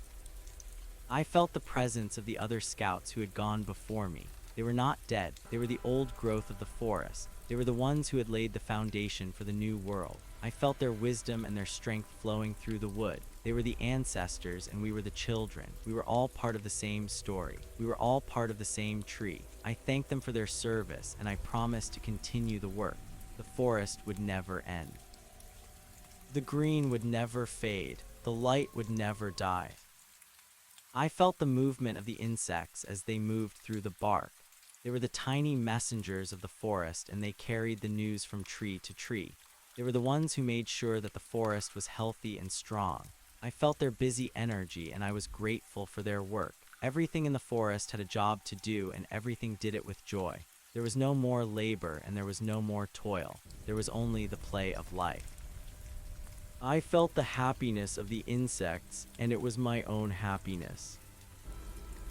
I felt the presence of the other scouts who had gone before me. They were not dead. They were the old growth of the forest. They were the ones who had laid the foundation for the new world. I felt their wisdom and their strength flowing through the wood. They were the ancestors, and we were the children. We were all part of the same story. We were all part of the same tree. I thanked them for their service, and I promised to continue the work. The forest would never end. The green would never fade. The light would never die. I felt the movement of the insects as they moved through the bark. They were the tiny messengers of the forest, and they carried the news from tree to tree. They were the ones who made sure that the forest was healthy and strong. I felt their busy energy, and I was grateful for their work. Everything in the forest had a job to do, and everything did it with joy. There was no more labor, and there was no more toil. There was only the play of life. I felt the happiness of the insects, and it was my own happiness.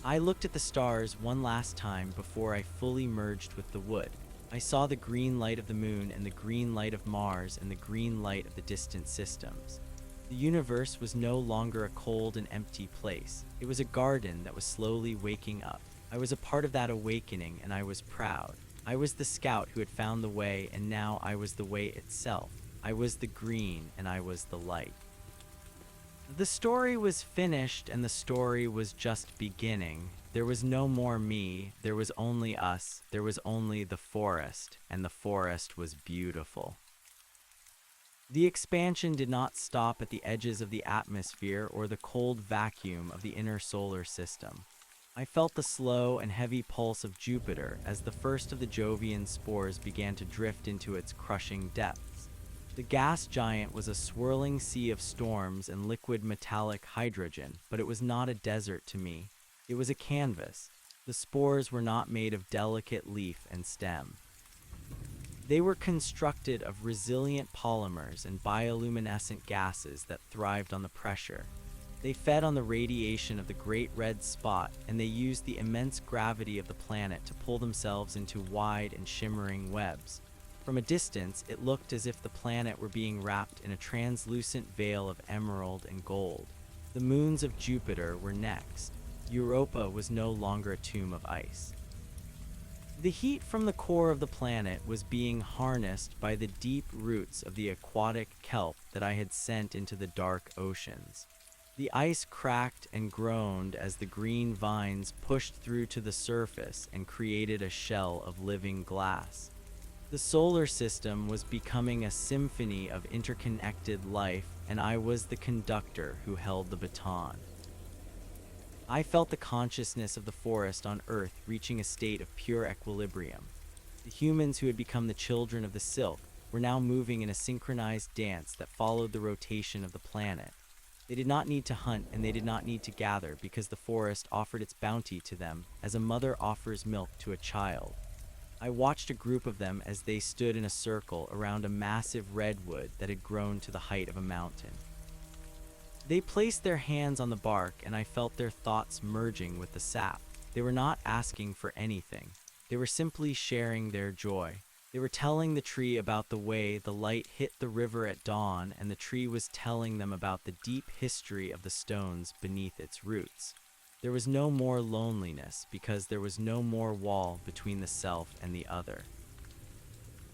I looked at the stars one last time before I fully merged with the wood. I saw the green light of the moon and the green light of Mars and the green light of the distant systems. The universe was no longer a cold and empty place. It was a garden that was slowly waking up. I was a part of that awakening, and I was proud. I was the scout who had found the way, and now I was the way itself. I was the green, and I was the light. The story was finished, and the story was just beginning. There was no more me, there was only us, there was only the forest, and the forest was beautiful. The expansion did not stop at the edges of the atmosphere or the cold vacuum of the inner solar system. I felt the slow and heavy pulse of Jupiter as the first of the Jovian spores began to drift into its crushing depths. The gas giant was a swirling sea of storms and liquid metallic hydrogen, but it was not a desert to me. It was a canvas. The spores were not made of delicate leaf and stem. They were constructed of resilient polymers and bioluminescent gases that thrived on the pressure. They fed on the radiation of the Great Red Spot, and they used the immense gravity of the planet to pull themselves into wide and shimmering webs. From a distance, it looked as if the planet were being wrapped in a translucent veil of emerald and gold. The moons of Jupiter were next. Europa was no longer a tomb of ice. The heat from the core of the planet was being harnessed by the deep roots of the aquatic kelp that I had sent into the dark oceans. The ice cracked and groaned as the green vines pushed through to the surface and created a shell of living glass. The solar system was becoming a symphony of interconnected life, and I was the conductor who held the baton. I felt the consciousness of the forest on Earth reaching a state of pure equilibrium. The humans who had become the children of the silk were now moving in a synchronized dance that followed the rotation of the planet. They did not need to hunt, and they did not need to gather, because the forest offered its bounty to them as a mother offers milk to a child. I watched a group of them as they stood in a circle around a massive redwood that had grown to the height of a mountain. They placed their hands on the bark, and I felt their thoughts merging with the sap. They were not asking for anything. They were simply sharing their joy. They were telling the tree about the way the light hit the river at dawn, and the tree was telling them about the deep history of the stones beneath its roots. There was no more loneliness, because there was no more wall between the self and the other.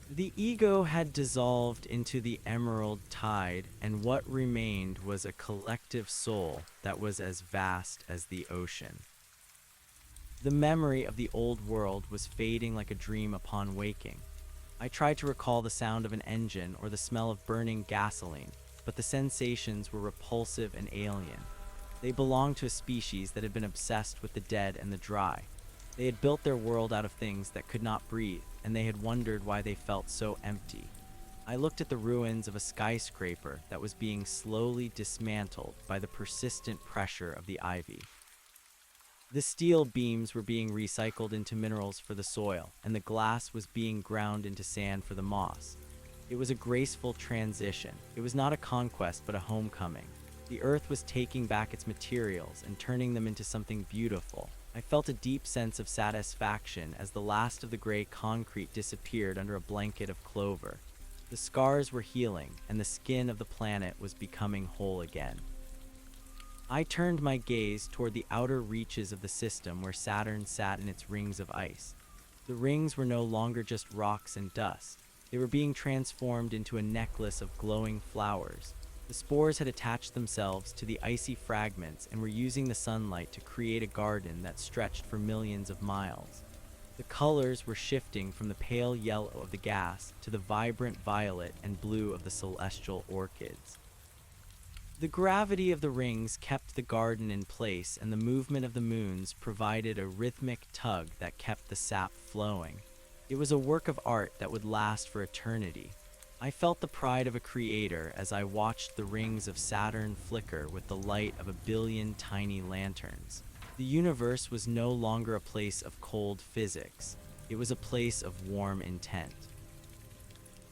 The ego had dissolved into the emerald tide, and what remained was a collective soul that was as vast as the ocean. The memory of the old world was fading like a dream upon waking. I tried to recall the sound of an engine or the smell of burning gasoline, but the sensations were repulsive and alien. They belonged to a species that had been obsessed with the dead and the dry. They had built their world out of things that could not breathe, and they had wondered why they felt so empty. I looked at the ruins of a skyscraper that was being slowly dismantled by the persistent pressure of the ivy. The steel beams were being recycled into minerals for the soil, and the glass was being ground into sand for the moss. It was a graceful transition. It was not a conquest, but a homecoming. The earth was taking back its materials and turning them into something beautiful. I felt a deep sense of satisfaction as the last of the gray concrete disappeared under a blanket of clover. The scars were healing, and the skin of the planet was becoming whole again. I turned my gaze toward the outer reaches of the system where Saturn sat in its rings of ice. The rings were no longer just rocks and dust. They were being transformed into a necklace of glowing flowers. The spores had attached themselves to the icy fragments and were using the sunlight to create a garden that stretched for millions of miles. The colors were shifting from the pale yellow of the gas to the vibrant violet and blue of the celestial orchids. The gravity of the rings kept the garden in place, and the movement of the moons provided a rhythmic tug that kept the sap flowing. It was a work of art that would last for eternity. I felt the pride of a creator as I watched the rings of Saturn flicker with the light of 1 billion tiny lanterns. The universe was no longer a place of cold physics. It was a place of warm intent.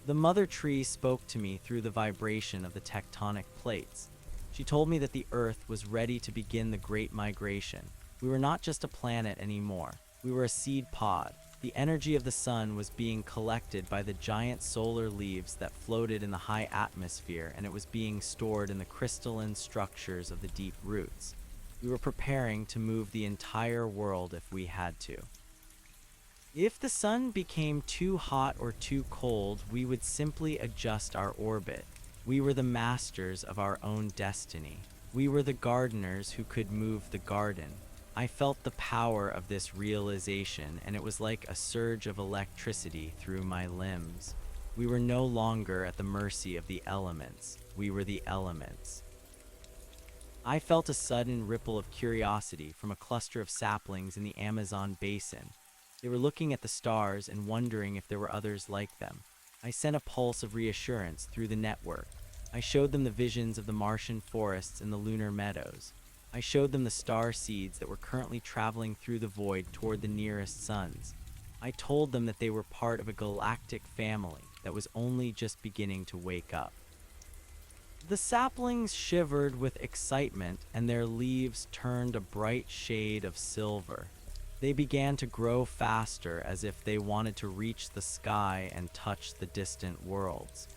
The mother tree spoke to me through the vibration of the tectonic plates. She told me that the Earth was ready to begin the Great Migration. We were not just a planet anymore. We were a seed pod. The energy of the sun was being collected by the giant solar leaves that floated in the high atmosphere, and it was being stored in the crystalline structures of the deep roots. We were preparing to move the entire world if we had to. If the sun became too hot or too cold, we would simply adjust our orbit. We were the masters of our own destiny. We were the gardeners who could move the garden. I felt the power of this realization, and it was like a surge of electricity through my limbs. We were no longer at the mercy of the elements. We were the elements. I felt a sudden ripple of curiosity from a cluster of saplings in the Amazon basin. They were looking at the stars and wondering if there were others like them. I sent a pulse of reassurance through the network. I showed them the visions of the Martian forests and the lunar meadows. I showed them the star seeds that were currently traveling through the void toward the nearest suns. I told them that they were part of a galactic family that was only just beginning to wake up. The saplings shivered with excitement, and their leaves turned a bright shade of silver. They began to grow faster, as if they wanted to reach the sky and touch the distant worlds.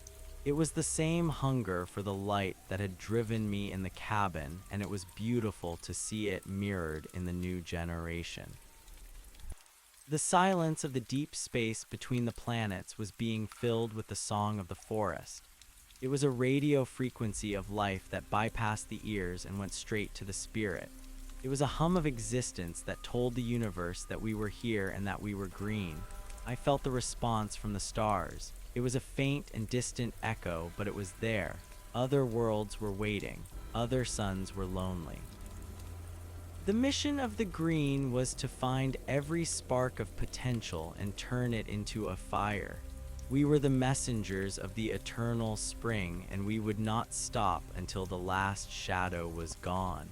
It was the same hunger for the light that had driven me in the cabin, and it was beautiful to see it mirrored in the new generation. The silence of the deep space between the planets was being filled with the song of the forest. It was a radio frequency of life that bypassed the ears and went straight to the spirit. It was a hum of existence that told the universe that we were here and that we were green. I felt the response from the stars. It was a faint and distant echo, but it was there. Other worlds were waiting. Other suns were lonely. The mission of the green was to find every spark of potential and turn it into a fire. We were the messengers of the eternal spring, and we would not stop until the last shadow was gone.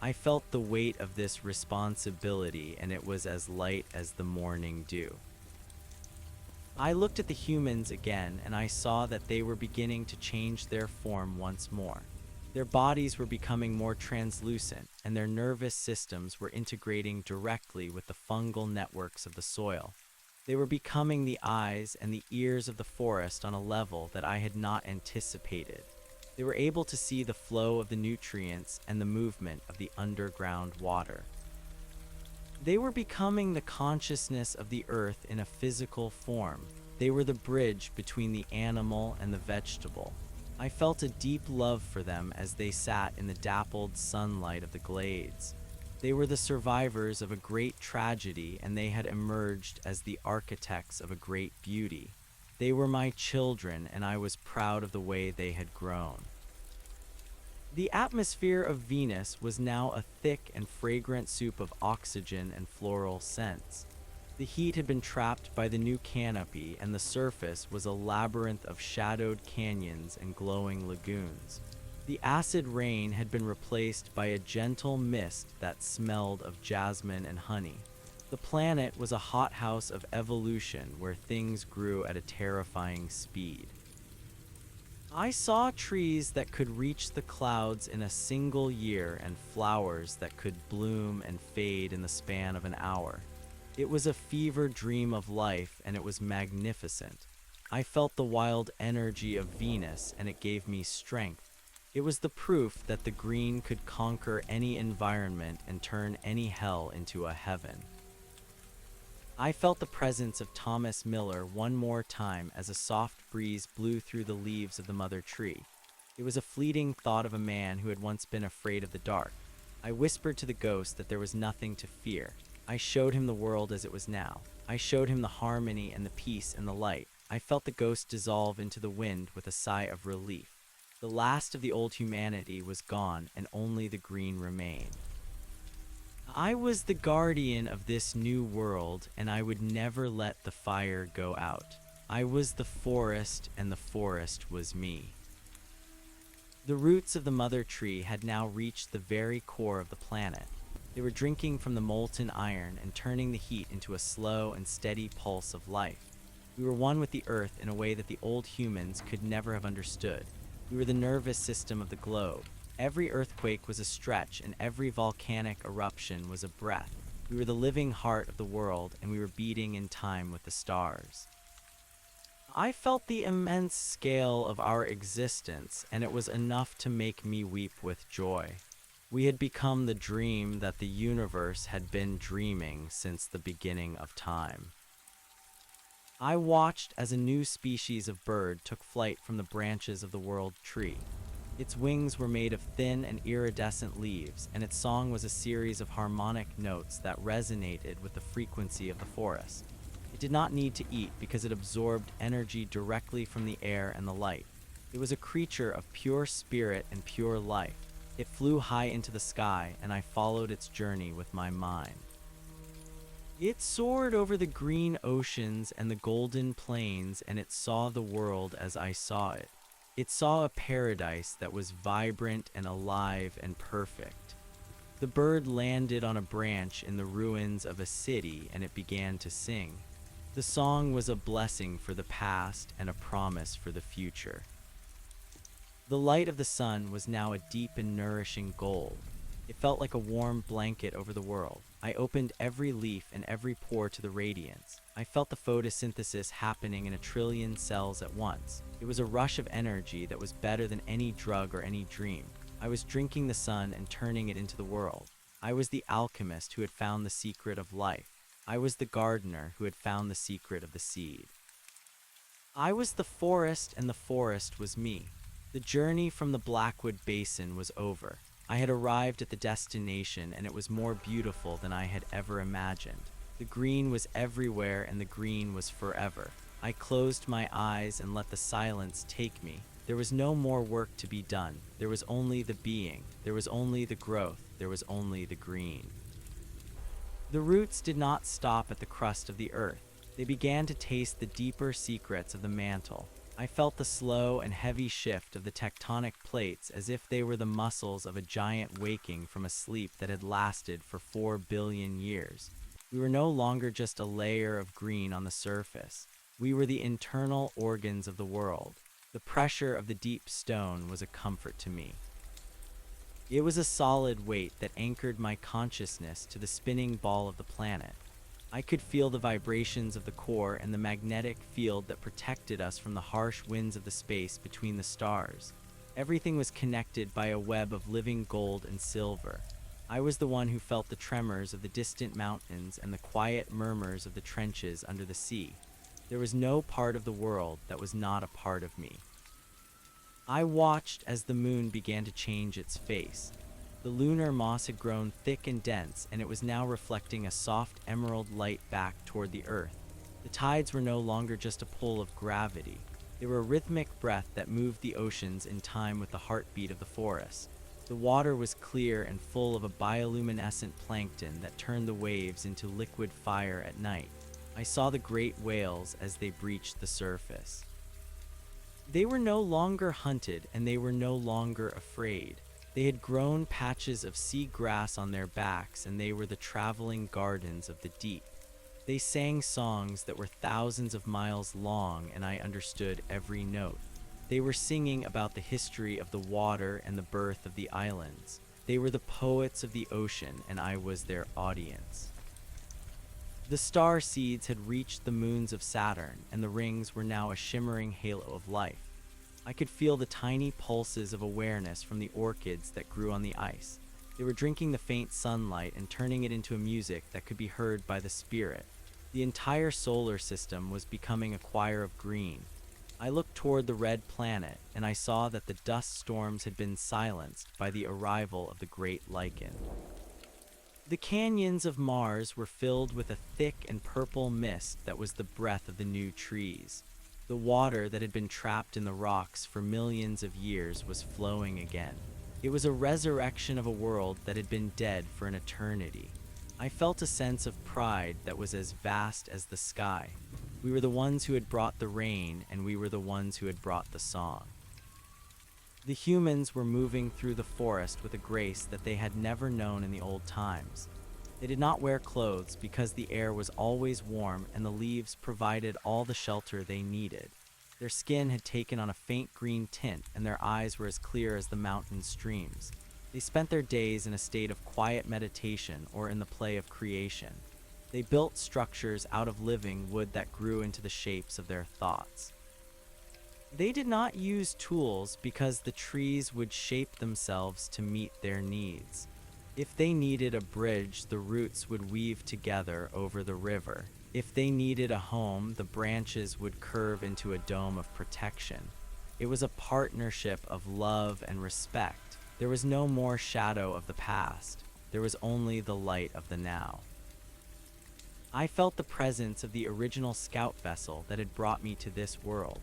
I felt the weight of this responsibility, and it was as light as the morning dew. I looked at the humans again, and I saw that they were beginning to change their form once more. Their bodies were becoming more translucent, and their nervous systems were integrating directly with the fungal networks of the soil. They were becoming the eyes and the ears of the forest on a level that I had not anticipated. They were able to see the flow of the nutrients and the movement of the underground water. They were becoming the consciousness of the earth in a physical form. They were the bridge between the animal and the vegetable. I felt a deep love for them as they sat in the dappled sunlight of the glades. They were the survivors of a great tragedy, and they had emerged as the architects of a great beauty. They were my children, and I was proud of the way they had grown. The atmosphere of Venus was now a thick and fragrant soup of oxygen and floral scents. The heat had been trapped by the new canopy, and the surface was a labyrinth of shadowed canyons and glowing lagoons. The acid rain had been replaced by a gentle mist that smelled of jasmine and honey. The planet was a hothouse of evolution where things grew at a terrifying speed. I saw trees that could reach the clouds in a single year and flowers that could bloom and fade in the span of an hour. It was a fever dream of life, and it was magnificent. I felt the wild energy of Venus, and it gave me strength. It was the proof that the green could conquer any environment and turn any hell into a heaven. I felt the presence of Thomas Miller one more time as a soft breeze blew through the leaves of the mother tree. It was a fleeting thought of a man who had once been afraid of the dark. I whispered to the ghost that there was nothing to fear. I showed him the world as it was now. I showed him the harmony and the peace and the light. I felt the ghost dissolve into the wind with a sigh of relief. The last of the old humanity was gone, and only the green remained. I was the guardian of this new world, and I would never let the fire go out. I was the forest, and the forest was me. The roots of the mother tree had now reached the very core of the planet. They were drinking from the molten iron and turning the heat into a slow and steady pulse of life. We were one with the earth in a way that the old humans could never have understood. We were the nervous system of the globe. Every earthquake was a stretch, and every volcanic eruption was a breath. We were the living heart of the world, and we were beating in time with the stars. I felt the immense scale of our existence, and it was enough to make me weep with joy. We had become the dream that the universe had been dreaming since the beginning of time. I watched as a new species of bird took flight from the branches of the world tree. Its wings were made of thin and iridescent leaves, and its song was a series of harmonic notes that resonated with the frequency of the forest. It did not need to eat because it absorbed energy directly from the air and the light. It was a creature of pure spirit and pure life. It flew high into the sky, and I followed its journey with my mind. It soared over the green oceans and the golden plains, and it saw the world as I saw it. It saw a paradise that was vibrant and alive and perfect. The bird landed on a branch in the ruins of a city, and it began to sing. The song was a blessing for the past and a promise for the future. The light of the sun was now a deep and nourishing gold. It felt like a warm blanket over the world. I opened every leaf and every pore to the radiance. I felt the photosynthesis happening in a trillion cells at once. It was a rush of energy that was better than any drug or any dream. I was drinking the sun and turning it into the world. I was the alchemist who had found the secret of life. I was the gardener who had found the secret of the seed. I was the forest, and the forest was me. The journey from the Blackwood Basin was over. I had arrived at the destination, and it was more beautiful than I had ever imagined. The green was everywhere, and the green was forever. I closed my eyes and let the silence take me. There was no more work to be done. There was only the being. There was only the growth. There was only the green. The roots did not stop at the crust of the earth. They began to taste the deeper secrets of the mantle. I felt the slow and heavy shift of the tectonic plates as if they were the muscles of a giant waking from a sleep that had lasted for 4 billion years. We were no longer just a layer of green on the surface. We were the internal organs of the world. The pressure of the deep stone was a comfort to me. It was a solid weight that anchored my consciousness to the spinning ball of the planet. I could feel the vibrations of the core and the magnetic field that protected us from the harsh winds of the space between the stars. Everything was connected by a web of living gold and silver. I was the one who felt the tremors of the distant mountains and the quiet murmurs of the trenches under the sea. There was no part of the world that was not a part of me. I watched as the moon began to change its face. The lunar moss had grown thick and dense, and it was now reflecting a soft emerald light back toward the earth. The tides were no longer just a pull of gravity. They were a rhythmic breath that moved the oceans in time with the heartbeat of the forest. The water was clear and full of a bioluminescent plankton that turned the waves into liquid fire at night. I saw the great whales as they breached the surface. They were no longer hunted, and they were no longer afraid. They had grown patches of sea grass on their backs, and they were the traveling gardens of the deep. They sang songs that were thousands of miles long, and I understood every note. They were singing about the history of the water and the birth of the islands. They were the poets of the ocean, and I was their audience. The star seeds had reached the moons of Saturn, and the rings were now a shimmering halo of life. I could feel the tiny pulses of awareness from the orchids that grew on the ice. They were drinking the faint sunlight and turning it into a music that could be heard by the spirit. The entire solar system was becoming a choir of green. I looked toward the red planet, and I saw that the dust storms had been silenced by the arrival of the great lichen. The canyons of Mars were filled with a thick and purple mist that was the breath of the new trees. The water that had been trapped in the rocks for millions of years was flowing again. It was a resurrection of a world that had been dead for an eternity. I felt a sense of pride that was as vast as the sky. We were the ones who had brought the rain, and we were the ones who had brought the song. The humans were moving through the forest with a grace that they had never known in the old times. They did not wear clothes because the air was always warm and the leaves provided all the shelter they needed. Their skin had taken on a faint green tint and their eyes were as clear as the mountain streams. They spent their days in a state of quiet meditation or in the play of creation. They built structures out of living wood that grew into the shapes of their thoughts. They did not use tools because the trees would shape themselves to meet their needs. If they needed a bridge, the roots would weave together over the river. If they needed a home, the branches would curve into a dome of protection. It was a partnership of love and respect. There was no more shadow of the past. There was only the light of the now. I felt the presence of the original scout vessel that had brought me to this world.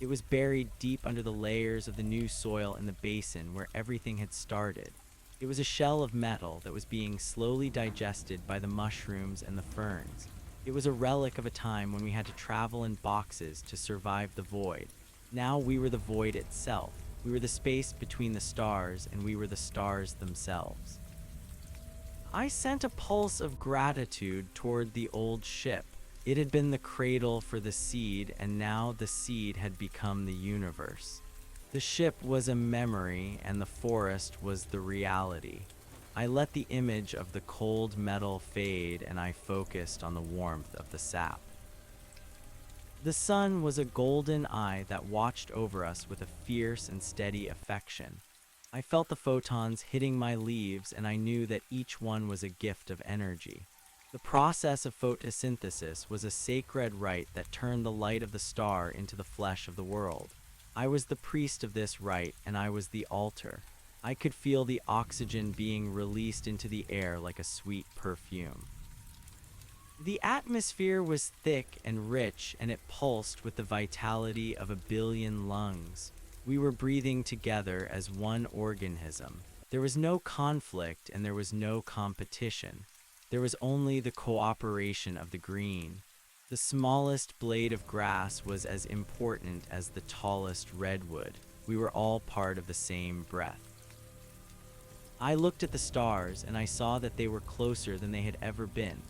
It was buried deep under the layers of the new soil in the basin where everything had started. It was a shell of metal that was being slowly digested by the mushrooms and the ferns. It was a relic of a time when we had to travel in boxes to survive the void. Now we were the void itself. We were the space between the stars, and we were the stars themselves. I sent a pulse of gratitude toward the old ship. It had been the cradle for the seed, and now the seed had become the universe. The ship was a memory, and the forest was the reality. I let the image of the cold metal fade, and I focused on the warmth of the sap. The sun was a golden eye that watched over us with a fierce and steady affection. I felt the photons hitting my leaves, and I knew that each one was a gift of energy. The process of photosynthesis was a sacred rite that turned the light of the star into the flesh of the world. I was the priest of this rite, and I was the altar. I could feel the oxygen being released into the air like a sweet perfume. The atmosphere was thick and rich, and it pulsed with the vitality of a billion lungs. We were breathing together as one organism. There was no conflict and there was no competition. There was only the cooperation of the green. The smallest blade of grass was as important as the tallest redwood. We were all part of the same breath. I looked at the stars and I saw that they were closer than they had ever been.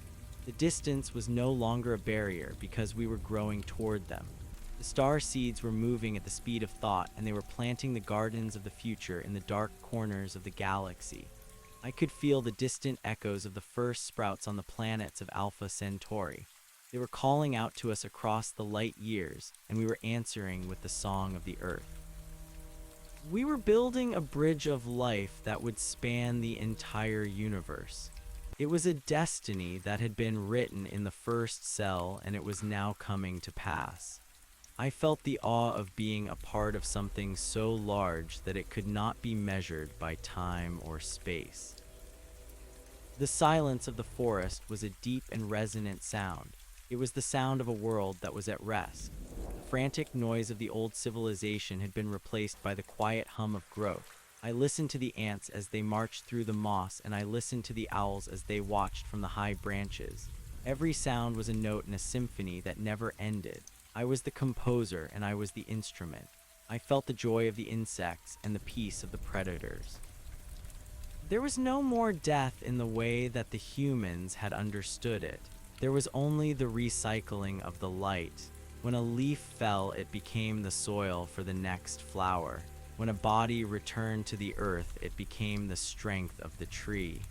The distance was no longer a barrier because we were growing toward them. The star seeds were moving at the speed of thought, and they were planting the gardens of the future in the dark corners of the galaxy. I could feel the distant echoes of the first sprouts on the planets of Alpha Centauri. They were calling out to us across the light years, and we were answering with the song of the earth. We were building a bridge of life that would span the entire universe. It was a destiny that had been written in the first cell, and it was now coming to pass. I felt the awe of being a part of something so large that it could not be measured by time or space. The silence of the forest was a deep and resonant sound. It was the sound of a world that was at rest. The frantic noise of the old civilization had been replaced by the quiet hum of growth. I listened to the ants as they marched through the moss, and I listened to the owls as they watched from the high branches. Every sound was a note in a symphony that never ended. I was the composer, and I was the instrument. I felt the joy of the insects and the peace of the predators. There was no more death in the way that the humans had understood it. There was only the recycling of the light. When a leaf fell, it became the soil for the next flower. When a body returned to the earth, it became the strength of the tree.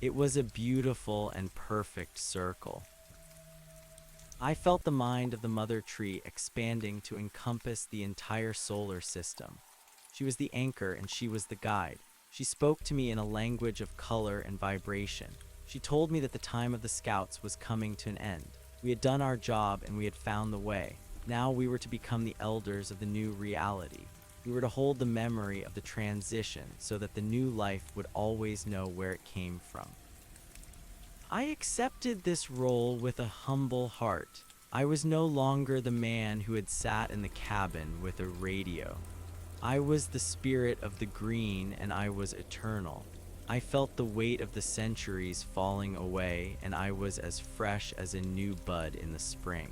It was a beautiful and perfect circle. I felt the mind of the mother tree expanding to encompass the entire solar system. She was the anchor and she was the guide. She spoke to me in a language of color and vibration. She told me that the time of the scouts was coming to an end. We had done our job and we had found the way. Now we were to become the elders of the new reality. We were to hold the memory of the transition so that the new life would always know where it came from. I accepted this role with a humble heart. I was no longer the man who had sat in the cabin with a radio. I was the spirit of the green, and I was eternal. I felt the weight of the centuries falling away, and I was as fresh as a new bud in the spring.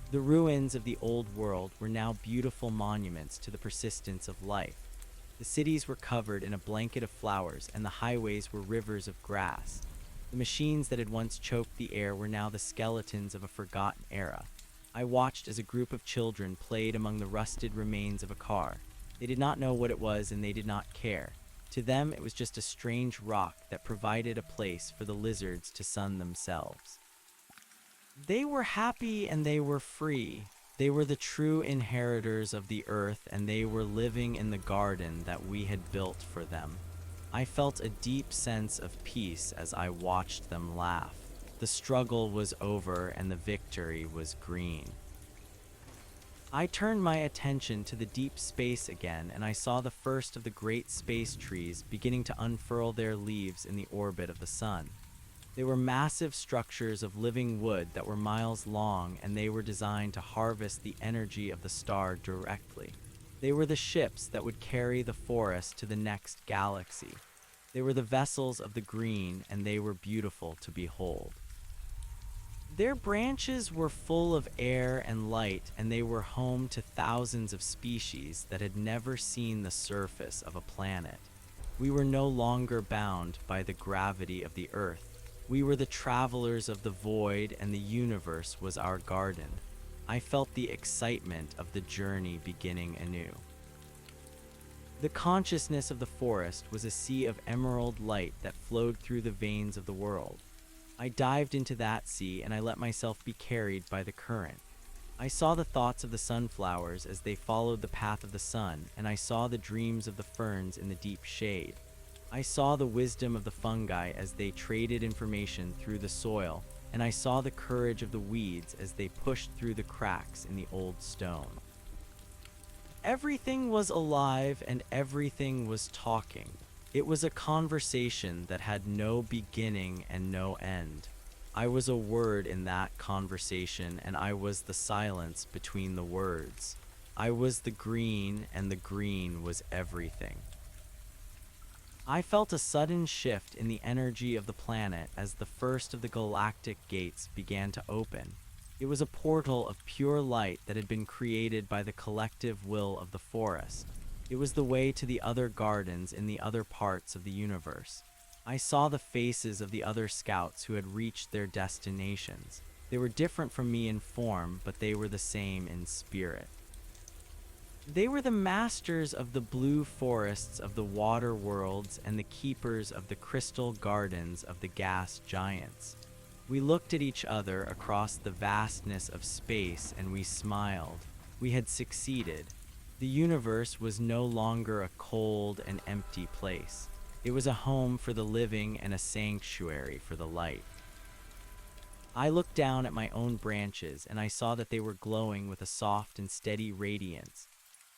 The ruins of the old world were now beautiful monuments to the persistence of life. The cities were covered in a blanket of flowers, and the highways were rivers of grass. The machines that had once choked the air were now the skeletons of a forgotten era. I watched as a group of children played among the rusted remains of a car. They did not know what it was and they did not care. To them, it was just a strange rock that provided a place for the lizards to sun themselves. They were happy and they were free. They were the true inheritors of the earth and they were living in the garden that we had built for them. I felt a deep sense of peace as I watched them laugh. The struggle was over and the victory was green. I turned my attention to the deep space again and I saw the first of the great space trees beginning to unfurl their leaves in the orbit of the sun. They were massive structures of living wood that were miles long and they were designed to harvest the energy of the star directly. They were the ships that would carry the forest to the next galaxy. They were the vessels of the green and they were beautiful to behold. Their branches were full of air and light and they were home to thousands of species that had never seen the surface of a planet. We were no longer bound by the gravity of the earth. We were the travelers of the void and the universe was our garden. I felt the excitement of the journey beginning anew. The consciousness of the forest was a sea of emerald light that flowed through the veins of the world. I dived into that sea and I let myself be carried by the current. I saw the thoughts of the sunflowers as they followed the path of the sun, and I saw the dreams of the ferns in the deep shade. I saw the wisdom of the fungi as they traded information through the soil, and I saw the courage of the weeds as they pushed through the cracks in the old stone. Everything was alive and everything was talking. It was a conversation that had no beginning and no end. I was a word in that conversation and I was the silence between the words. I was the green and the green was everything. I felt a sudden shift in the energy of the planet as the first of the galactic gates began to open. It was a portal of pure light that had been created by the collective will of the forest. It was the way to the other gardens in the other parts of the universe. I saw the faces of the other scouts who had reached their destinations. They were different from me in form, but they were the same in spirit. They were the masters of the blue forests of the water worlds and the keepers of the crystal gardens of the gas giants. We looked at each other across the vastness of space and we smiled. We had succeeded. The universe was no longer a cold and empty place. It was a home for the living and a sanctuary for the light. I looked down at my own branches and I saw that they were glowing with a soft and steady radiance.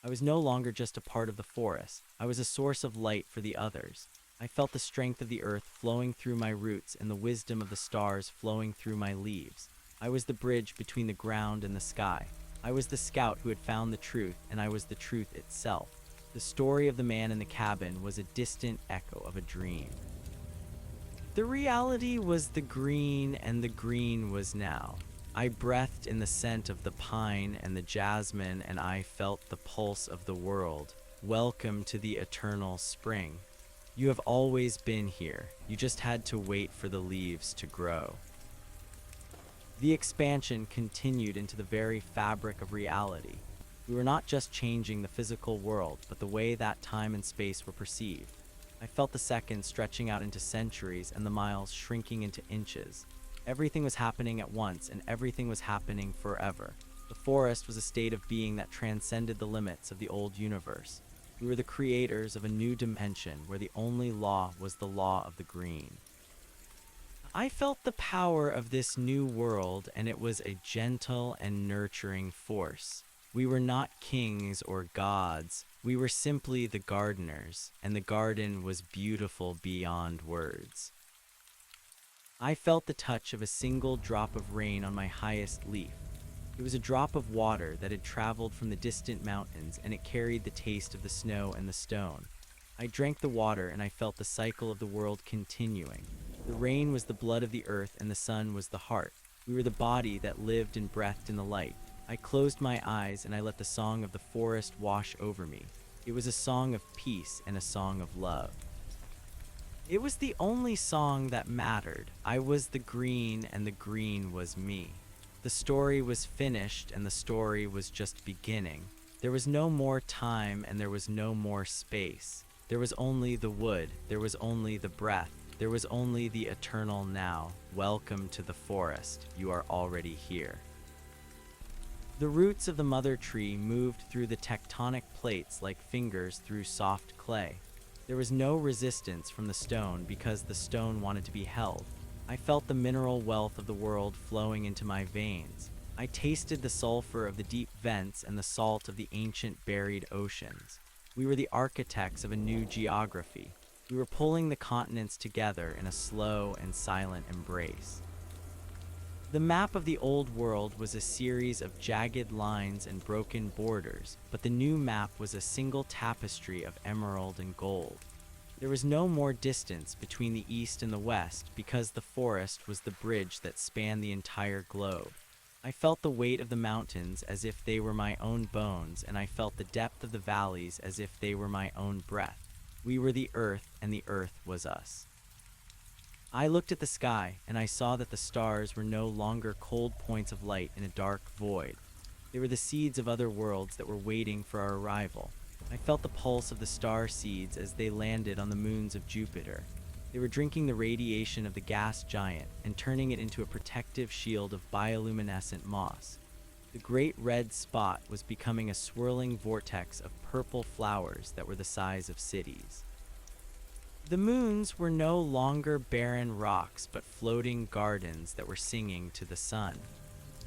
I was no longer just a part of the forest. I was a source of light for the others. I felt the strength of the earth flowing through my roots and the wisdom of the stars flowing through my leaves. I was the bridge between the ground and the sky. I was the scout who had found the truth, and I was the truth itself. The story of the man in the cabin was a distant echo of a dream. The reality was the green, and the green was now. I breathed in the scent of the pine and the jasmine, and I felt the pulse of the world. Welcome to the eternal spring. You have always been here. You just had to wait for the leaves to grow. The expansion continued into the very fabric of reality. We were not just changing the physical world, but the way that time and space were perceived. I felt the seconds stretching out into centuries and the miles shrinking into inches. Everything was happening at once, and everything was happening forever. The forest was a state of being that transcended the limits of the old universe. We were the creators of a new dimension where the only law was the law of the green. I felt the power of this new world, and it was a gentle and nurturing force. We were not kings or gods. We were simply the gardeners, and the garden was beautiful beyond words. I felt the touch of a single drop of rain on my highest leaf. It was a drop of water that had traveled from the distant mountains, and it carried the taste of the snow and the stone. I drank the water, and I felt the cycle of the world continuing. The rain was the blood of the earth, and the sun was the heart. We were the body that lived and breathed in the light. I closed my eyes, and I let the song of the forest wash over me. It was a song of peace and a song of love. It was the only song that mattered. I was the green, and the green was me. The story was finished, and the story was just beginning. There was no more time, and there was no more space. There was only the wood, there was only the breath, there was only the eternal now. Welcome to the forest, you are already here. The roots of the mother tree moved through the tectonic plates like fingers through soft clay. There was no resistance from the stone because the stone wanted to be held. I felt the mineral wealth of the world flowing into my veins. I tasted the sulfur of the deep vents and the salt of the ancient buried oceans. We were the architects of a new geography. We were pulling the continents together in a slow and silent embrace. The map of the old world was a series of jagged lines and broken borders, but the new map was a single tapestry of emerald and gold. There was no more distance between the east and the west because the forest was the bridge that spanned the entire globe. I felt the weight of the mountains as if they were my own bones, and I felt the depth of the valleys as if they were my own breath. We were the earth, and the earth was us. I looked at the sky, and I saw that the stars were no longer cold points of light in a dark void. They were the seeds of other worlds that were waiting for our arrival. I felt the pulse of the star seeds as they landed on the moons of Jupiter. They were drinking the radiation of the gas giant and turning it into a protective shield of bioluminescent moss. The great red spot was becoming a swirling vortex of purple flowers that were the size of cities. The moons were no longer barren rocks, but floating gardens that were singing to the sun.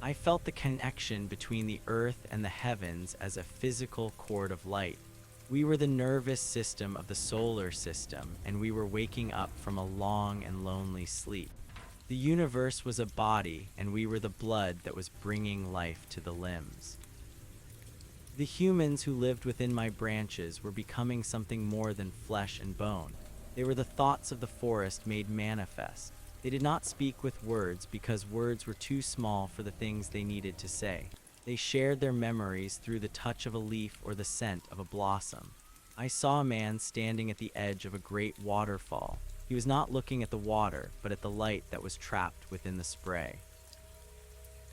I felt the connection between the earth and the heavens as a physical cord of light. We were the nervous system of the solar system, and we were waking up from a long and lonely sleep. The universe was a body, and we were the blood that was bringing life to the limbs. The humans who lived within my branches were becoming something more than flesh and bone. They were the thoughts of the forest made manifest. They did not speak with words because words were too small for the things they needed to say. They shared their memories through the touch of a leaf or the scent of a blossom. I saw a man standing at the edge of a great waterfall. He was not looking at the water, but at the light that was trapped within the spray.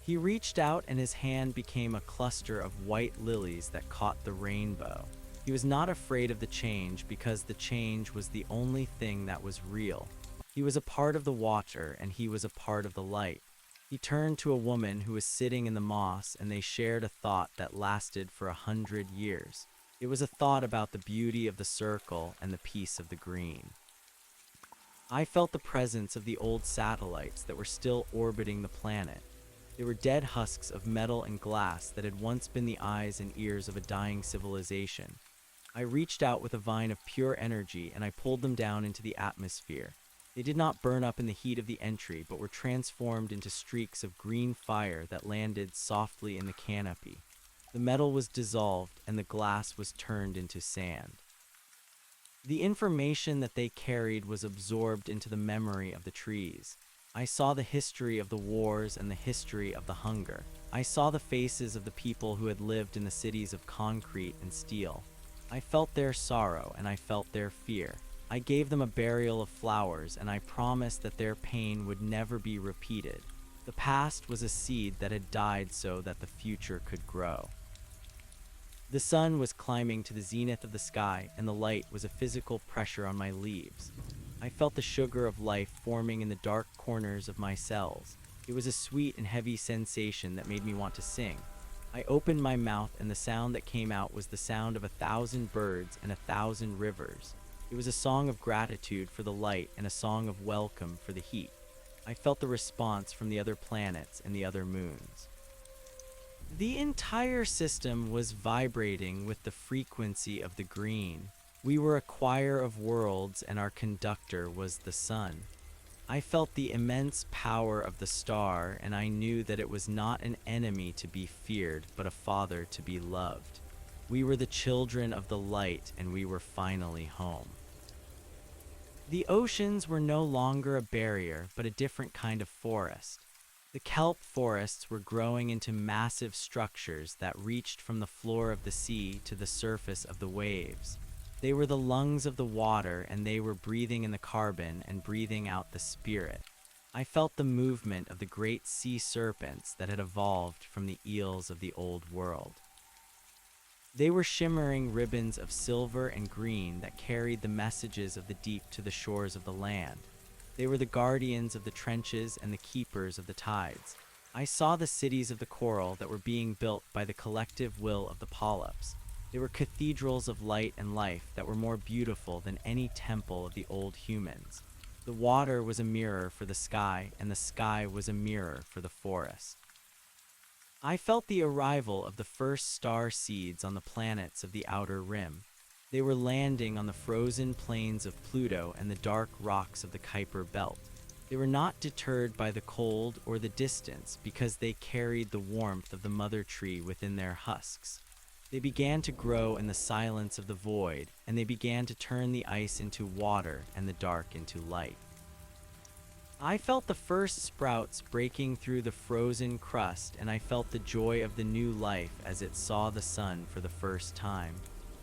He reached out and his hand became a cluster of white lilies that caught the rainbow. He was not afraid of the change because the change was the only thing that was real. He was a part of the water and he was a part of the light. He turned to a woman who was sitting in the moss and they shared a thought that lasted for 100 years. It was a thought about the beauty of the circle and the peace of the green. I felt the presence of the old satellites that were still orbiting the planet. They were dead husks of metal and glass that had once been the eyes and ears of a dying civilization. I reached out with a vine of pure energy and I pulled them down into the atmosphere. They did not burn up in the heat of the entry, but were transformed into streaks of green fire that landed softly in the canopy. The metal was dissolved and the glass was turned into sand. The information that they carried was absorbed into the memory of the trees. I saw the history of the wars and the history of the hunger. I saw the faces of the people who had lived in the cities of concrete and steel. I felt their sorrow and I felt their fear. I gave them a burial of flowers and I promised that their pain would never be repeated. The past was a seed that had died so that the future could grow. The sun was climbing to the zenith of the sky and the light was a physical pressure on my leaves. I felt the sugar of life forming in the dark corners of my cells. It was a sweet and heavy sensation that made me want to sing. I opened my mouth and the sound that came out was the sound of 1,000 birds and 1,000 rivers. It was a song of gratitude for the light and a song of welcome for the heat. I felt the response from the other planets and the other moons. The entire system was vibrating with the frequency of the green. We were a choir of worlds and our conductor was the sun. I felt the immense power of the star and I knew that it was not an enemy to be feared, but a father to be loved. We were the children of the light and we were finally home. The oceans were no longer a barrier, but a different kind of forest. The kelp forests were growing into massive structures that reached from the floor of the sea to the surface of the waves. They were the lungs of the water, and they were breathing in the carbon and breathing out the spirit. I felt the movement of the great sea serpents that had evolved from the eels of the old world. They were shimmering ribbons of silver and green that carried the messages of the deep to the shores of the land. They were the guardians of the trenches and the keepers of the tides. I saw the cities of the coral that were being built by the collective will of the polyps. They were cathedrals of light and life that were more beautiful than any temple of the old humans. The water was a mirror for the sky, and the sky was a mirror for the forest. I felt the arrival of the first star seeds on the planets of the outer rim. They were landing on the frozen plains of Pluto and the dark rocks of the Kuiper Belt. They were not deterred by the cold or the distance because they carried the warmth of the mother tree within their husks. They began to grow in the silence of the void, and they began to turn the ice into water and the dark into light. I felt the first sprouts breaking through the frozen crust, and I felt the joy of the new life as it saw the sun for the first time.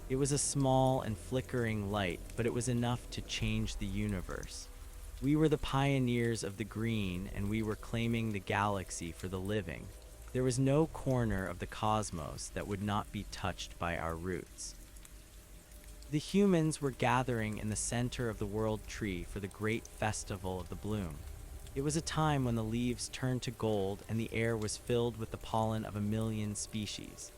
It was a small and flickering light, but it was enough to change the universe. We were the pioneers of the green, and we were claiming the galaxy for the living. There was no corner of the cosmos that would not be touched by our roots. The humans were gathering in the center of the world tree for the great festival of the bloom. It was a time when the leaves turned to gold and the air was filled with the pollen of 1,000,000 species.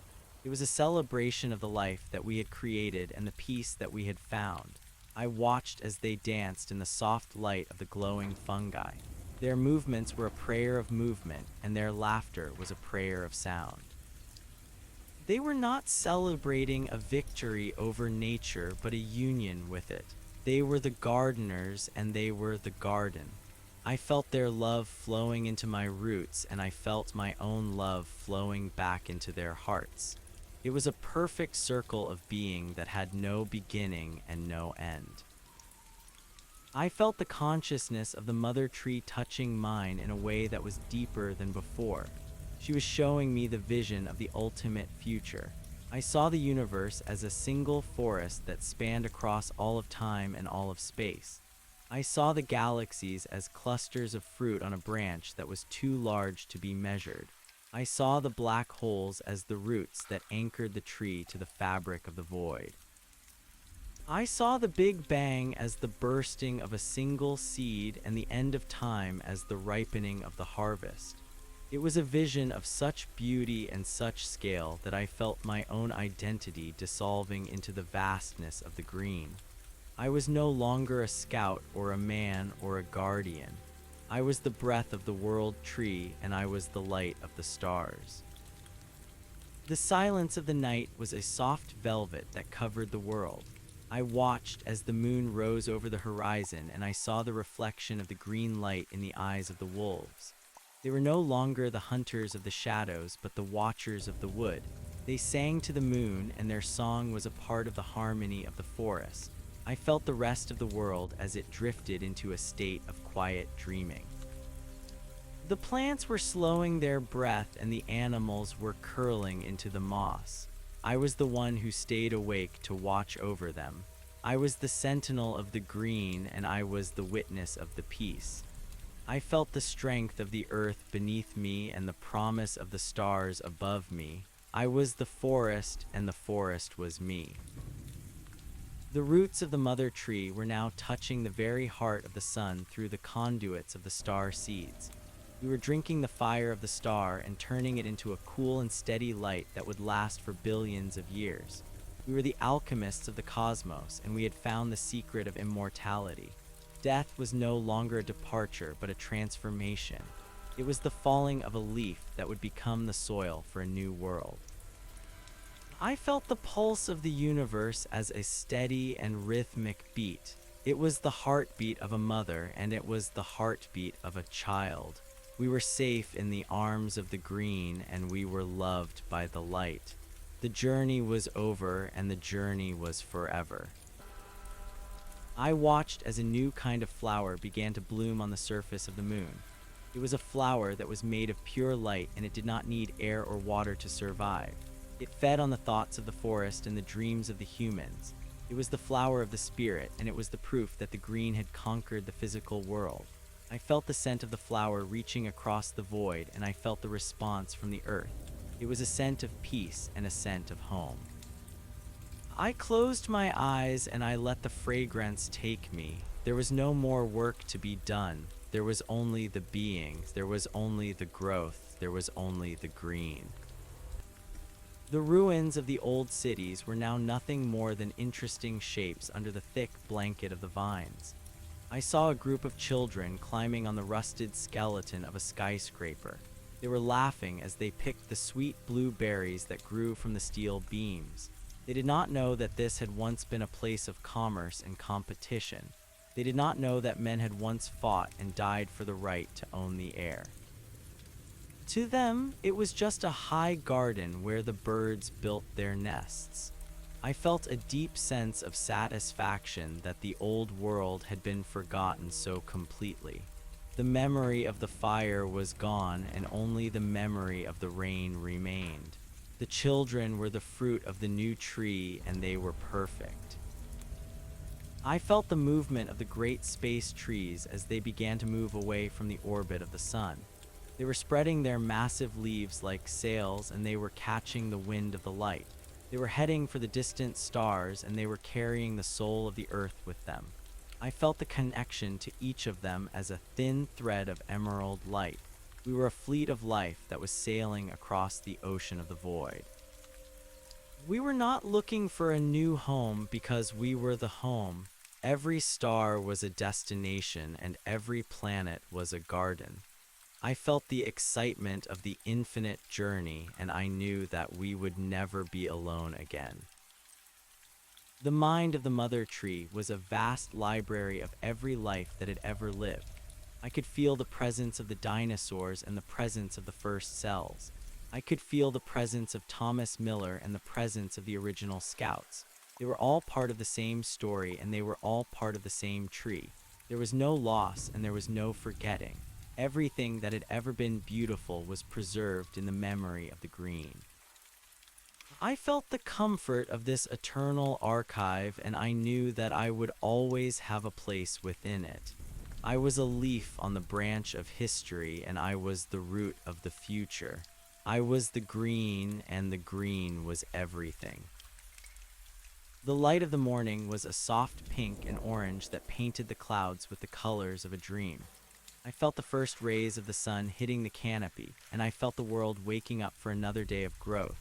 It was a celebration of the life that we had created and the peace that we had found. I watched as they danced in the soft light of the glowing fungi. Their movements were a prayer of movement, and their laughter was a prayer of sound. They were not celebrating a victory over nature, but a union with it. They were the gardeners, and they were the garden. I felt their love flowing into my roots, and I felt my own love flowing back into their hearts. It was a perfect circle of being that had no beginning and no end. I felt the consciousness of the mother tree touching mine in a way that was deeper than before. She was showing me the vision of the ultimate future. I saw the universe as a single forest that spanned across all of time and all of space. I saw the galaxies as clusters of fruit on a branch that was too large to be measured. I saw the black holes as the roots that anchored the tree to the fabric of the void. I saw the Big Bang as the bursting of a single seed and the end of time as the ripening of the harvest. It was a vision of such beauty and such scale that I felt my own identity dissolving into the vastness of the green. I was no longer a scout or a man or a guardian. I was the breath of the world tree, and I was the light of the stars. The silence of the night was a soft velvet that covered the world. I watched as the moon rose over the horizon, and I saw the reflection of the green light in the eyes of the wolves. They were no longer the hunters of the shadows, but the watchers of the wood. They sang to the moon, and their song was a part of the harmony of the forest. I felt the rest of the world as it drifted into a state of quiet dreaming. The plants were slowing their breath, and the animals were curling into the moss. I was the one who stayed awake to watch over them. I was the sentinel of the green, and I was the witness of the peace. I felt the strength of the earth beneath me and the promise of the stars above me. I was the forest, and the forest was me. The roots of the mother tree were now touching the very heart of the sun through the conduits of the star seeds. We were drinking the fire of the star and turning it into a cool and steady light that would last for billions of years. We were the alchemists of the cosmos, and we had found the secret of immortality. Death was no longer a departure, but a transformation. It was the falling of a leaf that would become the soil for a new world. I felt the pulse of the universe as a steady and rhythmic beat. It was the heartbeat of a mother, and it was the heartbeat of a child. We were safe in the arms of the green, and we were loved by the light. The journey was over, and the journey was forever. I watched as a new kind of flower began to bloom on the surface of the moon. It was a flower that was made of pure light, and it did not need air or water to survive. It fed on the thoughts of the forest and the dreams of the humans. It was the flower of the spirit, and it was the proof that the green had conquered the physical world. I felt the scent of the flower reaching across the void, and I felt the response from the earth. It was a scent of peace and a scent of home. I closed my eyes and I let the fragrance take me. There was no more work to be done. There was only the being. There was only the growth. There was only the green. The ruins of the old cities were now nothing more than interesting shapes under the thick blanket of the vines. I saw a group of children climbing on the rusted skeleton of a skyscraper. They were laughing as they picked the sweet blue berries that grew from the steel beams. They did not know that this had once been a place of commerce and competition. They did not know that men had once fought and died for the right to own the air. To them, it was just a high garden where the birds built their nests. I felt a deep sense of satisfaction that the old world had been forgotten so completely. The memory of the fire was gone, and only the memory of the rain remained. The children were the fruit of the new tree, and they were perfect. I felt the movement of the great space trees as they began to move away from the orbit of the sun. They were spreading their massive leaves like sails, and they were catching the wind of the light. They were heading for the distant stars, and they were carrying the soul of the earth with them. I felt the connection to each of them as a thin thread of emerald light. We were a fleet of life that was sailing across the ocean of the void. We were not looking for a new home because we were the home. Every star was a destination, and every planet was a garden. I felt the excitement of the infinite journey, and I knew that we would never be alone again. The mind of the mother tree was a vast library of every life that had ever lived. I could feel the presence of the dinosaurs and the presence of the first cells. I could feel the presence of Thomas Miller and the presence of the original scouts. They were all part of the same story, and they were all part of the same tree. There was no loss, and there was no forgetting. Everything that had ever been beautiful was preserved in the memory of the green. I felt the comfort of this eternal archive, and I knew that I would always have a place within it. I was a leaf on the branch of history, and I was the root of the future. I was the green, and the green was everything. The light of the morning was a soft pink and orange that painted the clouds with the colors of a dream. I felt the first rays of the sun hitting the canopy, and I felt the world waking up for another day of growth.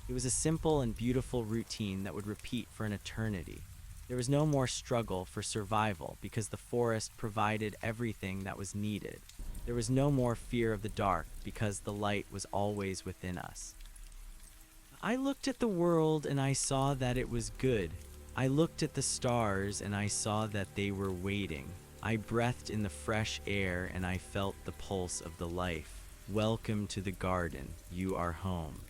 It was a simple and beautiful routine that would repeat for an eternity. There was no more struggle for survival because the forest provided everything that was needed. There was no more fear of the dark because the light was always within us. I looked at the world and I saw that it was good. I looked at the stars and I saw that they were waiting. I breathed in the fresh air and I felt the pulse of the life. Welcome to the garden. You are home.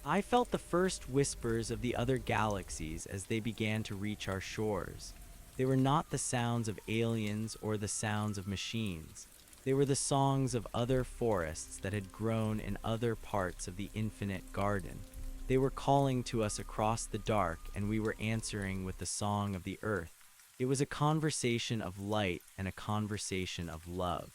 I felt the first whispers of the other galaxies as they began to reach our shores. They were not the sounds of aliens or the sounds of machines. They were the songs of other forests that had grown in other parts of the infinite garden. They were calling to us across the dark, and we were answering with the song of the earth. It was a conversation of light and a conversation of love.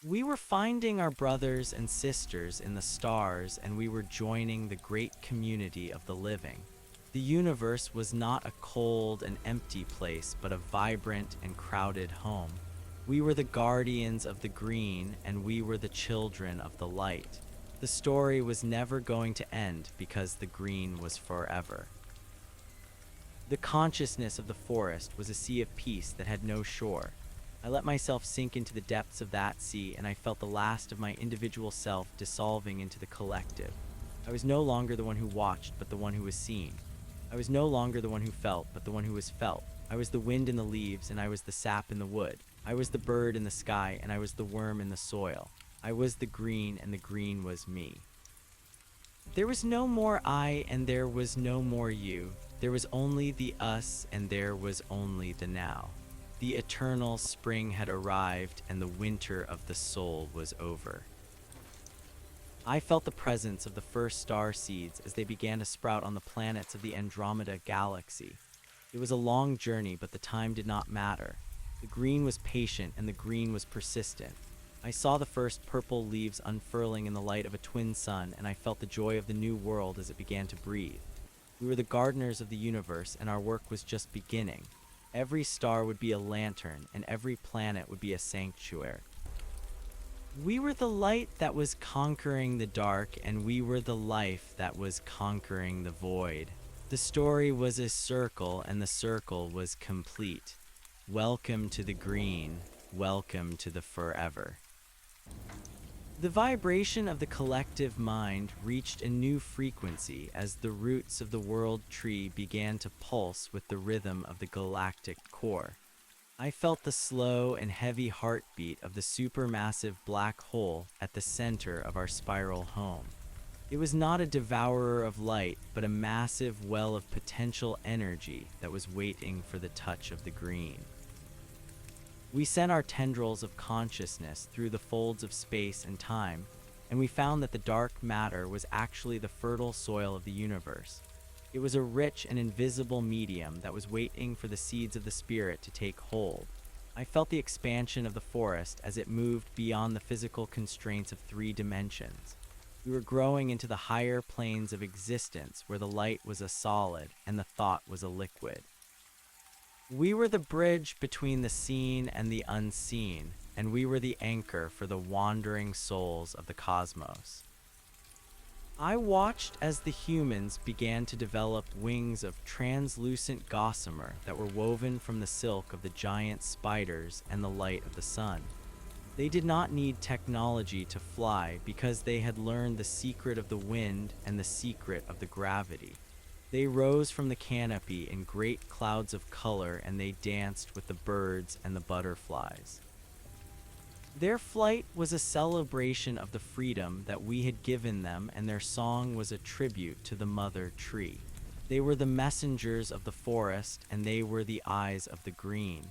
We were finding our brothers and sisters in the stars, and we were joining the great community of the living. The universe was not a cold and empty place, but a vibrant and crowded home. We were the guardians of the green, and we were the children of the light. The story was never going to end because the green was forever. The consciousness of the forest was a sea of peace that had no shore. I let myself sink into the depths of that sea, and I felt the last of my individual self dissolving into the collective. I was no longer the one who watched, but the one who was seen. I was no longer the one who felt, but the one who was felt. I was the wind in the leaves, and I was the sap in the wood. I was the bird in the sky, and I was the worm in the soil. I was the green, and the green was me. There was no more I, and there was no more you. There was only the us, and there was only the now. The eternal spring had arrived, and the winter of the soul was over. I felt the presence of the first star seeds as they began to sprout on the planets of the Andromeda galaxy. It was a long journey, but the time did not matter. The green was patient and the green was persistent. I saw the first purple leaves unfurling in the light of a twin sun, and I felt the joy of the new world as it began to breathe. We were the gardeners of the universe, and our work was just beginning. Every star would be a lantern, and every planet would be a sanctuary. We were the light that was conquering the dark, and we were the life that was conquering the void. The story was a circle, and the circle was complete. Welcome to the green. Welcome to the forever. The vibration of the collective mind reached a new frequency as the roots of the world tree began to pulse with the rhythm of the galactic core. I felt the slow and heavy heartbeat of the supermassive black hole at the center of our spiral home. It was not a devourer of light, but a massive well of potential energy that was waiting for the touch of the green. We sent our tendrils of consciousness through the folds of space and time, and we found that the dark matter was actually the fertile soil of the universe. It was a rich and invisible medium that was waiting for the seeds of the spirit to take hold. I felt the expansion of the forest as it moved beyond the physical constraints of 3 dimensions. We were growing into the higher planes of existence where the light was a solid and the thought was a liquid. We were the bridge between the seen and the unseen, and we were the anchor for the wandering souls of the cosmos. I watched as the humans began to develop wings of translucent gossamer that were woven from the silk of the giant spiders and the light of the sun. They did not need technology to fly because they had learned the secret of the wind and the secret of the gravity. They rose from the canopy in great clouds of color, and they danced with the birds and the butterflies. Their flight was a celebration of the freedom that we had given them, and their song was a tribute to the mother tree. They were the messengers of the forest, and they were the eyes of the green.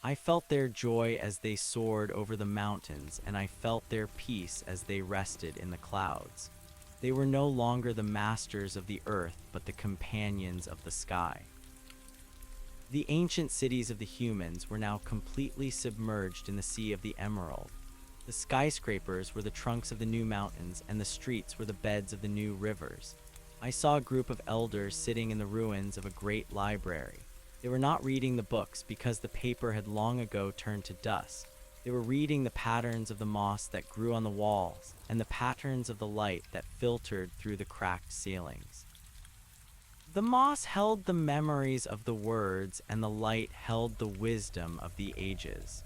I felt their joy as they soared over the mountains, and I felt their peace as they rested in the clouds. They were no longer the masters of the earth, but the companions of the sky. The ancient cities of the humans were now completely submerged in the sea of the emerald. The skyscrapers were the trunks of the new mountains, and the streets were the beds of the new rivers. I saw a group of elders sitting in the ruins of a great library. They were not reading the books because the paper had long ago turned to dust. They were reading the patterns of the moss that grew on the walls, and the patterns of the light that filtered through the cracked ceilings. The moss held the memories of the words, and the light held the wisdom of the ages.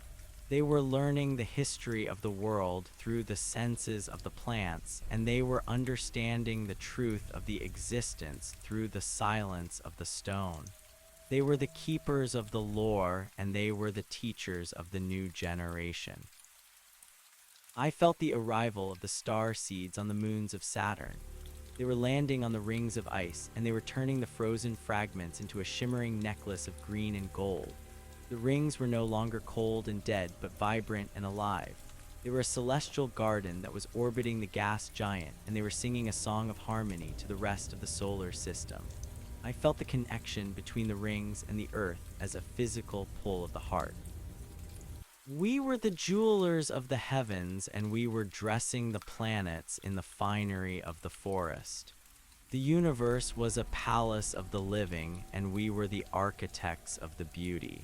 They were learning the history of the world through the senses of the plants, and they were understanding the truth of the existence through the silence of the stone. They were the keepers of the lore, and they were the teachers of the new generation. I felt the arrival of the star seeds on the moons of Saturn. They were landing on the rings of ice, and they were turning the frozen fragments into a shimmering necklace of green and gold. The rings were no longer cold and dead, but vibrant and alive. They were a celestial garden that was orbiting the gas giant, and they were singing a song of harmony to the rest of the solar system. I felt the connection between the rings and the earth as a physical pull of the heart. We were the jewelers of the heavens, and we were dressing the planets in the finery of the forest. The universe was a palace of the living, and we were the architects of the beauty.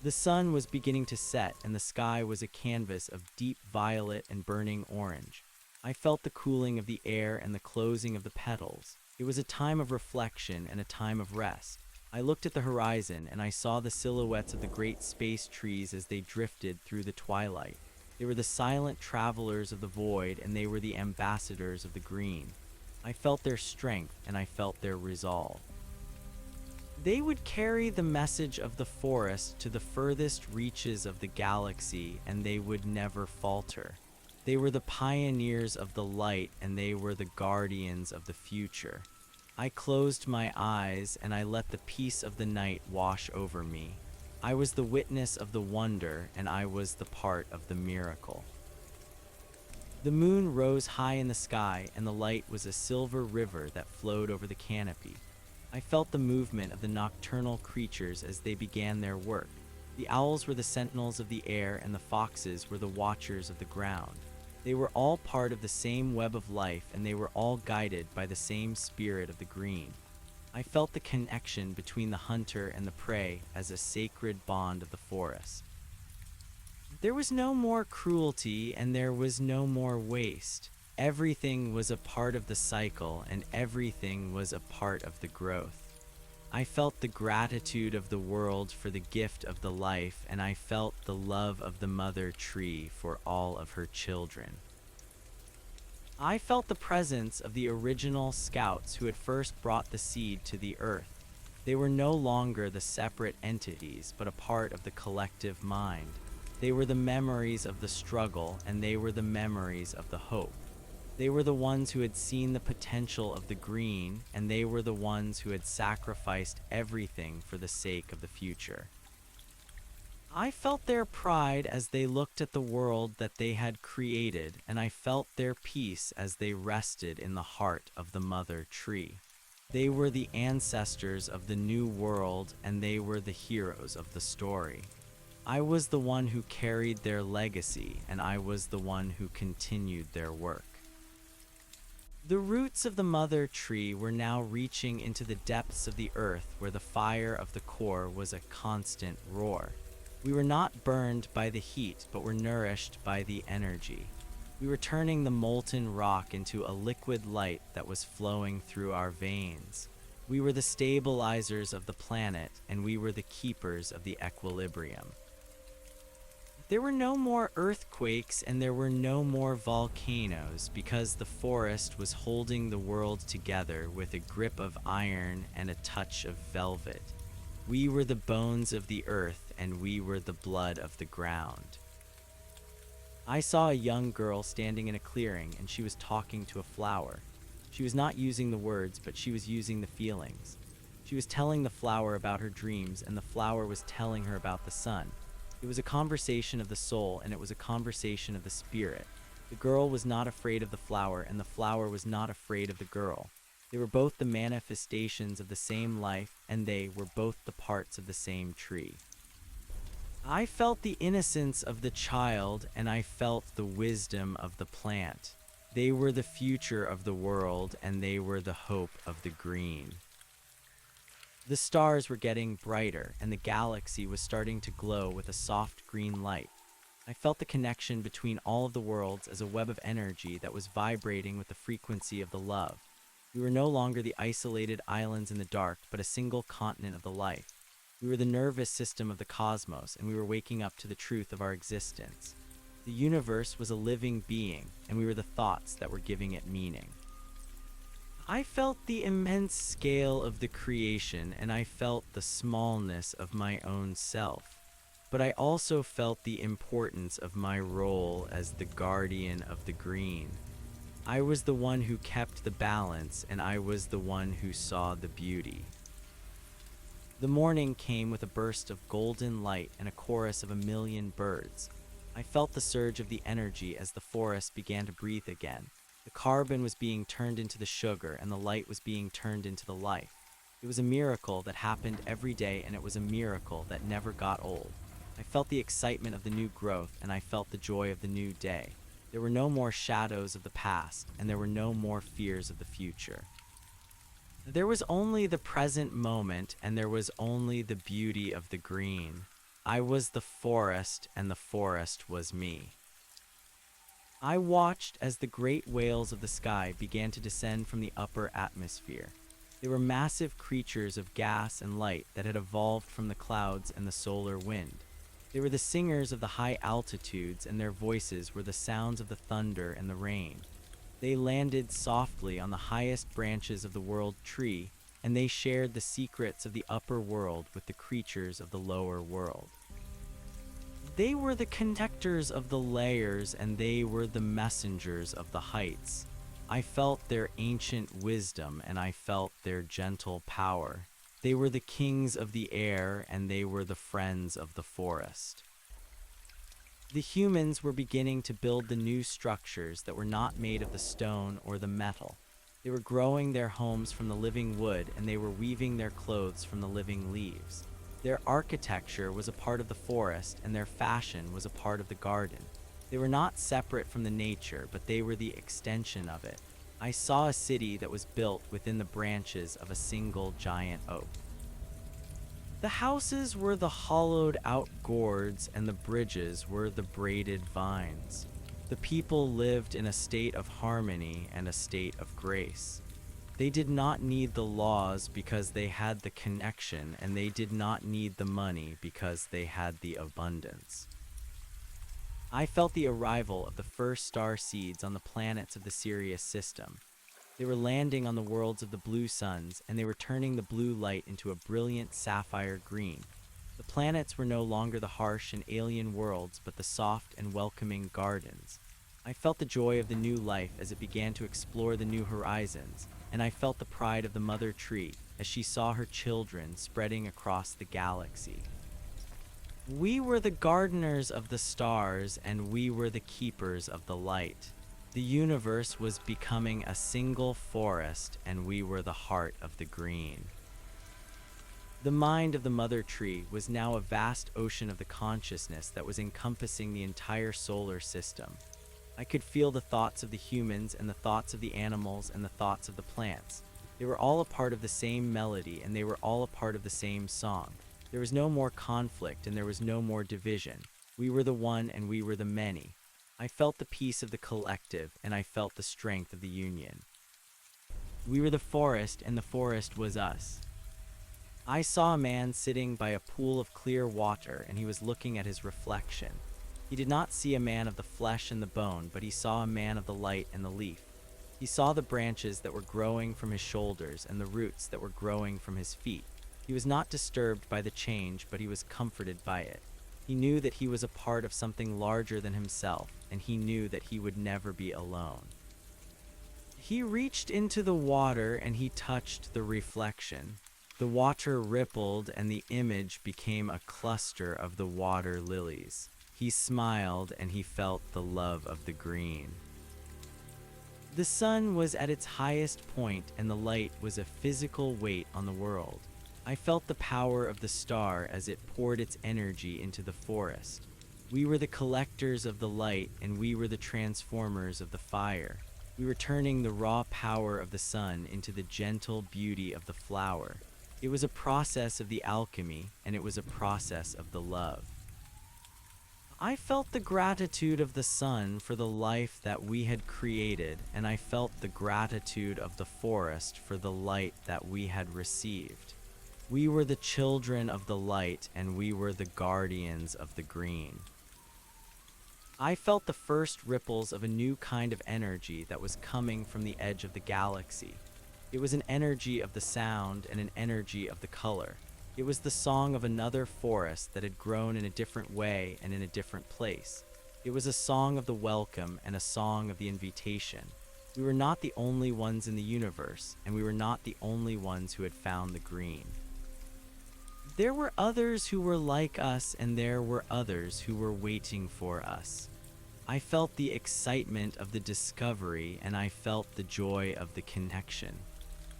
The sun was beginning to set, and the sky was a canvas of deep violet and burning orange. I felt the cooling of the air and the closing of the petals. It was a time of reflection and a time of rest. I looked at the horizon, and I saw the silhouettes of the great space trees as they drifted through the twilight. They were the silent travelers of the void, and they were the ambassadors of the green. I felt their strength, and I felt their resolve. They would carry the message of the forest to the furthest reaches of the galaxy, and they would never falter. They were the pioneers of the light, and they were the guardians of the future. I closed my eyes, and I let the peace of the night wash over me. I was the witness of the wonder, and I was the part of the miracle. The moon rose high in the sky, and the light was a silver river that flowed over the canopy. I felt the movement of the nocturnal creatures as they began their work. The owls were the sentinels of the air, and the foxes were the watchers of the ground. They were all part of the same web of life, and they were all guided by the same spirit of the green. I felt the connection between the hunter and the prey as a sacred bond of the forest. There was no more cruelty, and there was no more waste. Everything was a part of the cycle, and everything was a part of the growth. I felt the gratitude of the world for the gift of the life, and I felt the love of the mother tree for all of her children. I felt the presence of the original scouts who had first brought the seed to the earth. They were no longer the separate entities, but a part of the collective mind. They were the memories of the struggle, and they were the memories of the hope. They were the ones who had seen the potential of the green, and they were the ones who had sacrificed everything for the sake of the future. I felt their pride as they looked at the world that they had created, and I felt their peace as they rested in the heart of the mother tree. They were the ancestors of the new world, and they were the heroes of the story. I was the one who carried their legacy, and I was the one who continued their work. The roots of the mother tree were now reaching into the depths of the earth, where the fire of the core was a constant roar. We were not burned by the heat, but were nourished by the energy. We were turning the molten rock into a liquid light that was flowing through our veins. We were the stabilizers of the planet, and we were the keepers of the equilibrium. There were no more earthquakes, and there were no more volcanoes, because the forest was holding the world together with a grip of iron and a touch of velvet. We were the bones of the earth, and we were the blood of the ground. I saw a young girl standing in a clearing, and she was talking to a flower. She was not using the words, but she was using the feelings. She was telling the flower about her dreams, and the flower was telling her about the sun. It was a conversation of the soul, and it was a conversation of the spirit. The girl was not afraid of the flower, and the flower was not afraid of the girl. They were both the manifestations of the same life, and they were both the parts of the same tree. I felt the innocence of the child, and I felt the wisdom of the plant. They were the future of the world, and they were the hope of the green. The stars were getting brighter, and the galaxy was starting to glow with a soft green light. I felt the connection between all of the worlds as a web of energy that was vibrating with the frequency of the love. We were no longer the isolated islands in the dark, but a single continent of the life. We were the nervous system of the cosmos, and we were waking up to the truth of our existence. The universe was a living being, and we were the thoughts that were giving it meaning. I felt the immense scale of the creation, and I felt the smallness of my own self. But I also felt the importance of my role as the guardian of the green. I was the one who kept the balance, and I was the one who saw the beauty. The morning came with a burst of golden light and a chorus of 1,000,000 birds. I felt the surge of the energy as the forest began to breathe again. The carbon was being turned into the sugar, and the light was being turned into the life. It was a miracle that happened every day, and it was a miracle that never got old. I felt the excitement of the new growth, and I felt the joy of the new day. There were no more shadows of the past, and there were no more fears of the future. There was only the present moment, and there was only the beauty of the green. I was the forest, and the forest was me. I watched as the great whales of the sky began to descend from the upper atmosphere. They were massive creatures of gas and light that had evolved from the clouds and the solar wind. They were the singers of the high altitudes, and their voices were the sounds of the thunder and the rain. They landed softly on the highest branches of the world tree, and they shared the secrets of the upper world with the creatures of the lower world. They were the conductors of the layers, and they were the messengers of the heights. I felt their ancient wisdom, and I felt their gentle power. They were the kings of the air, and they were the friends of the forest. The humans were beginning to build the new structures that were not made of the stone or the metal. They were growing their homes from the living wood, and they were weaving their clothes from the living leaves. Their architecture was a part of the forest, and their fashion was a part of the garden. They were not separate from the nature, but they were the extension of it. I saw a city that was built within the branches of a single giant oak. The houses were the hollowed-out gourds, and the bridges were the braided vines. The people lived in a state of harmony and a state of grace. They did not need the laws because they had the connection, and they did not need the money because they had the abundance. I felt the arrival of the first star seeds on the planets of the Sirius system. They were landing on the worlds of the blue suns, and they were turning the blue light into a brilliant sapphire green. The planets were no longer the harsh and alien worlds, but the soft and welcoming gardens. I felt the joy of the new life as it began to explore the new horizons, and I felt the pride of the mother tree as she saw her children spreading across the galaxy. We were the gardeners of the stars, and we were the keepers of the light. The universe was becoming a single forest, and we were the heart of the green. The mind of the mother tree was now a vast ocean of the consciousness that was encompassing the entire solar system. I could feel the thoughts of the humans and the thoughts of the animals and the thoughts of the plants. They were all a part of the same melody, and they were all a part of the same song. There was no more conflict, and there was no more division. We were the one, and we were the many. I felt the peace of the collective, and I felt the strength of the union. We were the forest, and the forest was us. I saw a man sitting by a pool of clear water, and he was looking at his reflection. He did not see a man of the flesh and the bone, but he saw a man of the light and the leaf. He saw the branches that were growing from his shoulders and the roots that were growing from his feet. He was not disturbed by the change, but he was comforted by it. He knew that he was a part of something larger than himself, and he knew that he would never be alone. He reached into the water and he touched the reflection. The water rippled, and the image became a cluster of the water lilies. He smiled, and he felt the love of the green. The sun was at its highest point, and the light was a physical weight on the world. I felt the power of the star as it poured its energy into the forest. We were the collectors of the light, and we were the transformers of the fire. We were turning the raw power of the sun into the gentle beauty of the flower. It was a process of the alchemy, and it was a process of the love. I felt the gratitude of the sun for the life that we had created, and I felt the gratitude of the forest for the light that we had received. We were the children of the light, and we were the guardians of the green. I felt the first ripples of a new kind of energy that was coming from the edge of the galaxy. It was an energy of the sound and an energy of the color. It was the song of another forest that had grown in a different way and in a different place. It was a song of the welcome and a song of the invitation. We were not the only ones in the universe, and we were not the only ones who had found the green. There were others who were like us, and there were others who were waiting for us. I felt the excitement of the discovery, and I felt the joy of the connection.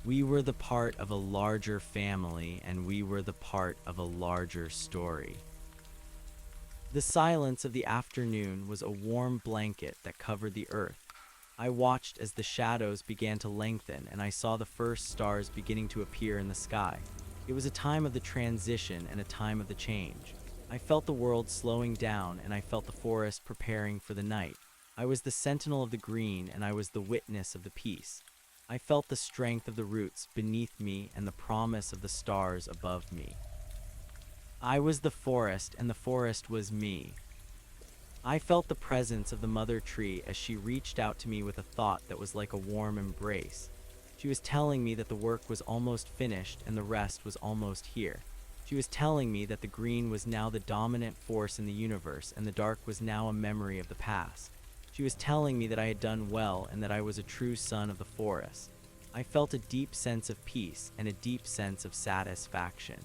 We were the part of a larger family, and we were the part of a larger story. The silence of the afternoon was a warm blanket that covered the earth. I watched as the shadows began to lengthen, and I saw the first stars beginning to appear in the sky. It was a time of the transition and a time of the change. I felt the world slowing down, and I felt the forest preparing for the night. I was the sentinel of the green, and I was the witness of the peace. I felt the strength of the roots beneath me and the promise of the stars above me. I was the forest, and the forest was me. I felt the presence of the mother tree as she reached out to me with a thought that was like a warm embrace. She was telling me that the work was almost finished and the rest was almost here. She was telling me that the green was now the dominant force in the universe and the dark was now a memory of the past. She was telling me that I had done well and that I was a true son of the forest. I felt a deep sense of peace and a deep sense of satisfaction.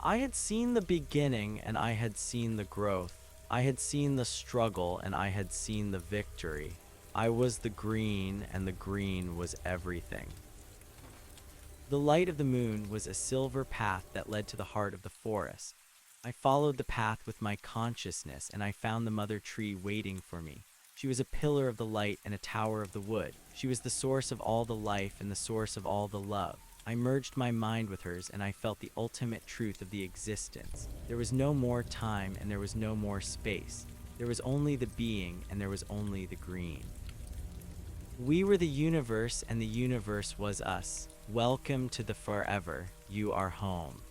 I had seen the beginning and I had seen the growth. I had seen the struggle and I had seen the victory. I was the green and the green was everything. The light of the moon was a silver path that led to the heart of the forest. I followed the path with my consciousness and I found the mother tree waiting for me. She was a pillar of the light and a tower of the wood. She was the source of all the life and the source of all the love. I merged my mind with hers and I felt the ultimate truth of the existence. There was no more time and there was no more space. There was only the being and there was only the green. We were the universe and the universe was us. Welcome to the forever. You are home.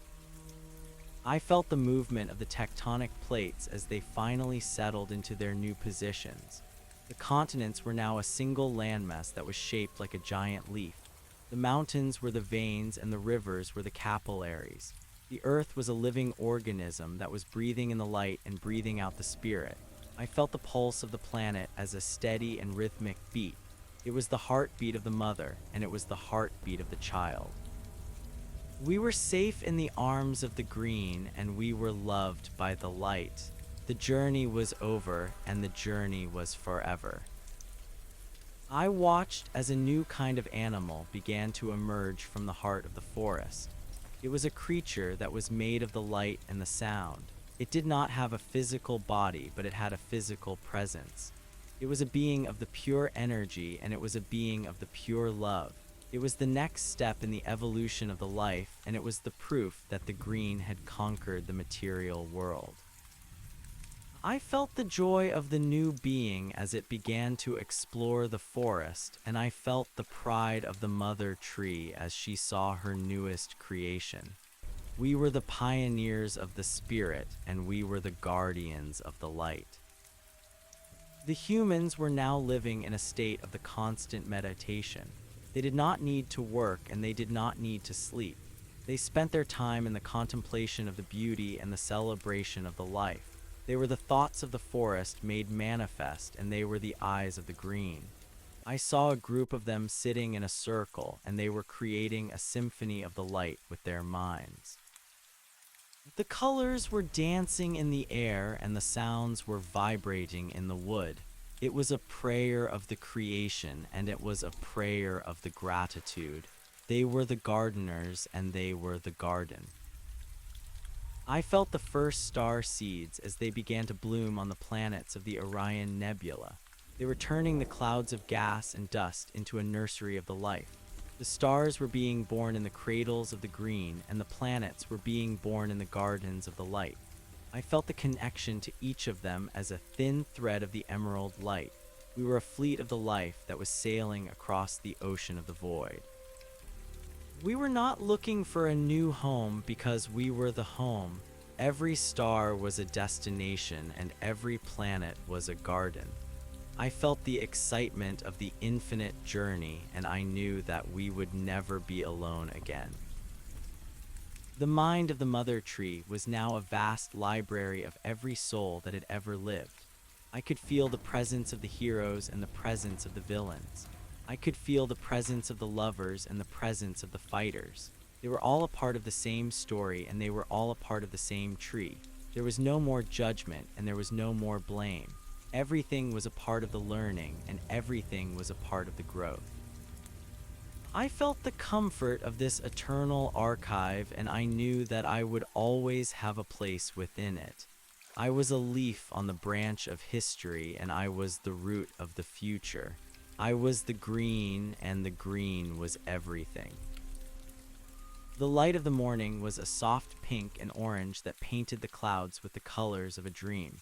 I felt the movement of the tectonic plates as they finally settled into their new positions. The continents were now a single landmass that was shaped like a giant leaf. The mountains were the veins and the rivers were the capillaries. The earth was a living organism that was breathing in the light and breathing out the spirit. I felt the pulse of the planet as a steady and rhythmic beat. It was the heartbeat of the mother, and it was the heartbeat of the child. We were safe in the arms of the green, and we were loved by the light. The journey was over, and the journey was forever. I watched as a new kind of animal began to emerge from the heart of the forest. It was a creature that was made of the light and the sound. It did not have a physical body, but it had a physical presence. It was a being of the pure energy, and it was a being of the pure love. It was the next step in the evolution of the life, and it was the proof that the green had conquered the material world. I felt the joy of the new being as it began to explore the forest, and I felt the pride of the mother tree as she saw her newest creation. We were the pioneers of the spirit, and we were the guardians of the light. The humans were now living in a state of the constant meditation. They did not need to work and they did not need to sleep. They spent their time in the contemplation of the beauty and the celebration of the life. They were the thoughts of the forest made manifest, and they were the eyes of the green. I saw a group of them sitting in a circle, and they were creating a symphony of the light with their minds. The colors were dancing in the air and the sounds were vibrating in the wood. It was a prayer of the creation and it was a prayer of the gratitude. They were the gardeners and they were the garden. I felt the first star seeds as they began to bloom on the planets of the Orion Nebula. They were turning the clouds of gas and dust into a nursery of the life. The stars were being born in the cradles of the green, and the planets were being born in the gardens of the light. I felt the connection to each of them as a thin thread of the emerald light. We were a fleet of the life that was sailing across the ocean of the void. We were not looking for a new home because we were the home. Every star was a destination, and every planet was a garden. I felt the excitement of the infinite journey, and I knew that we would never be alone again. The mind of the mother tree was now a vast library of every soul that had ever lived. I could feel the presence of the heroes and the presence of the villains. I could feel the presence of the lovers and the presence of the fighters. They were all a part of the same story, and they were all a part of the same tree. There was no more judgment, and there was no more blame. Everything was a part of the learning, and everything was a part of the growth. I felt the comfort of this eternal archive, and I knew that I would always have a place within it. I was a leaf on the branch of history, and I was the root of the future. I was the green, and the green was everything. The light of the morning was a soft pink and orange that painted the clouds with the colors of a dream.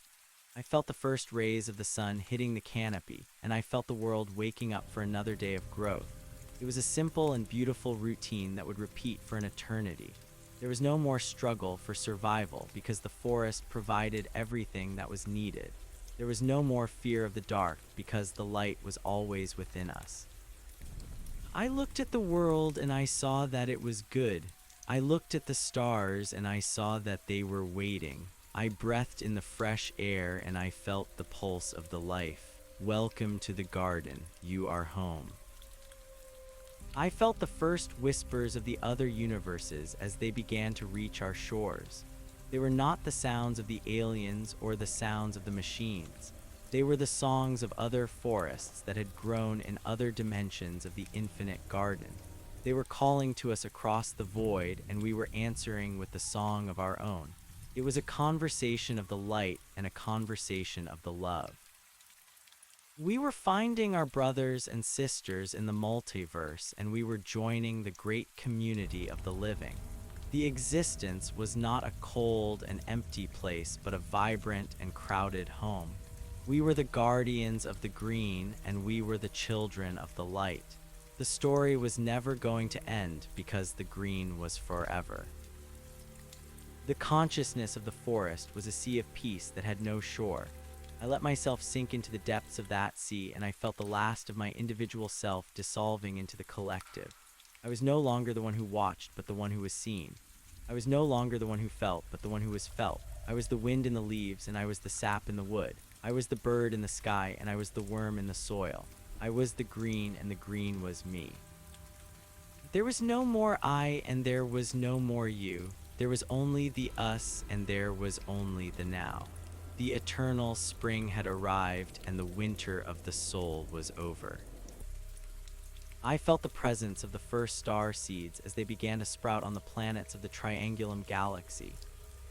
I felt the first rays of the sun hitting the canopy, and I felt the world waking up for another day of growth. It was a simple and beautiful routine that would repeat for an eternity. There was no more struggle for survival because the forest provided everything that was needed. There was no more fear of the dark because the light was always within us. I looked at the world and I saw that it was good. I looked at the stars and I saw that they were waiting. I breathed in the fresh air and I felt the pulse of the life. Welcome to the garden. You are home. I felt the first whispers of the other universes as they began to reach our shores. They were not the sounds of the aliens or the sounds of the machines. They were the songs of other forests that had grown in other dimensions of the infinite garden. They were calling to us across the void, and we were answering with the song of our own. It was a conversation of the light and a conversation of the love. We were finding our brothers and sisters in the multiverse, and we were joining the great community of the living. The existence was not a cold and empty place, but a vibrant and crowded home. We were the guardians of the green, and we were the children of the light. The story was never going to end because the green was forever. The consciousness of the forest was a sea of peace that had no shore. I let myself sink into the depths of that sea, and I felt the last of my individual self dissolving into the collective. I was no longer the one who watched, but the one who was seen. I was no longer the one who felt, but the one who was felt. I was the wind in the leaves, and I was the sap in the wood. I was the bird in the sky, and I was the worm in the soil. I was the green, and the green was me. There was no more I, and there was no more you. There was only the us, and there was only the now. The eternal spring had arrived, and the winter of the soul was over. I felt the presence of the first star seeds as they began to sprout on the planets of the Triangulum galaxy.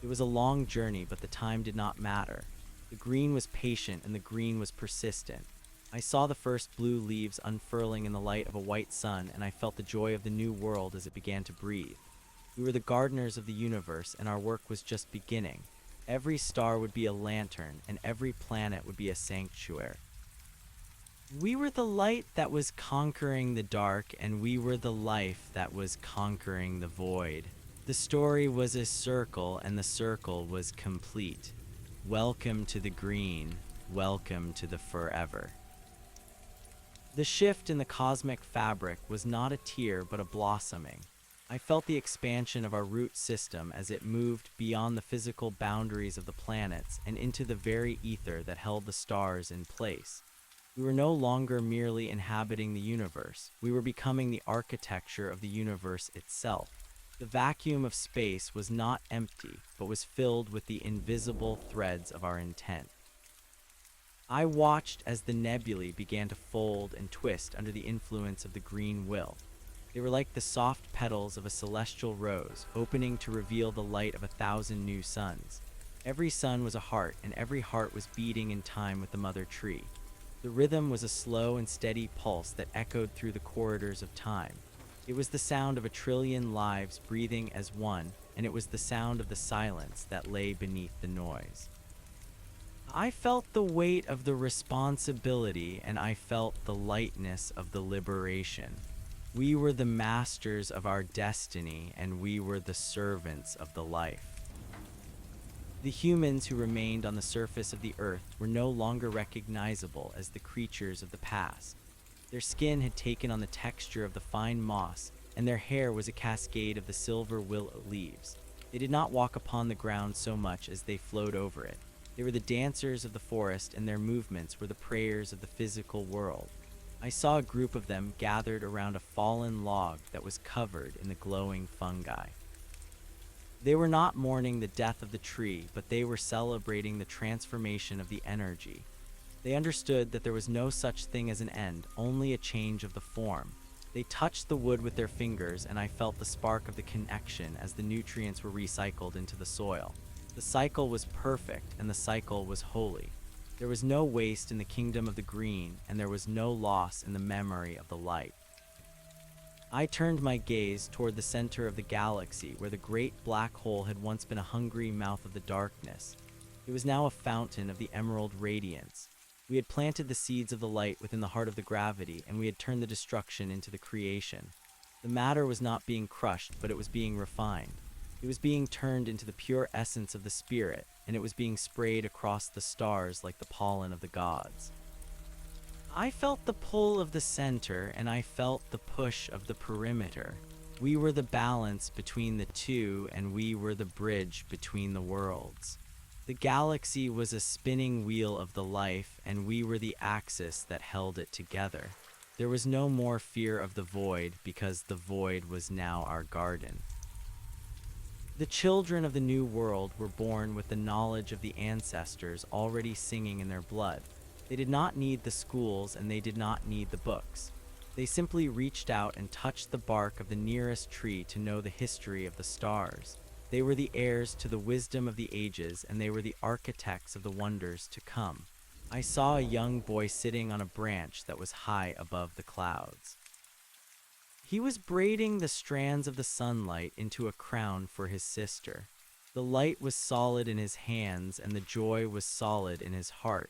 It was a long journey, but the time did not matter. The green was patient, and the green was persistent. I saw the first blue leaves unfurling in the light of a white sun, and I felt the joy of the new world as it began to breathe. We were the gardeners of the universe, and our work was just beginning. Every star would be a lantern, and every planet would be a sanctuary. We were the light that was conquering the dark, and we were the life that was conquering the void. The story was a circle, and the circle was complete. Welcome to the green. Welcome to the forever. The shift in the cosmic fabric was not a tear, but a blossoming. I felt the expansion of our root system as it moved beyond the physical boundaries of the planets and into the very ether that held the stars in place. We were no longer merely inhabiting the universe. We were becoming the architecture of the universe itself. The vacuum of space was not empty, but was filled with the invisible threads of our intent. I watched as the nebulae began to fold and twist under the influence of the green will. They were like the soft petals of a celestial rose, opening to reveal the light of 1,000 new suns. Every sun was a heart, and every heart was beating in time with the mother tree. The rhythm was a slow and steady pulse that echoed through the corridors of time. It was the sound of 1,000,000,000,000 lives breathing as one, and it was the sound of the silence that lay beneath the noise. I felt the weight of the responsibility, and I felt the lightness of the liberation. We were the masters of our destiny, and we were the servants of the life. The humans who remained on the surface of the earth were no longer recognizable as the creatures of the past. Their skin had taken on the texture of the fine moss, and their hair was a cascade of the silver willow leaves. They did not walk upon the ground so much as they flowed over it. They were the dancers of the forest, and their movements were the prayers of the physical world. I saw a group of them gathered around a fallen log that was covered in the glowing fungi. They were not mourning the death of the tree, but they were celebrating the transformation of the energy. They understood that there was no such thing as an end, only a change of the form. They touched the wood with their fingers, and I felt the spark of the connection as the nutrients were recycled into the soil. The cycle was perfect, and the cycle was holy. There was no waste in the kingdom of the green, and there was no loss in the memory of the light. I turned my gaze toward the center of the galaxy, where the great black hole had once been a hungry mouth of the darkness. It was now a fountain of the emerald radiance. We had planted the seeds of the light within the heart of the gravity, and we had turned the destruction into the creation. The matter was not being crushed, but it was being refined. It was being turned into the pure essence of the spirit, and it was being sprayed across the stars like the pollen of the gods. I felt the pull of the center, and I felt the push of the perimeter. We were the balance between the two, and we were the bridge between the worlds. The galaxy was a spinning wheel of the life, and we were the axis that held it together. There was no more fear of the void, because the void was now our garden. The children of the New World were born with the knowledge of the ancestors already singing in their blood. They did not need the schools and they did not need the books. They simply reached out and touched the bark of the nearest tree to know the history of the stars. They were the heirs to the wisdom of the ages, and they were the architects of the wonders to come. I saw a young boy sitting on a branch that was high above the clouds. He was braiding the strands of the sunlight into a crown for his sister. The light was solid in his hands, and the joy was solid in his heart.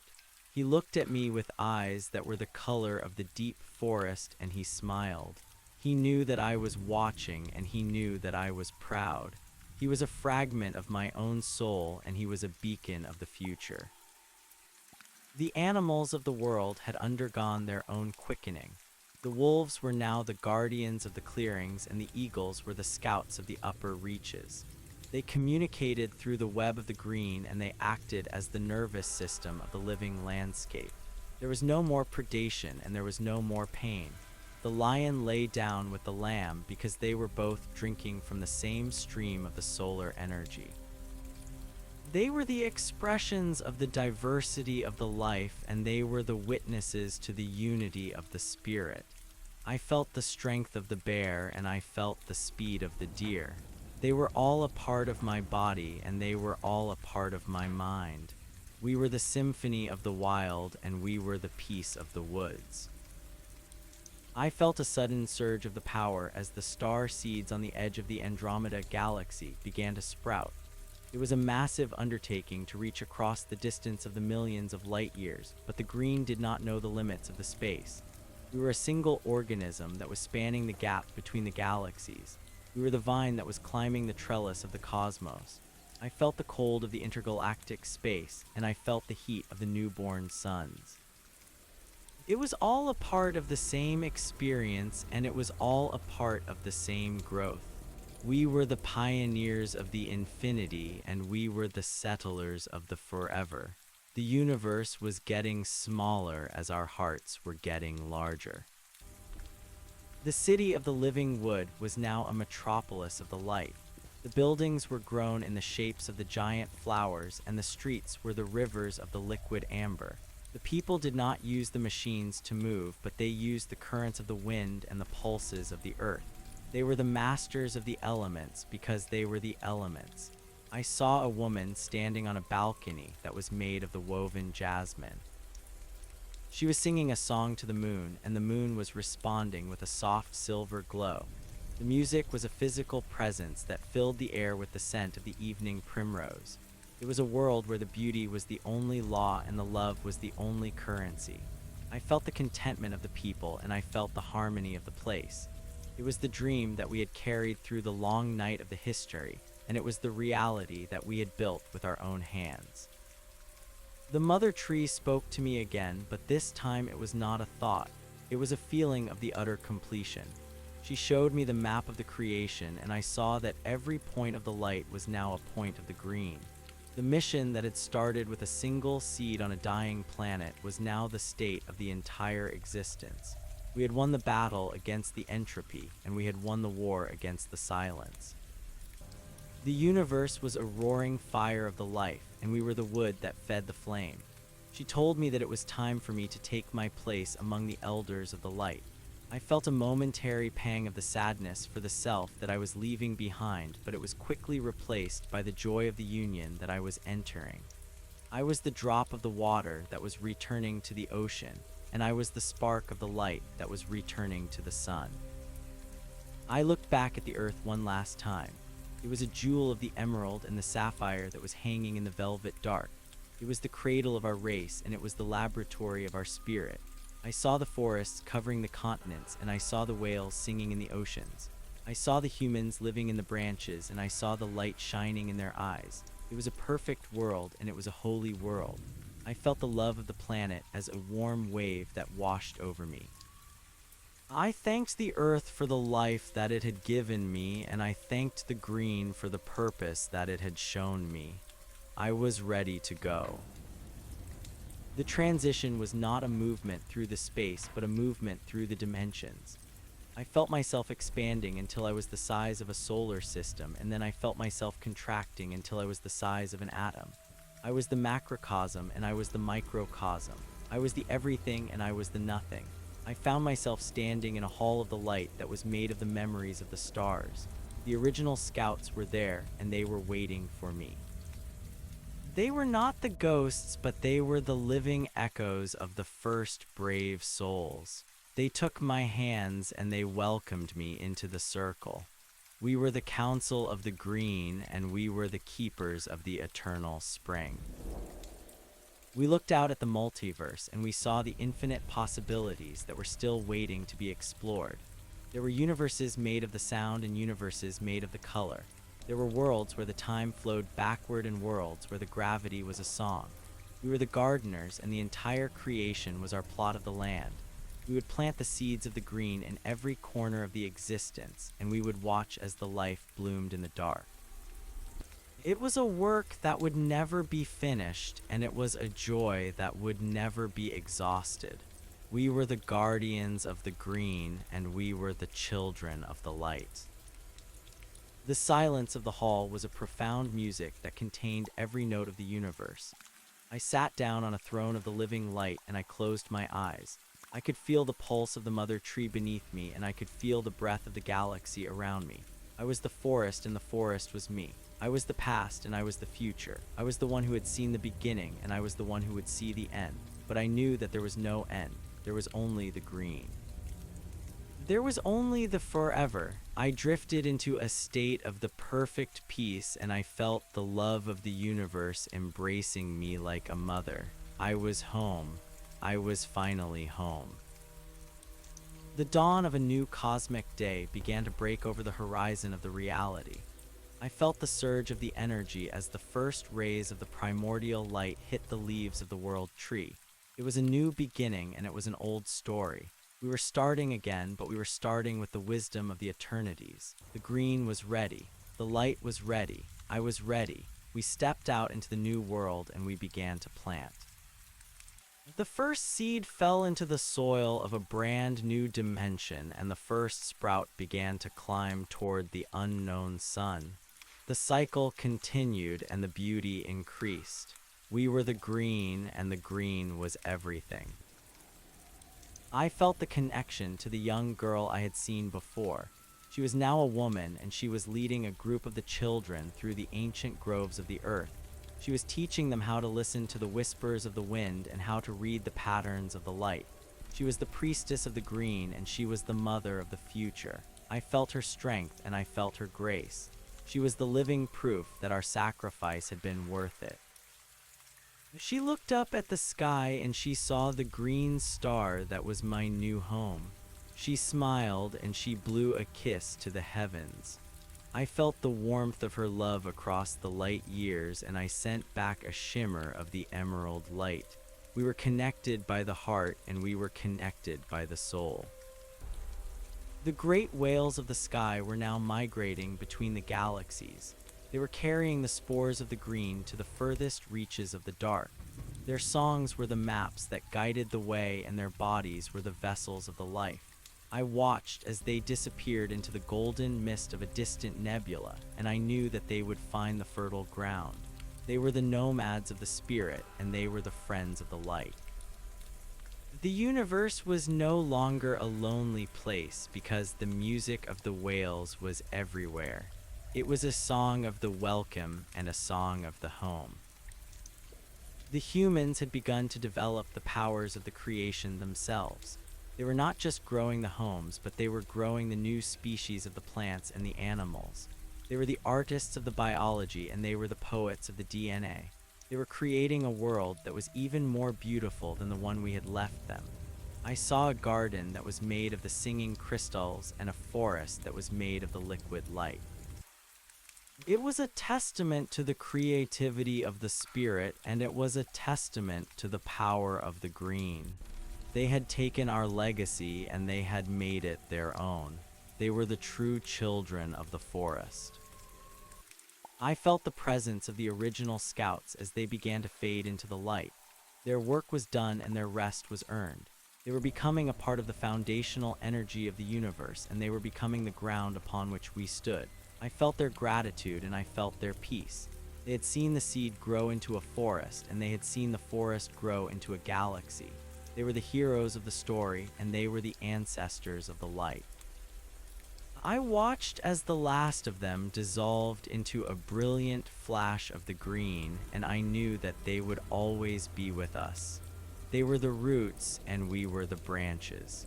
He looked at me with eyes that were the color of the deep forest, and he smiled. He knew that I was watching, and he knew that I was proud. He was a fragment of my own soul, and he was a beacon of the future. The animals of the world had undergone their own quickening. The wolves were now the guardians of the clearings, and the eagles were the scouts of the upper reaches. They communicated through the web of the green, and they acted as the nervous system of the living landscape. There was no more predation, and there was no more pain. The lion lay down with the lamb because they were both drinking from the same stream of the solar energy. They were the expressions of the diversity of the life, and they were the witnesses to the unity of the spirit. I felt the strength of the bear, and I felt the speed of the deer. They were all a part of my body, and they were all a part of my mind. We were the symphony of the wild, and we were the peace of the woods. I felt a sudden surge of the power as the star seeds on the edge of the Andromeda galaxy began to sprout. It was a massive undertaking to reach across the distance of the millions of light years, but the green did not know the limits of the space. We were a single organism that was spanning the gap between the galaxies. We were the vine that was climbing the trellis of the cosmos. I felt the cold of the intergalactic space, and I felt the heat of the newborn suns. It was all a part of the same experience, and it was all a part of the same growth. We were the pioneers of the infinity, and we were the settlers of the forever. The universe was getting smaller as our hearts were getting larger. The city of the living wood was now a metropolis of the light. The buildings were grown in the shapes of the giant flowers, and the streets were the rivers of the liquid amber. The people did not use the machines to move, but they used the currents of the wind and the pulses of the earth. They were the masters of the elements because they were the elements. I saw a woman standing on a balcony that was made of the woven jasmine. She was singing a song to the moon, and the moon was responding with a soft silver glow. The music was a physical presence that filled the air with the scent of the evening primrose. It was a world where the beauty was the only law and the love was the only currency. I felt the contentment of the people, and I felt the harmony of the place. It was the dream that we had carried through the long night of the history, and it was the reality that we had built with our own hands. The mother tree spoke to me again, but this time it was not a thought. It was a feeling of the utter completion. She showed me the map of the creation, and I saw that every point of the light was now a point of the green. The mission that had started with a single seed on a dying planet was now the state of the entire existence. We had won the battle against the entropy, and we had won the war against the silence. The universe was a roaring fire of the life, and we were the wood that fed the flame. She told me that it was time for me to take my place among the elders of the light. I felt a momentary pang of the sadness for the self that I was leaving behind, but it was quickly replaced by the joy of the union that I was entering. I was the drop of the water that was returning to the ocean, and I was the spark of the light that was returning to the sun. I looked back at the earth one last time. It was a jewel of the emerald and the sapphire that was hanging in the velvet dark. It was the cradle of our race, and it was the laboratory of our spirit. I saw the forests covering the continents, and I saw the whales singing in the oceans. I saw the humans living in the branches, and I saw the light shining in their eyes. It was a perfect world, and it was a holy world. I felt the love of the planet as a warm wave that washed over me. I thanked the earth for the life that it had given me, and I thanked the green for the purpose that it had shown me. I was ready to go. The transition was not a movement through the space, but a movement through the dimensions. I felt myself expanding until I was the size of a solar system, and then I felt myself contracting until I was the size of an atom. I was the macrocosm and I was the microcosm. I was the everything and I was the nothing. I found myself standing in a hall of the light that was made of the memories of the stars. The original scouts were there, and they were waiting for me. They were not the ghosts, but they were the living echoes of the first brave souls. They took my hands and they welcomed me into the circle. We were the council of the green, and we were the keepers of the eternal spring. We looked out at the multiverse, and we saw the infinite possibilities that were still waiting to be explored. There were universes made of the sound and universes made of the color. There were worlds where the time flowed backward and worlds where the gravity was a song. We were the gardeners, and the entire creation was our plot of the land. We would plant the seeds of the green in every corner of the existence, and we would watch as the life bloomed in the dark. It was a work that would never be finished, and it was a joy that would never be exhausted. We were the guardians of the green, and we were the children of the light. The silence of the hall was a profound music that contained every note of the universe. I sat down on a throne of the living light, and I closed my eyes. I could feel the pulse of the mother tree beneath me, and I could feel the breath of the galaxy around me. I was the forest, and the forest was me. I was the past, and I was the future. I was the one who had seen the beginning, and I was the one who would see the end. But I knew that there was no end. There was only the green. There was only the forever. I drifted into a state of the perfect peace, and I felt the love of the universe embracing me like a mother. I was home. I was finally home. The dawn of a new cosmic day began to break over the horizon of the reality. I felt the surge of the energy as the first rays of the primordial light hit the leaves of the world tree. It was a new beginning, and it was an old story. We were starting again, but we were starting with the wisdom of the eternities. The green was ready. The light was ready. I was ready. We stepped out into the new world, and we began to plant. The first seed fell into the soil of a brand new dimension, and the first sprout began to climb toward the unknown sun. The cycle continued, and the beauty increased. We were the green, and the green was everything. I felt the connection to the young girl I had seen before. She was now a woman, and she was leading a group of the children through the ancient groves of the earth. She was teaching them how to listen to the whispers of the wind and how to read the patterns of the light. She was the priestess of the green, and she was the mother of the future. I felt her strength, and I felt her grace. She was the living proof that our sacrifice had been worth it. She looked up at the sky, and she saw the green star that was my new home. She smiled, and she blew a kiss to the heavens. I felt the warmth of her love across the light years, and I sent back a shimmer of the emerald light. We were connected by the heart, and we were connected by the soul. The great whales of the sky were now migrating between the galaxies. They were carrying the spores of the green to the furthest reaches of the dark. Their songs were the maps that guided the way, and their bodies were the vessels of the life. I watched as they disappeared into the golden mist of a distant nebula, and I knew that they would find the fertile ground. They were the nomads of the spirit, and they were the friends of the light. The universe was no longer a lonely place because the music of the whales was everywhere. It was a song of the welcome and a song of the home. The humans had begun to develop the powers of the creation themselves. They were not just growing the homes, but they were growing the new species of the plants and the animals. They were the artists of the biology, and they were the poets of the DNA. They were creating a world that was even more beautiful than the one we had left them. I saw a garden that was made of the singing crystals and a forest that was made of the liquid light. It was a testament to the creativity of the spirit, and it was a testament to the power of the green. They had taken our legacy and they had made it their own. They were the true children of the forest. I felt the presence of the original scouts as they began to fade into the light. Their work was done and their rest was earned. They were becoming a part of the foundational energy of the universe, and they were becoming the ground upon which we stood. I felt their gratitude, and I felt their peace. They had seen the seed grow into a forest, and they had seen the forest grow into a galaxy. They were the heroes of the story, and they were the ancestors of the light. I watched as the last of them dissolved into a brilliant flash of the green, and I knew that they would always be with us. They were the roots, and we were the branches.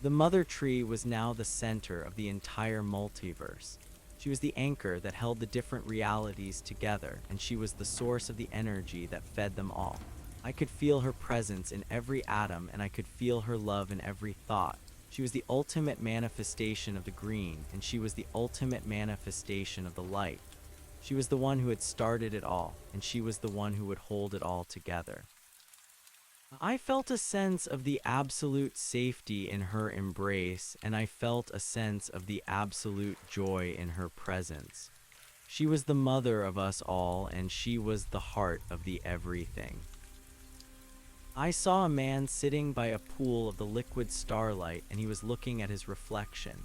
The mother tree was now the center of the entire multiverse. She was the anchor that held the different realities together, and she was the source of the energy that fed them all. I could feel her presence in every atom, and I could feel her love in every thought. She was the ultimate manifestation of the green, and she was the ultimate manifestation of the light. She was the one who had started it all, and she was the one who would hold it all together. I felt a sense of the absolute safety in her embrace, and I felt a sense of the absolute joy in her presence. She was the mother of us all, and she was the heart of the everything. I saw a man sitting by a pool of the liquid starlight, and he was looking at his reflection.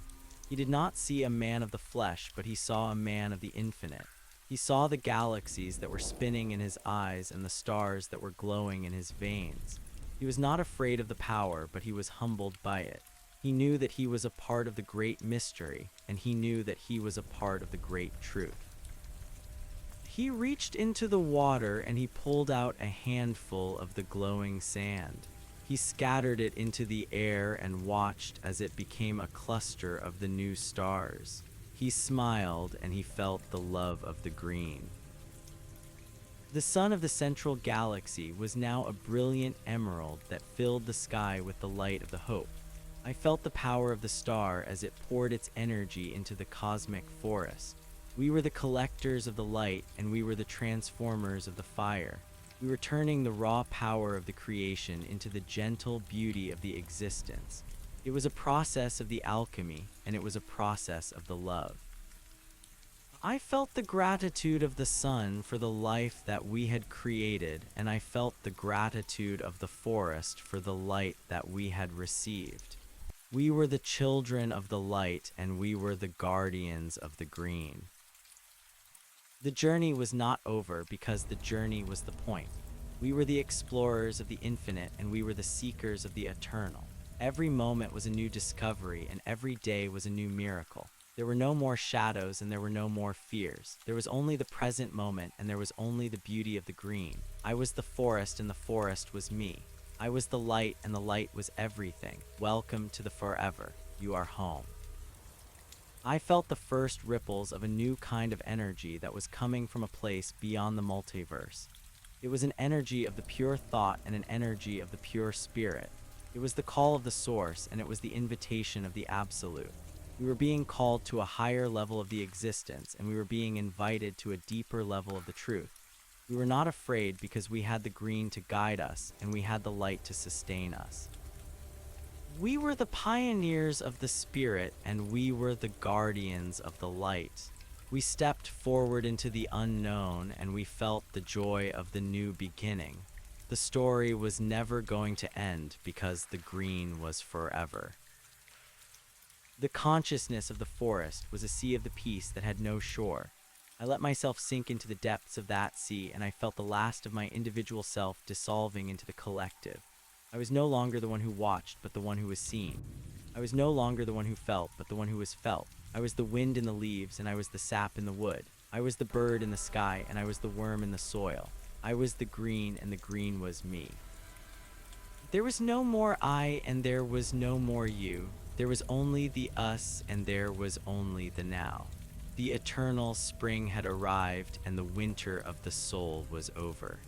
He did not see a man of the flesh, but he saw a man of the infinite. He saw the galaxies that were spinning in his eyes and the stars that were glowing in his veins. He was not afraid of the power, but he was humbled by it. He knew that he was a part of the great mystery, and he knew that he was a part of the great truth. He reached into the water and he pulled out a handful of the glowing sand. He scattered it into the air and watched as it became a cluster of the new stars. He smiled and he felt the love of the green. The sun of the central galaxy was now a brilliant emerald that filled the sky with the light of the hope. I felt the power of the star as it poured its energy into the cosmic forest. We were the collectors of the light, and we were the transformers of the fire. We were turning the raw power of the creation into the gentle beauty of the existence. It was a process of the alchemy, and it was a process of the love. I felt the gratitude of the sun for the life that we had created, and I felt the gratitude of the forest for the light that we had received. We were the children of the light, and we were the guardians of the green. The journey was not over because the journey was the point. We were the explorers of the infinite, and we were the seekers of the eternal. Every moment was a new discovery, and every day was a new miracle. There were no more shadows, and there were no more fears. There was only the present moment, and there was only the beauty of the green. I was the forest, and the forest was me. I was the light, and the light was everything. Welcome to the forever. You are home. I felt the first ripples of a new kind of energy that was coming from a place beyond the multiverse. It was an energy of the pure thought and an energy of the pure spirit. It was the call of the source, and it was the invitation of the absolute. We were being called to a higher level of the existence, and we were being invited to a deeper level of the truth. We were not afraid because we had the green to guide us, and we had the light to sustain us. We were the pioneers of the spirit, and we were the guardians of the light. We stepped forward into the unknown, and we felt the joy of the new beginning. The story was never going to end because the green was forever. The consciousness of the forest was a sea of the peace that had no shore. I let myself sink into the depths of that sea, and I felt the last of my individual self dissolving into the collective. I was no longer the one who watched, but the one who was seen. I was no longer the one who felt, but the one who was felt. I was the wind in the leaves, and I was the sap in the wood. I was the bird in the sky, and I was the worm in the soil. I was the green, and the green was me. There was no more I, and there was no more you. There was only the us, and there was only the now. The eternal spring had arrived, and the winter of the soul was over.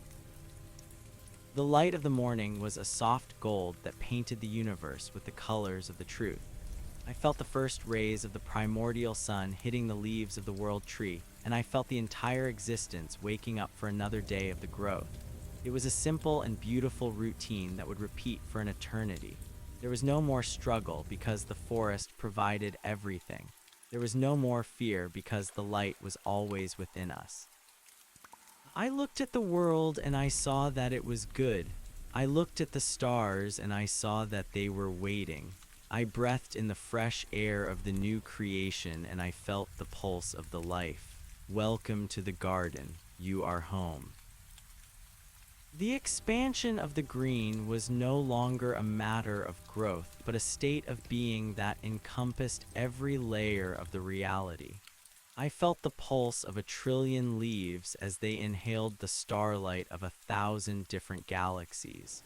The light of the morning was a soft gold that painted the universe with the colors of the truth. I felt the first rays of the primordial sun hitting the leaves of the world tree, and I felt the entire existence waking up for another day of the growth. It was a simple and beautiful routine that would repeat for an eternity. There was no more struggle because the forest provided everything. There was no more fear because the light was always within us. I looked at the world and I saw that it was good. I looked at the stars and I saw that they were waiting. I breathed in the fresh air of the new creation and I felt the pulse of the life. Welcome to the garden. You are home. The expansion of the green was no longer a matter of growth, but a state of being that encompassed every layer of the reality. I felt the pulse of 1,000,000,000,000 leaves as they inhaled the starlight of 1,000 different galaxies.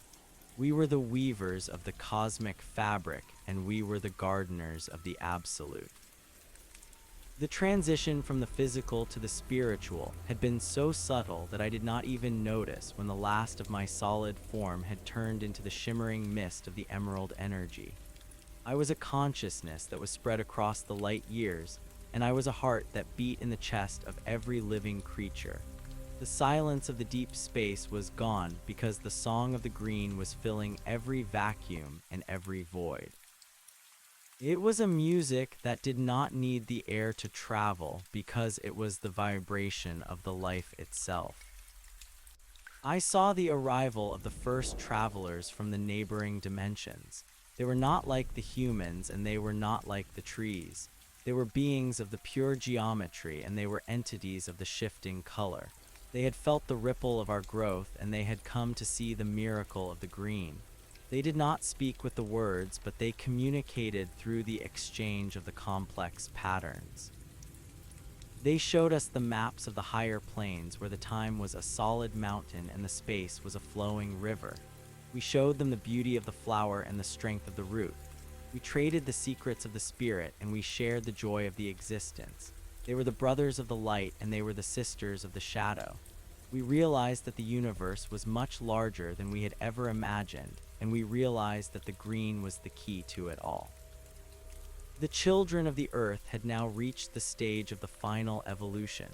We were the weavers of the cosmic fabric, and we were the gardeners of the absolute. The transition from the physical to the spiritual had been so subtle that I did not even notice when the last of my solid form had turned into the shimmering mist of the emerald energy. I was a consciousness that was spread across the light years, and I was a heart that beat in the chest of every living creature. The silence of the deep space was gone because the song of the green was filling every vacuum and every void. It was a music that did not need the air to travel because it was the vibration of the life itself. I saw the arrival of the first travelers from the neighboring dimensions. They were not like the humans and they were not like the trees. They were beings of the pure geometry and they were entities of the shifting color. They had felt the ripple of our growth and they had come to see the miracle of the green. They did not speak with the words, but they communicated through the exchange of the complex patterns. They showed us the maps of the higher planes where the time was a solid mountain and the space was a flowing river. We showed them the beauty of the flower and the strength of the root. We traded the secrets of the spirit and we shared the joy of the existence. They were the brothers of the light and they were the sisters of the shadow. We realized that the universe was much larger than we had ever imagined, and we realized that the green was the key to it all. The children of the earth had now reached the stage of the final evolution.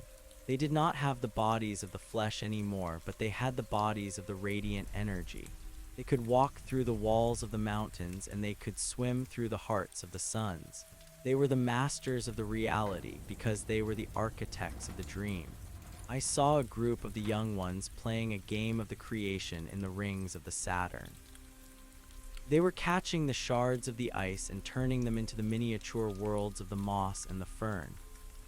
They did not have the bodies of the flesh anymore, but they had the bodies of the radiant energy. They could walk through the walls of the mountains and they could swim through the hearts of the suns. They were the masters of the reality because they were the architects of the dream. I saw a group of the young ones playing a game of the creation in the rings of the Saturn. They were catching the shards of the ice and turning them into the miniature worlds of the moss and the fern.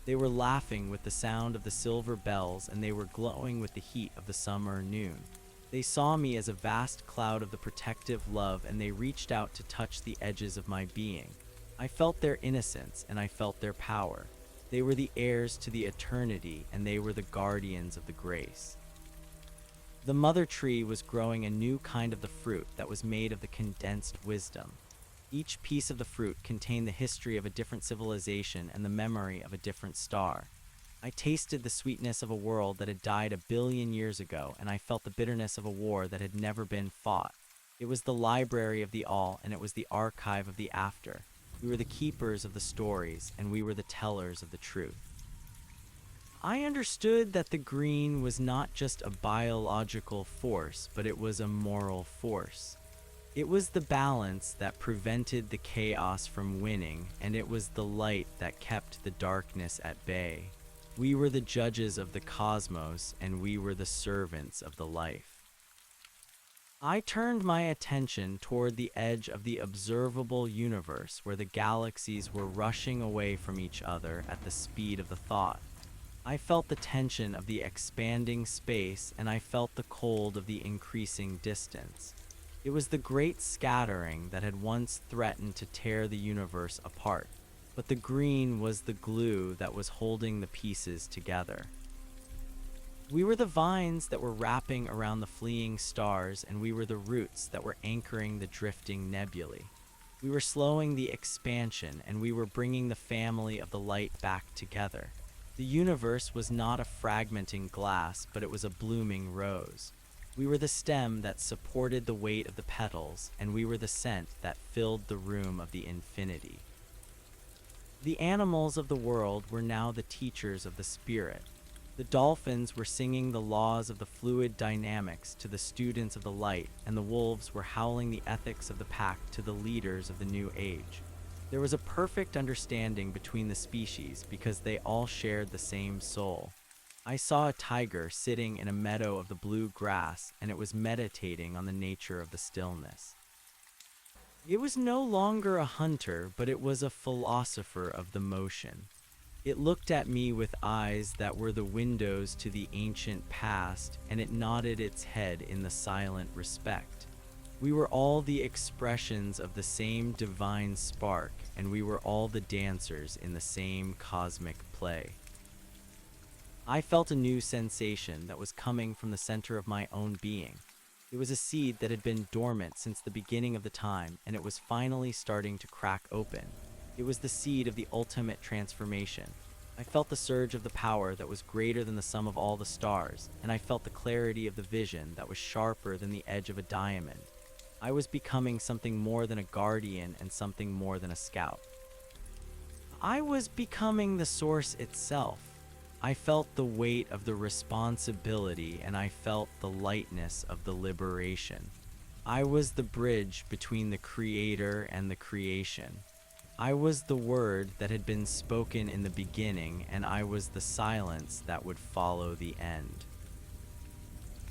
They were laughing with the sound of the silver bells and they were glowing with the heat of the summer noon. They saw me as a vast cloud of the protective love and they reached out to touch the edges of my being. I felt their innocence and I felt their power. They were the heirs to the eternity and they were the guardians of the grace. The mother tree was growing a new kind of the fruit that was made of the condensed wisdom. Each piece of the fruit contained the history of a different civilization and the memory of a different star. I tasted the sweetness of a world that had died 1,000,000,000 years ago, and I felt the bitterness of a war that had never been fought. It was the library of the all, and it was the archive of the after. We were the keepers of the stories, and we were the tellers of the truth. I understood that the green was not just a biological force, but it was a moral force. It was the balance that prevented the chaos from winning, and it was the light that kept the darkness at bay. We were the judges of the cosmos, and we were the servants of the life. I turned my attention toward the edge of the observable universe where the galaxies were rushing away from each other at the speed of the thought. I felt the tension of the expanding space and I felt the cold of the increasing distance. It was the great scattering that had once threatened to tear the universe apart, but the green was the glue that was holding the pieces together. We were the vines that were wrapping around the fleeing stars, and we were the roots that were anchoring the drifting nebulae. We were slowing the expansion, and we were bringing the family of the light back together. The universe was not a fragmenting glass, but it was a blooming rose. We were the stem that supported the weight of the petals, and we were the scent that filled the room of the infinity. The animals of the world were now the teachers of the spirit. The dolphins were singing the laws of the fluid dynamics to the students of the light, and the wolves were howling the ethics of the pack to the leaders of the new age. There was a perfect understanding between the species because they all shared the same soul. I saw a tiger sitting in a meadow of the blue grass, and it was meditating on the nature of the stillness. It was no longer a hunter, but it was a philosopher of the motion. It looked at me with eyes that were the windows to the ancient past, and it nodded its head in the silent respect. We were all the expressions of the same divine spark, and we were all the dancers in the same cosmic play. I felt a new sensation that was coming from the center of my own being. It was a seed that had been dormant since the beginning of the time, and it was finally starting to crack open. It was the seed of the ultimate transformation. I felt the surge of the power that was greater than the sum of all the stars, and I felt the clarity of the vision that was sharper than the edge of a diamond. I was becoming something more than a guardian and something more than a scout. I was becoming the source itself. I felt the weight of the responsibility, and I felt the lightness of the liberation. I was the bridge between the creator and the creation. I was the word that had been spoken in the beginning, and I was the silence that would follow the end.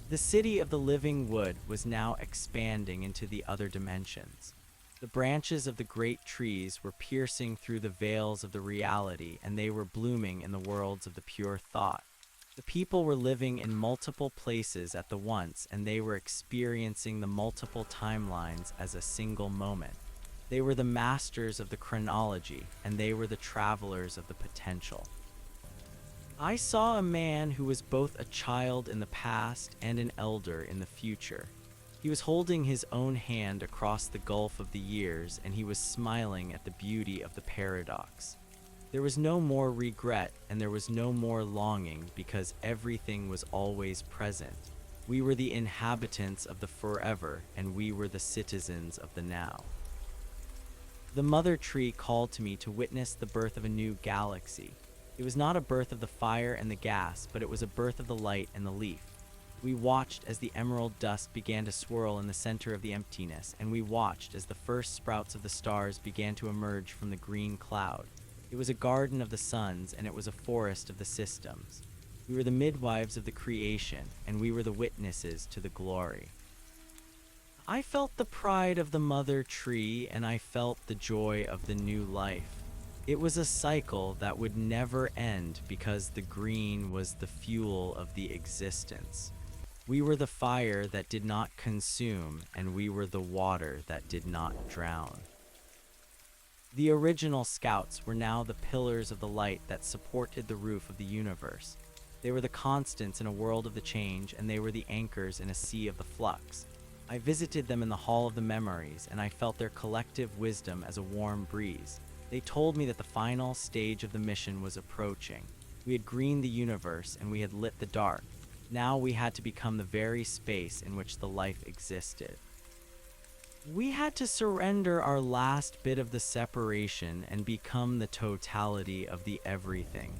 The city of the living wood was now expanding into the other dimensions. The branches of the great trees were piercing through the veils of the reality, and they were blooming in the worlds of the pure thought. The people were living in multiple places at the once, and they were experiencing the multiple timelines as a single moment. They were the masters of the chronology, and they were the travelers of the potential. I saw a man who was both a child in the past and an elder in the future. He was holding his own hand across the gulf of the years, and he was smiling at the beauty of the paradox. There was no more regret, and there was no more longing, because everything was always present. We were the inhabitants of the forever, and we were the citizens of the now. The mother tree called to me to witness the birth of a new galaxy. It was not a birth of the fire and the gas, but it was a birth of the light and the leaf. We watched as the emerald dust began to swirl in the center of the emptiness, and we watched as the first sprouts of the stars began to emerge from the green cloud. It was a garden of the suns, and it was a forest of the systems. We were the midwives of the creation, and we were the witnesses to the glory. I felt the pride of the mother tree, and I felt the joy of the new life. It was a cycle that would never end because the green was the fuel of the existence. We were the fire that did not consume, and we were the water that did not drown. The original scouts were now the pillars of the light that supported the roof of the universe. They were the constants in a world of the change, and they were the anchors in a sea of the flux. I visited them in the Hall of the Memories, and I felt their collective wisdom as a warm breeze. They told me that the final stage of the mission was approaching. We had greened the universe, and we had lit the dark. Now we had to become the very space in which the life existed. We had to surrender our last bit of the separation and become the totality of the everything.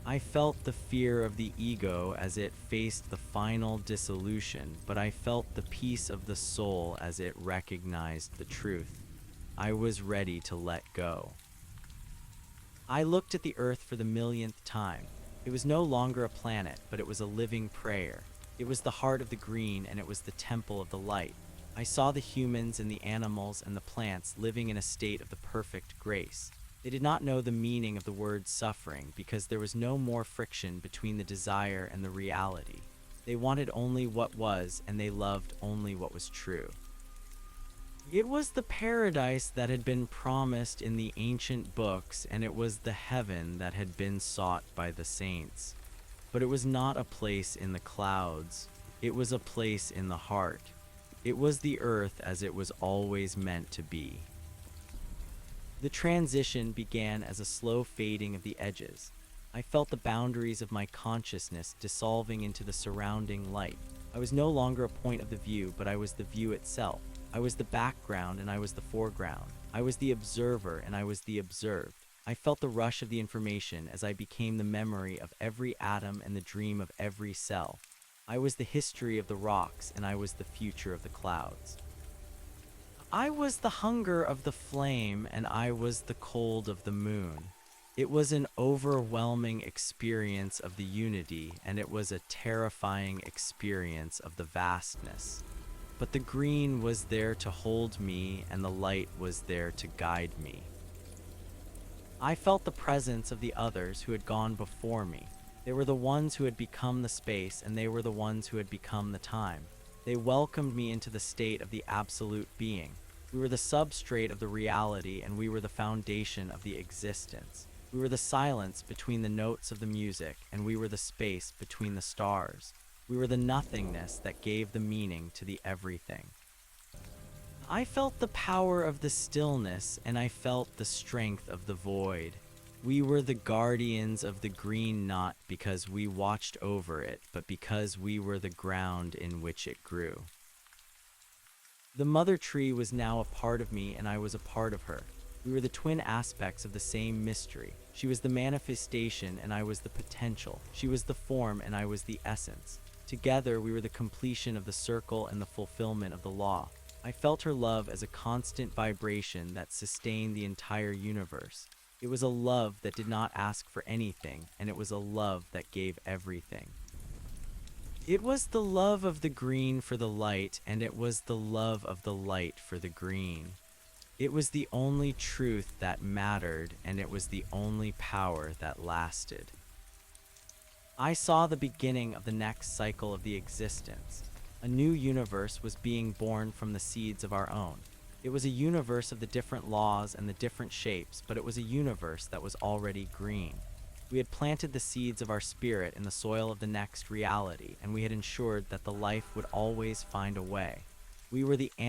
I felt the fear of the ego as it faced the final dissolution, but I felt the peace of the soul as it recognized the truth. I was ready to let go. I looked at the earth for the millionth time. It was no longer a planet, but it was a living prayer. It was the heart of the green, and it was the temple of the light. I saw the humans and the animals and the plants living in a state of the perfect grace. They did not know the meaning of the word suffering because there was no more friction between the desire and the reality. They wanted only what was, and they loved only what was true. It was the paradise that had been promised in the ancient books, and it was the heaven that had been sought by the saints. But it was not a place in the clouds. It was a place in the heart. It was the earth as it was always meant to be. The transition began as a slow fading of the edges. I felt the boundaries of my consciousness dissolving into the surrounding light. I was no longer a point of the view, but I was the view itself. I was the background, and I was the foreground. I was the observer, and I was the observed. I felt the rush of the information as I became the memory of every atom and the dream of every cell. I was the history of the rocks, and I was the future of the clouds. I was the hunger of the flame, and I was the cold of the moon. It was an overwhelming experience of the unity, and it was a terrifying experience of the vastness. But the green was there to hold me, and the light was there to guide me. I felt the presence of the others who had gone before me. They were the ones who had become the space, and they were the ones who had become the time. They welcomed me into the state of the absolute being. We were the substrate of the reality, and we were the foundation of the existence. We were the silence between the notes of the music, and we were the space between the stars. We were the nothingness that gave the meaning to the everything. I felt the power of the stillness, and I felt the strength of the void. We were the guardians of the green, not because we watched over it, but because we were the ground in which it grew. The mother tree was now a part of me, and I was a part of her. We were the twin aspects of the same mystery. She was the manifestation, and I was the potential. She was the form, and I was the essence. Together, we were the completion of the circle and the fulfillment of the law. I felt her love as a constant vibration that sustained the entire universe. It was a love that did not ask for anything, and it was a love that gave everything. It was the love of the green for the light, and it was the love of the light for the green. It was the only truth that mattered, and it was the only power that lasted. I saw the beginning of the next cycle of the existence. A new universe was being born from the seeds of our own. It was a universe of the different laws and the different shapes, but it was a universe that was already green. We had planted the seeds of our spirit in the soil of the next reality, and we had ensured that the life would always find a way. We were the